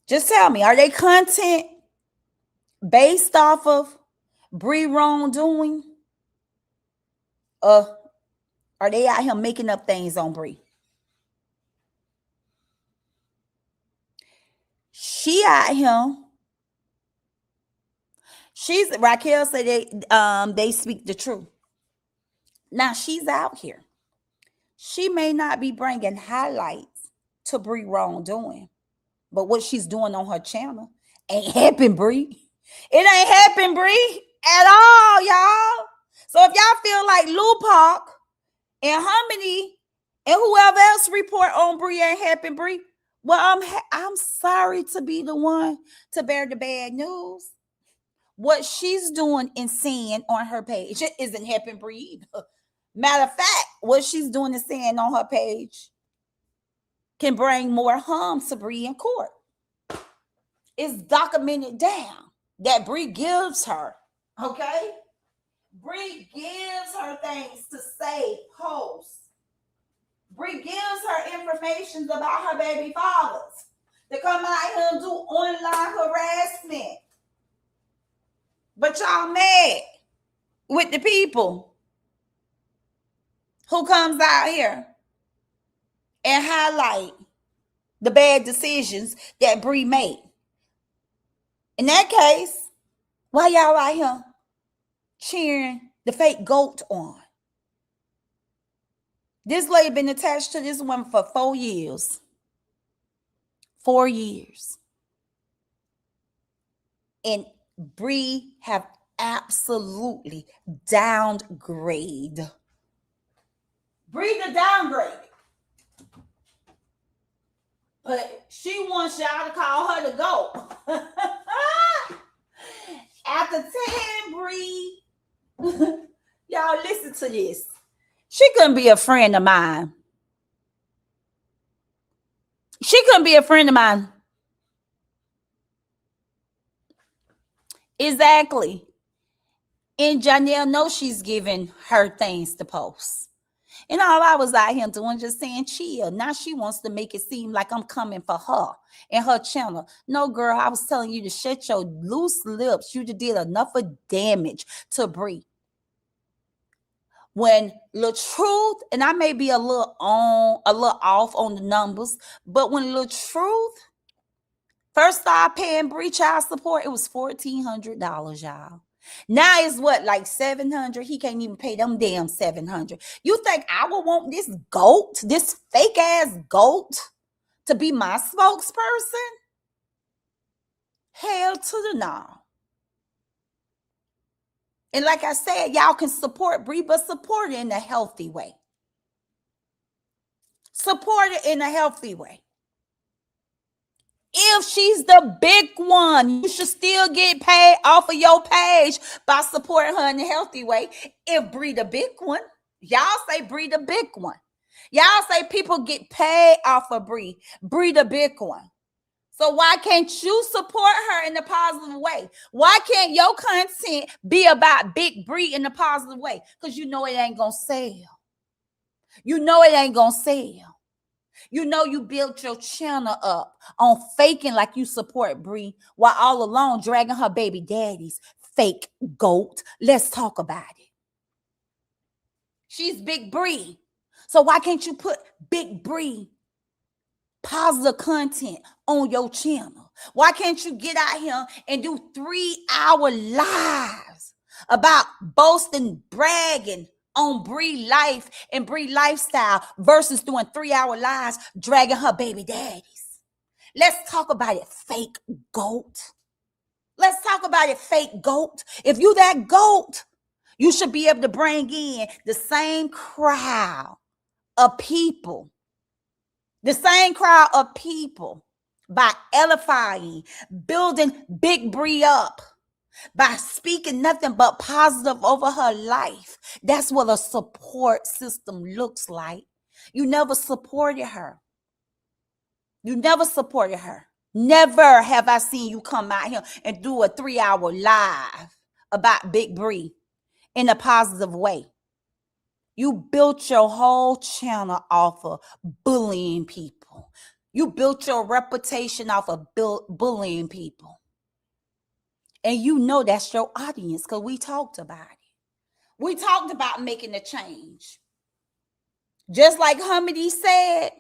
Speaker 2: Just tell me, are they content based off of Bree wrongdoing? Are they out here making up things on Bree? She out here. Raquel said they speak the truth. Now she's out here. She may not be bringing highlights to Bree wrongdoing, but what she's doing on her channel ain't helping Bree. It ain't helping Bree at all, y'all. So if y'all feel like Lou Park and Harmony and whoever else report on Bree ain't helping Bree, well, I'm sorry to be the one to bear the bad news. What she's doing and saying on her page isn't helping Bree either. Matter of fact, what she's doing and saying on her page can bring more harm to Bree in court. It's documented down that Bree gives her, okay? Bree gives her things to say, post. Bree gives her information about her baby fathers to come out here and do online harassment. But y'all mad with the people who comes out here and highlight the bad decisions that Bree made. In that case, why y'all out here cheering the fake goat on? This lady been attached to this woman for 4 years. 4 years. And Bree have absolutely downgraded. Bree the downgrade. But she wants y'all to call her the goat. After 10, Bree, y'all listen to this. She couldn't be a friend of mine. She couldn't be a friend of mine. Exactly. And Janelle knows she's giving her things to post. And all I was out here doing, just saying, chill. Now she wants to make it seem like I'm coming for her and her channel. No, girl, I was telling you to shut your loose lips. You did enough of damage to Bree. When Lil Truth, and I may be a little off on the numbers, but when Lil Truth first started paying Bree child support, it was $1,400, y'all. Now it's what, like $700? He can't even pay them damn $700. You think I would want this goat, this fake ass goat, to be my spokesperson? Hell to the no. And like I said, y'all can support Bree, but support it in a healthy way. Support it in a healthy way. If she's the big one, you should still get paid off of your page by supporting her in a healthy way. If Bree the big one, y'all say Bree the big one. Y'all say people get paid off of Bree the big one. So why can't you support her in a positive way? Why can't your content be about Big Bree in a positive way? Because you know it ain't going to sell. You know it ain't going to sell. You know you built your channel up on faking like you support Bree while all along dragging her baby daddies. Fake goat. Let's talk about it. She's Big Bree. So why can't you put Big Bree positive content on your channel? Why can't you get out here and do 3-hour lives about boasting, bragging on Bree life and Bree lifestyle versus doing 3-hour lives dragging her baby daddies? Let's talk about it, fake goat. Let's talk about it, fake goat. If you that goat, you should be able to bring in the same crowd of people. The same crowd of people by edifying, building Big Bree up, by speaking nothing but positive over her life. That's what a support system looks like. You never supported her. You never supported her. Never have I seen you come out here and do a 3-hour live about Big Bree in a positive way. You built your whole channel off of bullying people. You built your reputation off of bullying people. And you know that's your audience because we talked about it. We talked about making a change. Just like Hamidi said,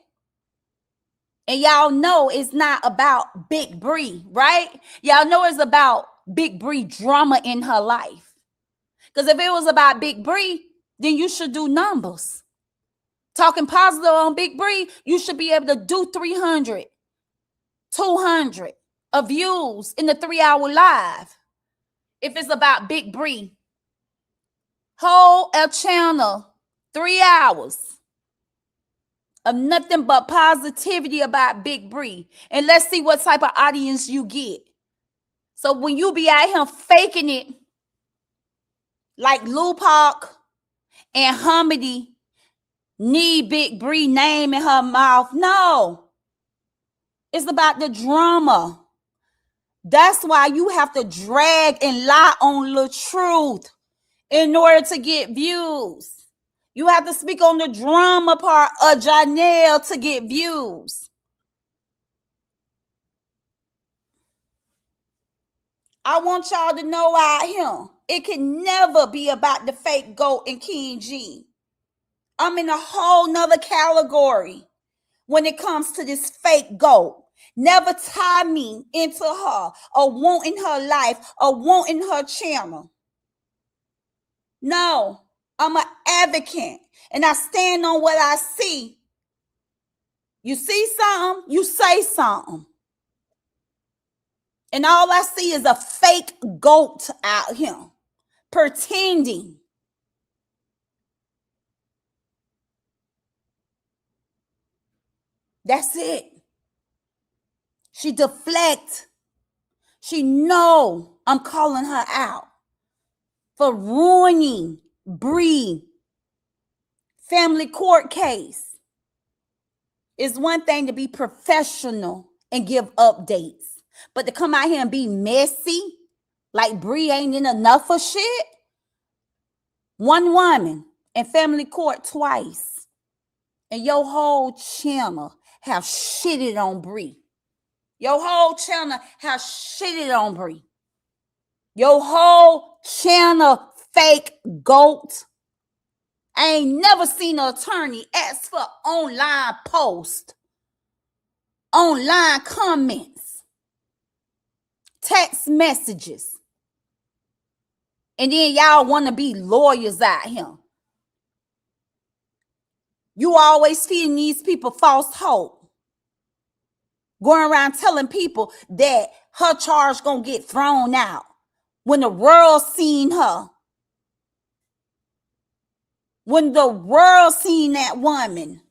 Speaker 2: and y'all know it's not about Big Bree, right? Y'all know it's about Big Bree drama in her life. Because if it was about Big Bree, then you should do numbers. Talking positive on Big Bree, you should be able to do 300, 200 of views in the 3-hour live. If it's about Big Bree, hold a channel 3 hours of nothing but positivity about Big Bree. And let's see what type of audience you get. So when you be out here faking it, like Lupac and Hamidi need Big Bree name in her mouth. No. It's about the drama. That's why you have to drag and lie on the truth in order to get views. You have to speak on the drama part of Janelle to get views. I want y'all to know out here, it can never be about the fake goat and KingJean. I'm in a whole nother category when it comes to this fake goat. Never tie me into her or wanting her life or wanting her channel. No, I'm an advocate and I stand on what I see. You see something, you say something. And all I see is a fake goat out here pretending. That's it. She deflect. She know I'm calling her out for ruining Bree family court case. It's one thing to be professional and give updates, but to come out here and be messy like Bree ain't in enough of shit. One woman in family court twice, and your whole channel have shitted on Bree. Your whole channel have shitted on Bree. Your whole channel fake goat. I ain't never seen an attorney ask for online post, online comments, text messages. And then y'all want to be lawyers out here. You always feeding these people false hope. Going around telling people that her charge gonna get thrown out when the world seen her. When the world seen that woman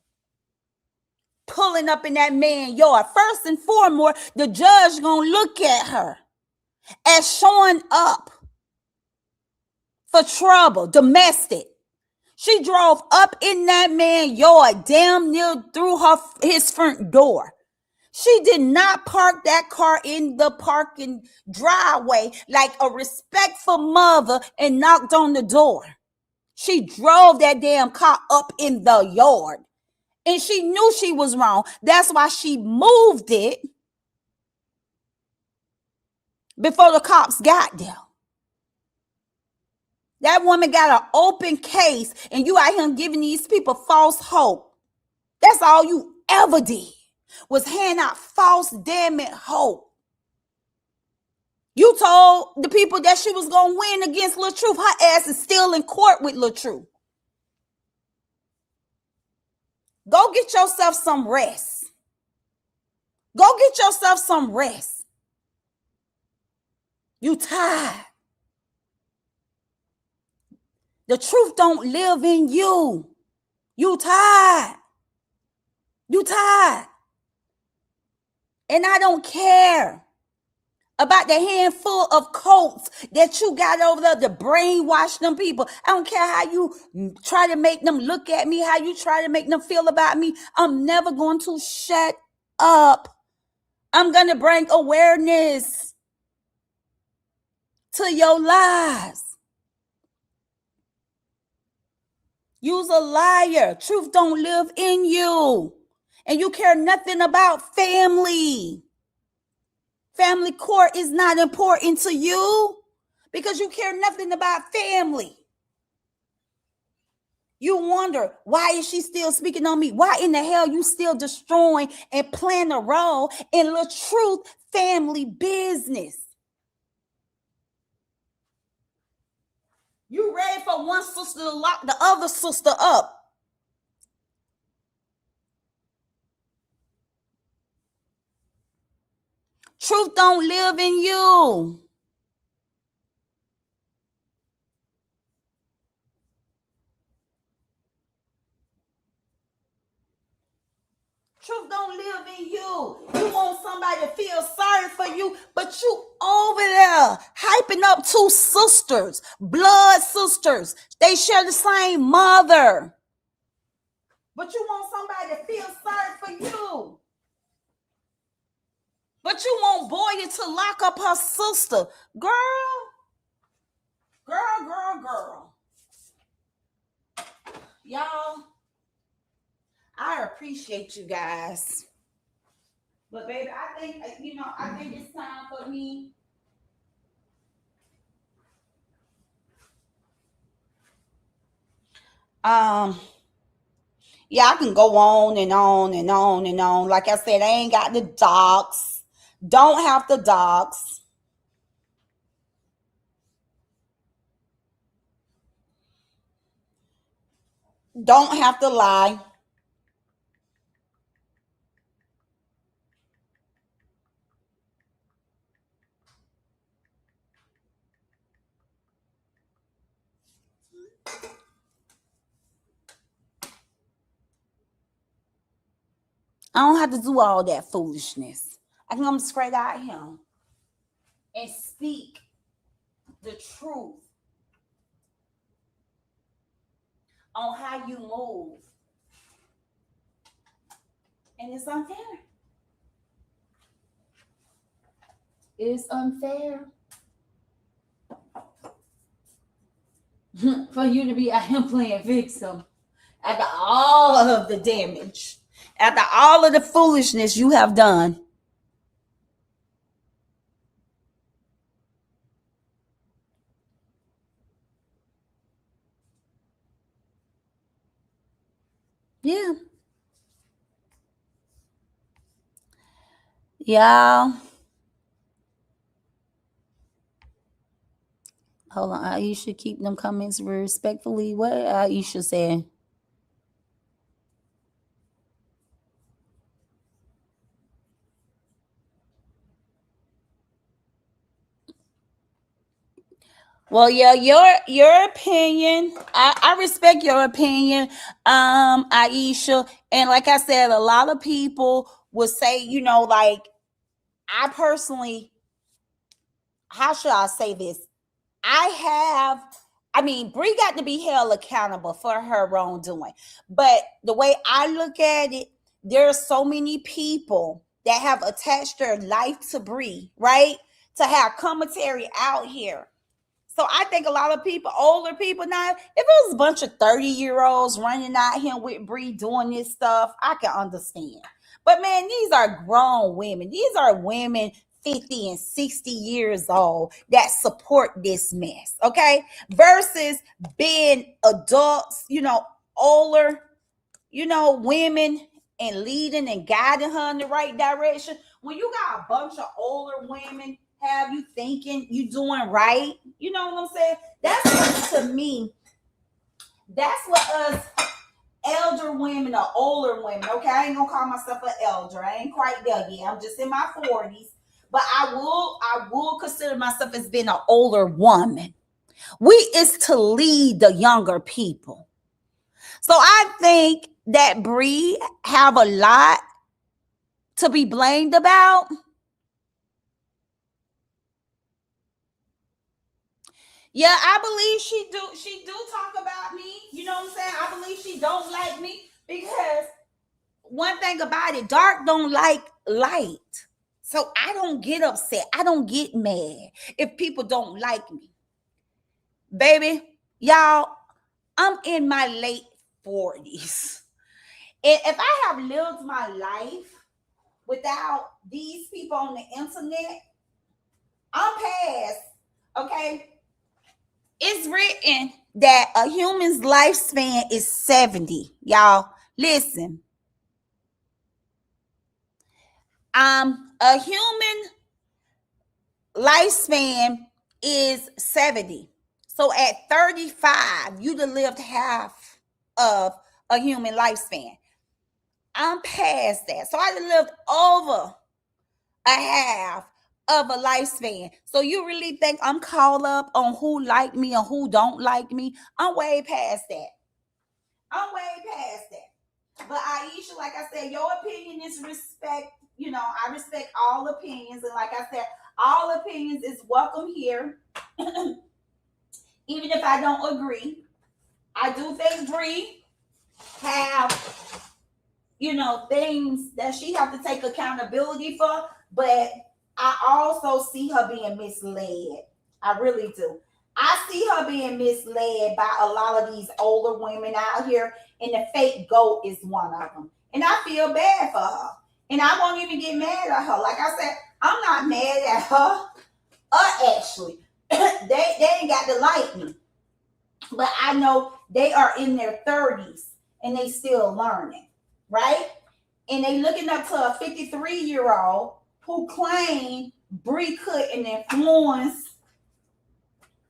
Speaker 2: pulling up in that man's yard, first and foremost, the judge gonna look at her as showing up for trouble, domestic. She drove up in that man's yard, damn near through his front door. She did not park that car in the parking driveway like a respectful mother and knocked on the door. She drove that damn car up in the yard. And she knew she was wrong. That's why she moved it before the cops got there. That woman got an open case, and you out here giving these people false hope. That's all you ever did, was hand out false damn it hope. You told the people that she was going to win against Lil Truth. Her ass is still in court with Lil Truth. Go get yourself some rest. Go get yourself some rest. You tired. The truth don't live in you. You tired. You tired. And I don't care about the handful of coats that you got over there to brainwash them people. I don't care how you try to make them look at me, how you try to make them feel about me. I'm never going to shut up. I'm going to bring awareness to your lies. You's a liar. Truth don't live in you. And you care nothing about family. Family court is not important to you because you care nothing about family. You wonder, why is she still speaking on me? Why in the hell you still destroying and playing a role in the truth family business? You ready for one sister to lock the other sister up. Truth don't live in you. Truth don't live in you. You want somebody to feel sorry for you, but you over there hyping up two sisters, blood sisters. They share the same mother. But you want somebody to feel sorry for you. But you want Boya to lock up her sister. Girl. Y'all, I appreciate you guys. But baby, I think it's time for me. Yeah, I can go on and on and on and on. Like I said, I ain't got the docs. Don't have the docs. Don't have to lie. I don't have to do all that foolishness. I can come straight out here and speak the truth on how you move. And it's unfair. It's unfair for you to be out here playing victim after all of the damage, after all of the foolishness you have done. Yeah. Y'all. Hold on. Aisha, keep them comments respectfully. What Aisha said? Well, yeah, your opinion. I respect your opinion, Aisha. And like I said, a lot of people would say, like, I personally, how should I say this? Bree got to be held accountable for her wrongdoing. But the way I look at it, there are so many people that have attached their life to Bree, right? To have commentary out here. So I think a lot of people, older people now, if it was a bunch of 30-year-olds running out here with Bree doing this stuff, I can understand. But man, these are grown women. These are women 50 and 60 years old that support this mess, okay? Versus being adults, older, women and leading and guiding her in the right direction. When you got a bunch of older women have you thinking you doing right, you know what I'm saying? That's what, to me, that's what us elder women or older women, okay? I ain't gonna call myself an elder. I ain't quite there yet. I'm just in my 40s. But I will consider myself as being an older woman. We is to lead the younger people. So I think that Bree have a lot to be blamed about. Yeah, I believe she do talk about me. You know what I'm saying? I believe she don't like me because one thing about it, dark don't like light. So I don't get upset. I don't get mad if people don't like me. Baby, y'all, I'm in my late 40s. And if I have lived my life without these people on the internet, I'm past. Okay? It's written that a human's lifespan is 70. Y'all, listen. A human lifespan is 70. So at 35, you'd have lived half of a human lifespan. I'm past that. So I lived over a half of a lifespan. So you really think I'm caught up on who like me and who don't like me? I'm way past that. I'm way past that. But Aisha, like I said, your opinion is respect. You know, I respect all opinions. And like I said, all opinions is welcome here. Even if I don't agree. I do think Bree have, things that she have to take accountability for, but I also see her being misled. I really do. I see her being misled by a lot of these older women out here, and the fake goat is one of them. And I feel bad for her. And I won't even get mad at her. Like I said, I'm not mad at her or Ashley. they ain't got to like me. But I know they are in their 30s and they still learning, right? And they looking up to a 53-year-old who claimed Bree couldn't influence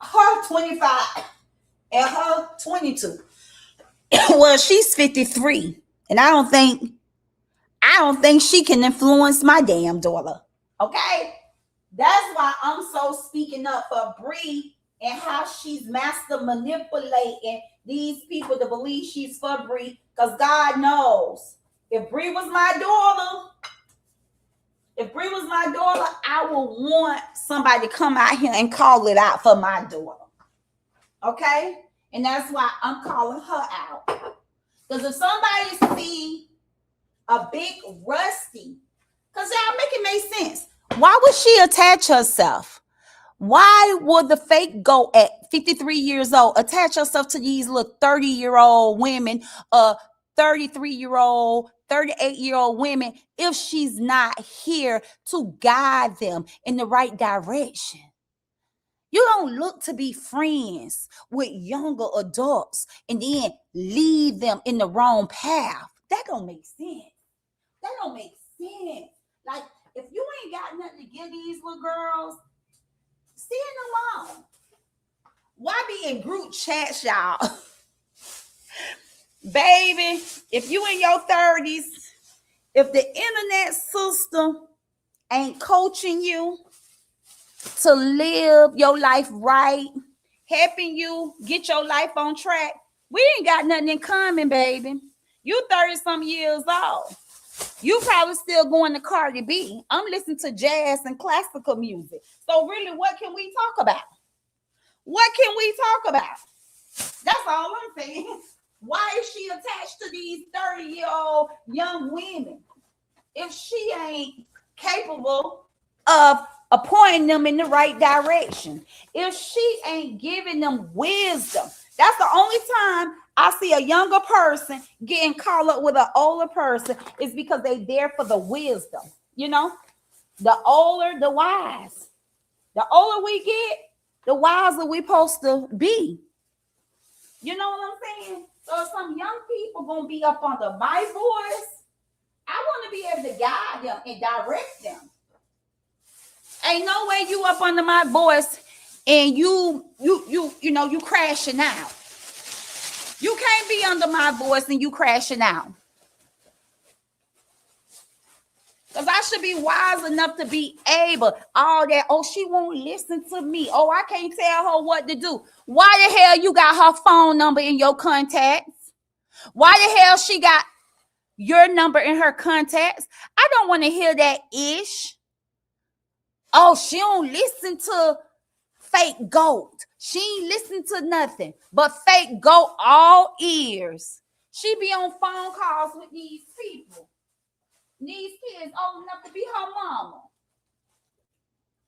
Speaker 2: her 25 and her 22. Well, she's 53, and I don't think she can influence my damn daughter. Okay? That's why I'm so speaking up for Bree and how she's master manipulating these people to believe she's for Bree. Because God knows if Bree was my daughter, I would want somebody to come out here and call it out for my daughter. Okay? And that's why I'm calling her out. Because if somebody see a big Rusty, because y'all make it make sense. Why would she attach herself? Why would the fake goat at 53 years old attach herself to these little 30-year-old women, 33-year-old, 38-year-old women if she's not here to guide them in the right direction? You don't look to be friends with younger adults and then leave them in the wrong path. That don't make sense. That don't make sense. Like, if you ain't got nothing to give these little girls, stand alone. Why be in group chats, y'all? Baby, if you in your 30s, if the internet system ain't coaching you to live your life right, helping you get your life on track, we ain't got nothing in common, baby. You 30-some years old. You probably still going to Cardi B. I'm listening to jazz and classical music. So really, what can we talk about? What can we talk about? That's all I'm saying. Why is she attached to these 30-year-old young women if she ain't capable of appointing them in the right direction? If she ain't giving them wisdom, that's the only time I see a younger person getting caught up with an older person is because they there for the wisdom. The older, the wise. The older we get, the wiser we supposed to be. You know what I'm saying? So if some young people gonna be up under my voice, I want to be able to guide them and direct them. Ain't no way you up under my voice and you crashing out. You can't be under my voice and you crashing out. Because I should be wise enough to be able, all that, she won't listen to me. I can't tell her what to do. Why the hell you got her phone number in your contacts? Why the hell she got your number in her contacts? I don't want to hear that ish. She don't listen to fake goat. She ain't listen to nothing but FakeGoat all ears. She be on phone calls with these people. These kids old enough to be her mama.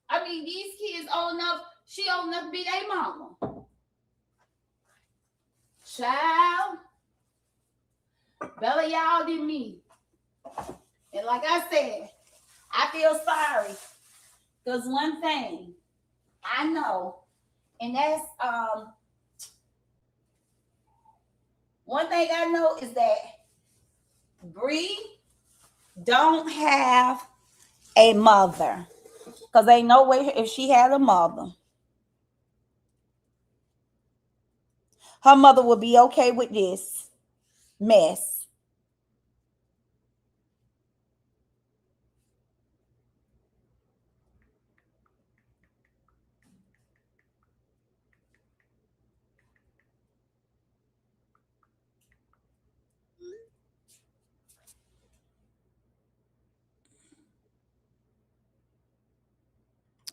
Speaker 2: I mean, these kids old enough, she old enough to be their mama. Child, better y'all than me. And like I said, I feel sorry. Because one thing I know, and that's one thing I know is that Bree don't have a mother. Because ain't no way if she had a mother, her mother would be okay with this mess.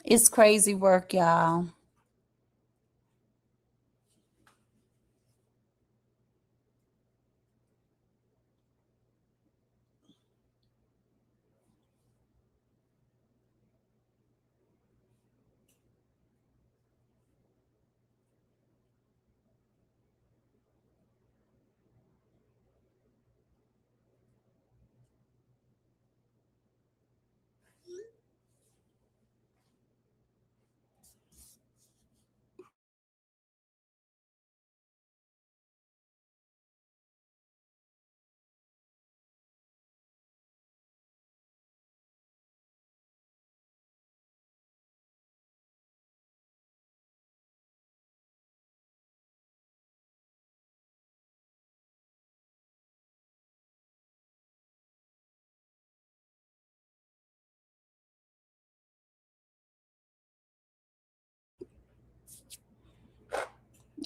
Speaker 2: It's crazy work, y'all.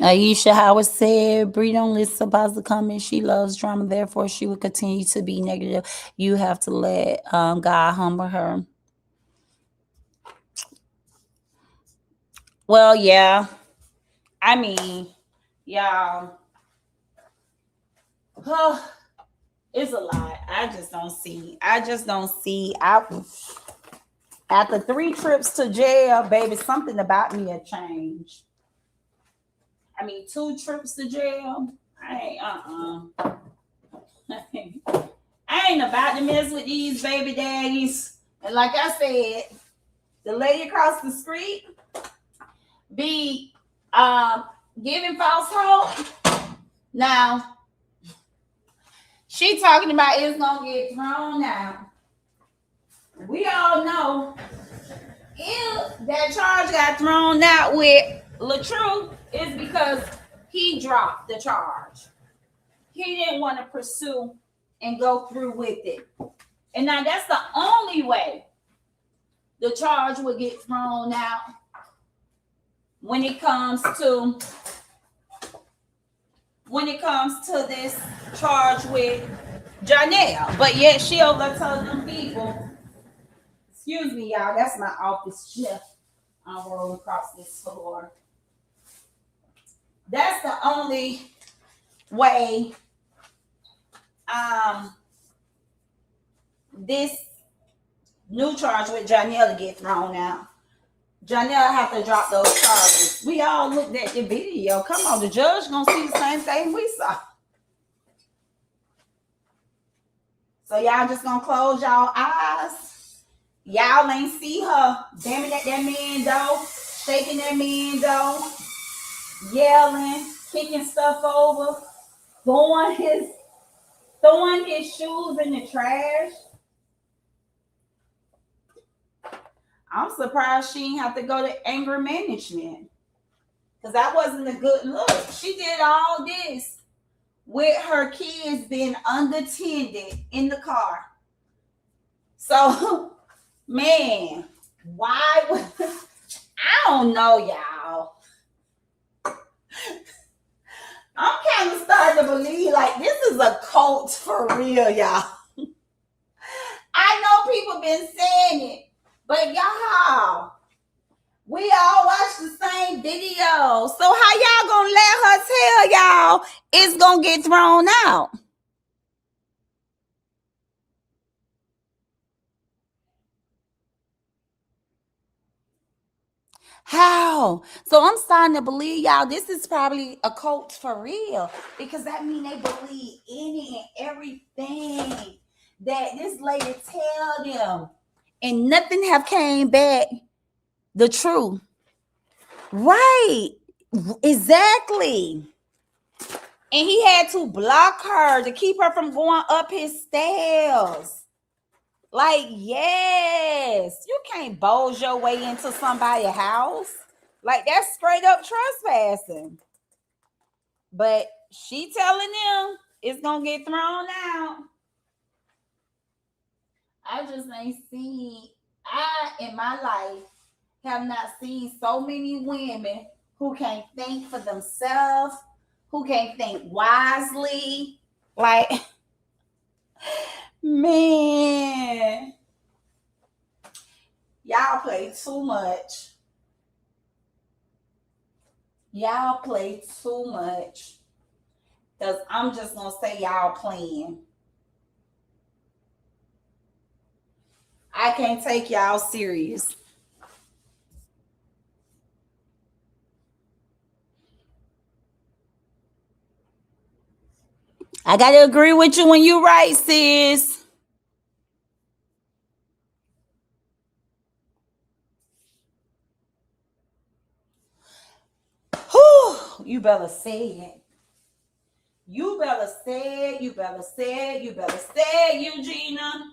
Speaker 2: Aisha Howard said, Bree don't listen to positive comments. She loves drama, therefore she will continue to be negative. You have to let God humble her. Well, yeah. I mean, y'all. It's a lot. I just don't see. After 3 trips to jail, baby, something about me had changed. I mean, 2 trips to jail. I ain't about to mess with these baby daddies. And like I said, the lady across the street be giving false hope. Now, she talking about it's gonna get thrown out. We all know if that charge got thrown out with LaTrue, it's because he dropped the charge. He didn't want to pursue and go through with it. And now that's the only way the charge will get thrown out when it comes to this charge with Janelle. But yet she over telling them people, excuse me, y'all, that's my office shift. I'm rolling across this floor. That's the only way this new charge with Janelle to get thrown out. Janelle have to drop those charges. We all looked at the video. Come on, the judge gonna see the same thing we saw. So y'all just gonna close y'all eyes. Y'all ain't see her damming at that man door, shaking that man door, yelling, kicking stuff over, throwing his shoes in the trash. I'm surprised she didn't have to go to anger management, because that wasn't a good look. She did all this with her kids being unattended in the car. So, man, why would I don't know, y'all. I'm kind of starting to believe like this is a cult for real, y'all. I know people been saying it, but y'all, We all watch the same video. So how y'all gonna let her tell y'all it's gonna get thrown out? How? So I'm starting to believe y'all this is probably a cult for real, because that means they believe any and everything that this lady tell them, and nothing have came back the truth. Right. Exactly. And he had to block her to keep her from going up his stairs. Like, yes, you can't bulge your way into somebody's house. Like, that's straight up trespassing. But she telling them it's gonna get thrown out. I just ain't seen, in my life have not seen so many women who can't think for themselves, who can't think wisely. Like, man, y'all play too much. Y'all play too much. Because I'm just going to say y'all playing. I can't take y'all serious. I got to agree with you when you right, sis. Whew, you better say it. You better say it. You better say it. You better say it, Eugenia.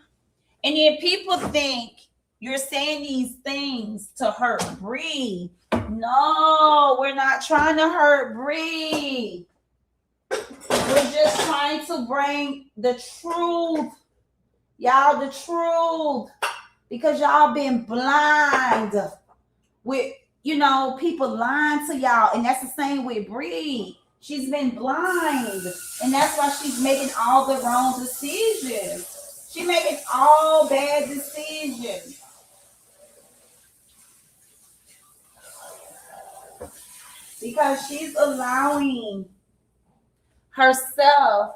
Speaker 2: And if people think you're saying these things to hurt Bree, no, we're not trying to hurt Bree. We're just trying to bring the truth. Y'all, the truth. Because y'all been blind with, people lying to y'all. And that's the same with Bree. She's been blind. And that's why she's making all the wrong decisions. She's making all bad decisions. Because she's allowing herself,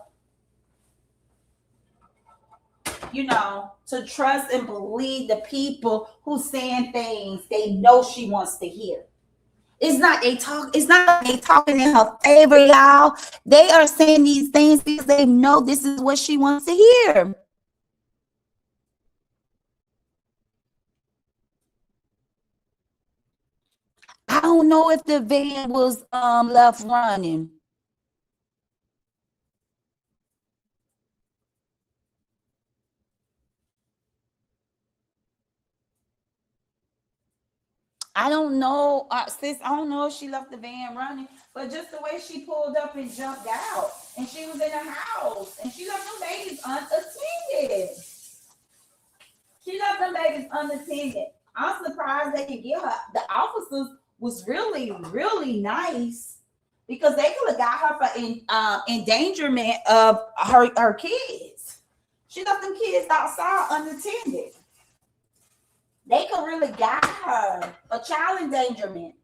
Speaker 2: to trust and believe the people who saying things they know she wants to hear. It's not they talking in her favor, y'all. They are saying these things because they know this is what she wants to hear. I don't know if the van was left running. I don't know, sis. I don't know if she left the van running, but just the way she pulled up and jumped out, and she was in a house, and she left them babies unattended. She left them babies unattended. I'm surprised they could get her. The officers was really, really nice because they could have got her for endangerment of her kids. She left them kids outside unattended. They could really got her a child endangerment.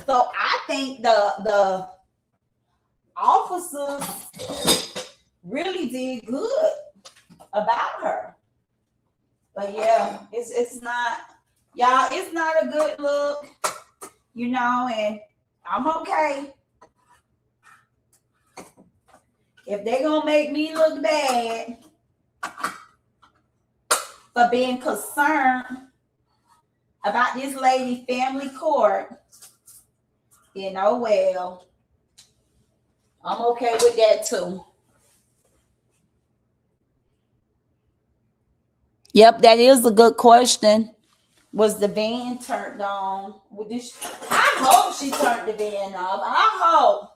Speaker 2: So I think the officers really did good about her. But yeah, it's not, y'all, it's not a good look, and I'm okay. If they're gonna make me look bad for being concerned about this lady family court, well, I'm okay with that too. Yep, that is a good question. Was the van turned on? I hope she turned the van off. I hope.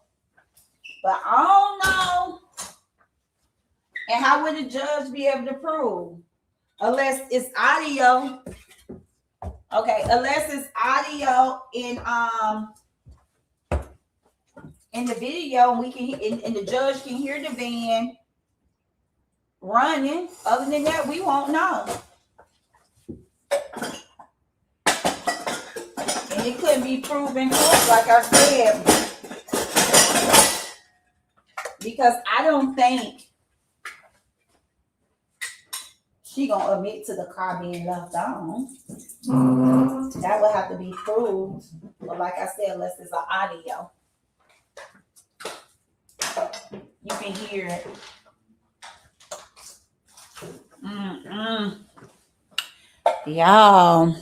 Speaker 2: But I don't know. And how would the judge be able to prove? Unless it's audio. Okay, unless it's audio in the video, and we can and the judge can hear the van running. Other than that, we won't know. It couldn't be proven false, like I said, because I don't think she gonna admit to the car being left on. That would have to be proved. But like I said, unless it's an audio, you can hear it. Y'all,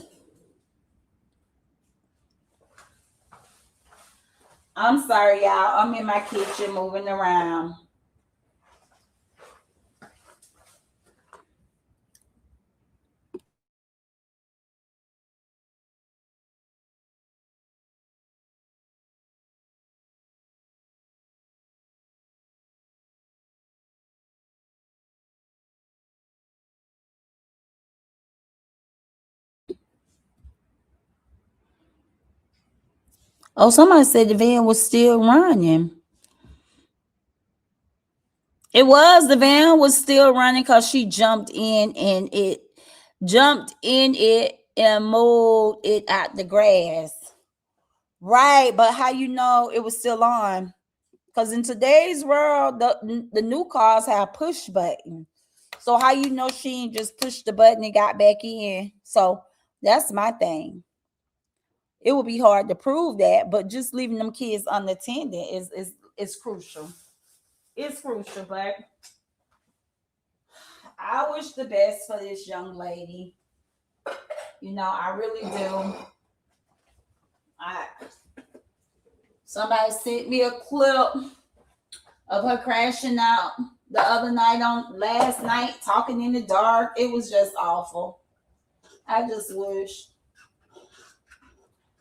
Speaker 2: I'm sorry, y'all. I'm in my kitchen moving around. Oh, somebody said the van was still running. It was. The van was still running because she jumped in and moved it out the grass. Right, but how you know it was still on? Because in today's world, the new cars have push button. So how you know she ain't just pushed the button and got back in? So that's my thing. It would be hard to prove that, but just leaving them kids unattended is crucial. It's crucial, but I wish the best for this young lady. You know, I really do. Somebody sent me a clip of her crashing out the other night on last night, talking in the dark. It was just awful.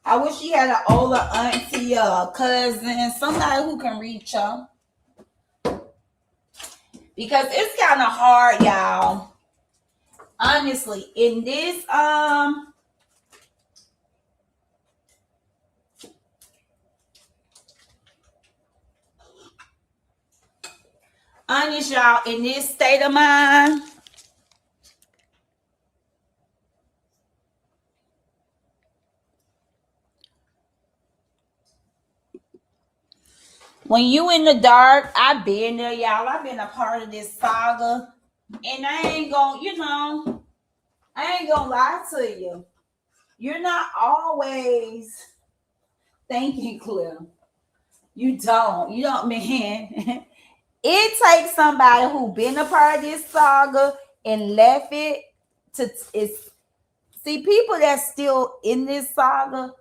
Speaker 2: I wish she had an older auntie or cousin, somebody who can reach her. Because it's kind of hard, y'all. Honestly, in this y'all, in this state of mind, when you in the dark, I've been there, y'all. I've been a part of this saga. And I ain't gonna lie to you. You're not always thinking clear. You don't, man. It takes somebody who been a part of this saga and left it to see people that's still in this saga.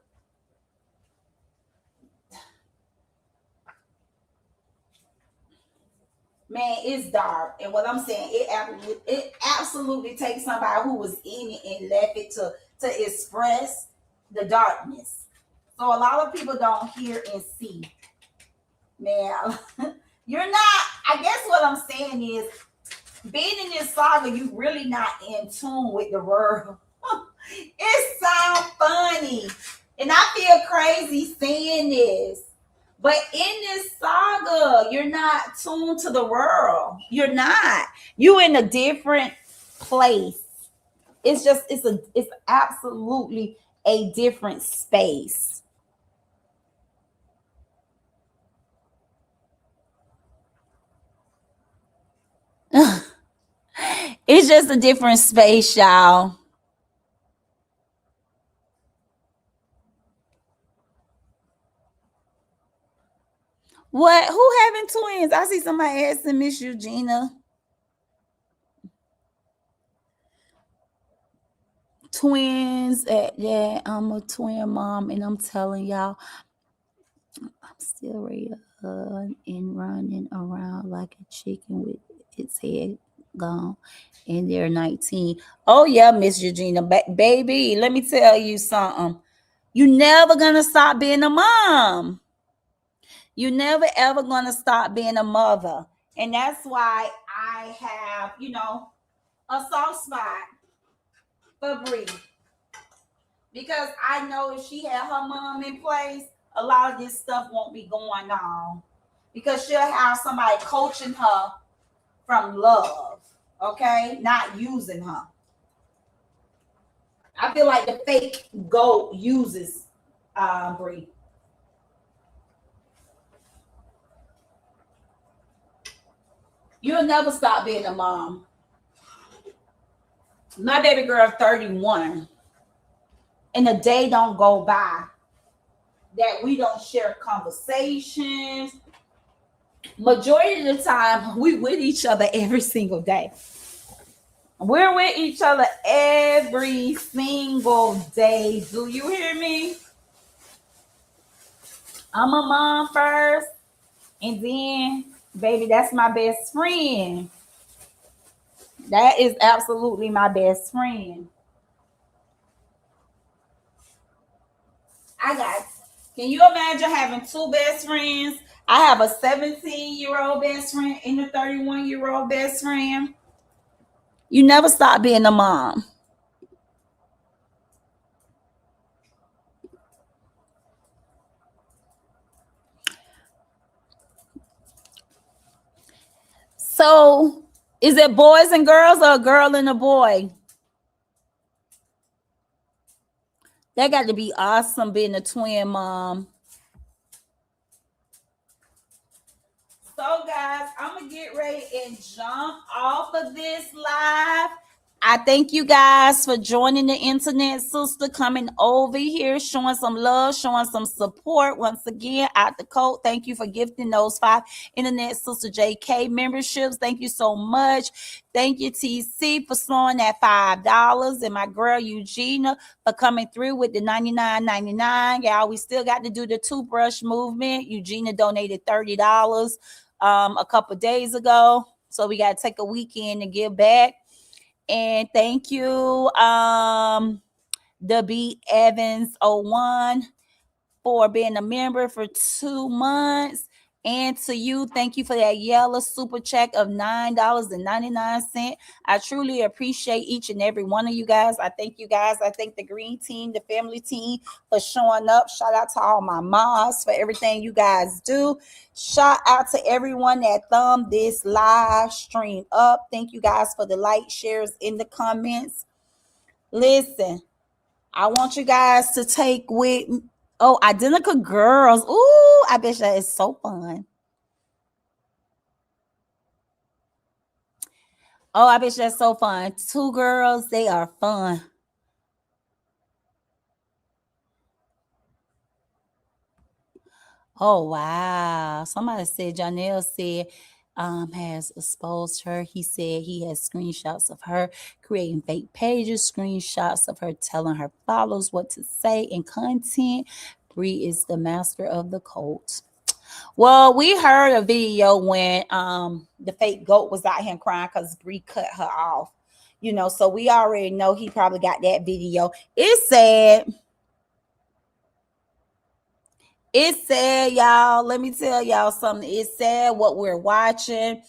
Speaker 2: Man, it's dark. And what I'm saying, it absolutely takes somebody who was in it and left it to express the darkness. So a lot of people don't hear and see. Man, you're not, I guess what I'm saying is, being in this saga, you really not in tune with the world. It sounds funny. And I feel crazy saying this. But in this saga, you're not tuned to the world. You're not. You in a different place. It's absolutely a different space. It's just a different space, y'all. What? Who having twins? I see somebody asking Miss Eugenia. Twins. Yeah, I'm a twin mom, and I'm telling y'all, I'm still ready and running around like a chicken with its head gone. And they're 19. Oh yeah, Miss Eugenia, baby. Let me tell you something. You never gonna stop being a mom. You never ever gonna stop being a mother. And that's why I have, a soft spot for Bree. Because I know if she had her mom in place, a lot of this stuff won't be going on. Because she'll have somebody coaching her from love, okay? Not using her. I feel like the fake goat uses Bree. You'll never stop being a mom. My baby girl 31, and a day don't go by that we don't share conversations. Majority of the time, we with each other every single day. We're with each other every single day. Do you hear me? I'm a mom first, and then, baby, that's my best friend. That is absolutely my best friend. I got. Can you imagine having two best friends? I have a 17-year-old best friend and a 31-year-old best friend. You never stop being a mom. So, is it boys and girls or a girl and a boy? That got to be awesome being a twin mom. So, guys, I'm going to get ready and jump off of this live. I thank you guys for joining the internet sister, coming over here, showing some love, showing some support. Once again, out the code, thank you for gifting those 5 internet sister JK memberships. Thank you so much. Thank you, TC, for slowing that $5, and my girl Eugenia for coming through with the $99.99. Y'all, we still got to do the toothbrush movement. Eugenia donated $30 a couple days ago, so we got to take a weekend to give back. And thank you, the B Evans 01, for being a member for 2 months. And to you, thank you for that yellow super check of $9.99. I truly appreciate each and every one of you guys. I thank you guys. I thank the green team, the family team, for showing up. Shout out to all my moms for everything you guys do. Shout out to everyone that thumbed this live stream up. Thank you guys for the like, shares in the comments. Listen, I want you guys to take with. Oh, identical girls. Ooh, I bet that is so fun. Oh, I bet that's so fun. 2 girls, they are fun. Oh, wow. Somebody said, Janelle said, has exposed her. He said he has screenshots of her creating fake pages, screenshots of her telling her followers what to say in content. Bree is the master of the cult. Well, we heard a video when the fake goat was out here crying because Bree cut her off. So we already know he probably got that video. It's sad. It's sad, y'all. Let me tell y'all something. It's sad what we're watching.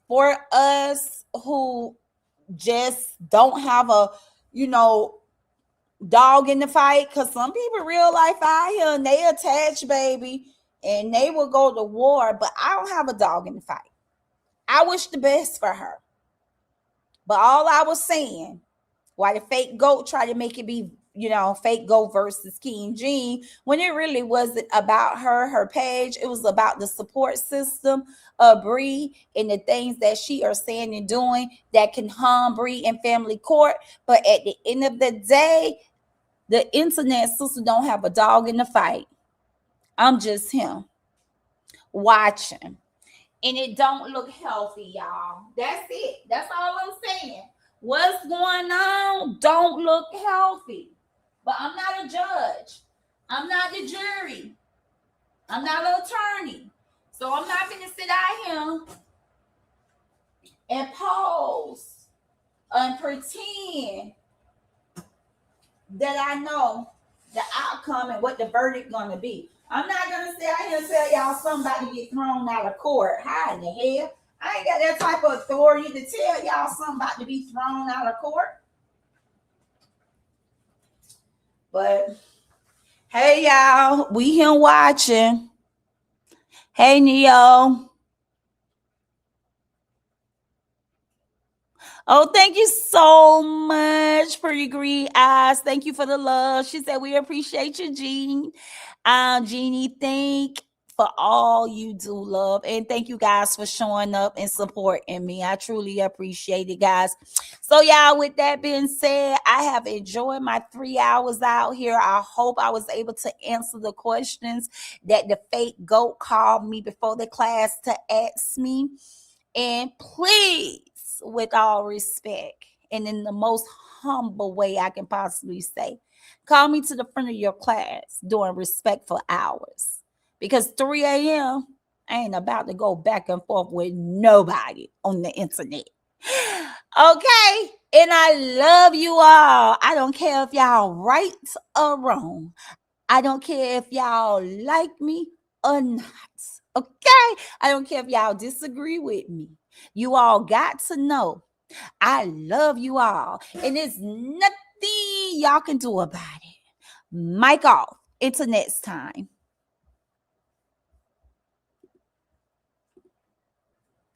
Speaker 2: For us who just don't have a, dog in the fight, because some people real life out here and they attach, baby, and they will go to war, but I don't have a dog in the fight. I wish the best for her. But all I was saying, why the fake goat tried to make it be, fake goat versus KingJean, when it really wasn't about her page. It was about the support system of Bree and the things that she are saying and doing that can harm Bree in family court. But at the end of the day, the internet sister don't have a dog in the fight. I'm just him watching. And it don't look healthy, y'all. That's it. That's all I'm saying. What's going on don't look healthy. But I'm not a judge. I'm not the jury. I'm not an attorney. So I'm not going to sit out here and pose and pretend that I know the outcome and what the verdict going to be. I'm not going to sit out here and tell y'all somebody get thrown out of court. How in the hell? I ain't got that type of authority to tell y'all something about to be thrown out of court. But hey, y'all, we here watching. Hey, Neo. Oh, thank you so much, Pretty Green Eyes. Thank you for the love. She said, we appreciate you, Jean. Jeannie, thank for all you do, love. And thank you guys for showing up and supporting me. I truly appreciate it, guys. So, y'all, with that being said, I have enjoyed my 3 hours out here. I hope I was able to answer the questions that the fake goat called me before the class to ask me. And please, with all respect and in the most humble way I can possibly say, call me to the front of your class during respectful hours. Because 3 a.m., I ain't about to go back and forth with nobody on the internet. Okay? And I love you all. I don't care if y'all right or wrong. I don't care if y'all like me or not. Okay? I don't care if y'all disagree with me. You all got to know I love you all. And there's nothing y'all can do about it. Mic off. Until next time.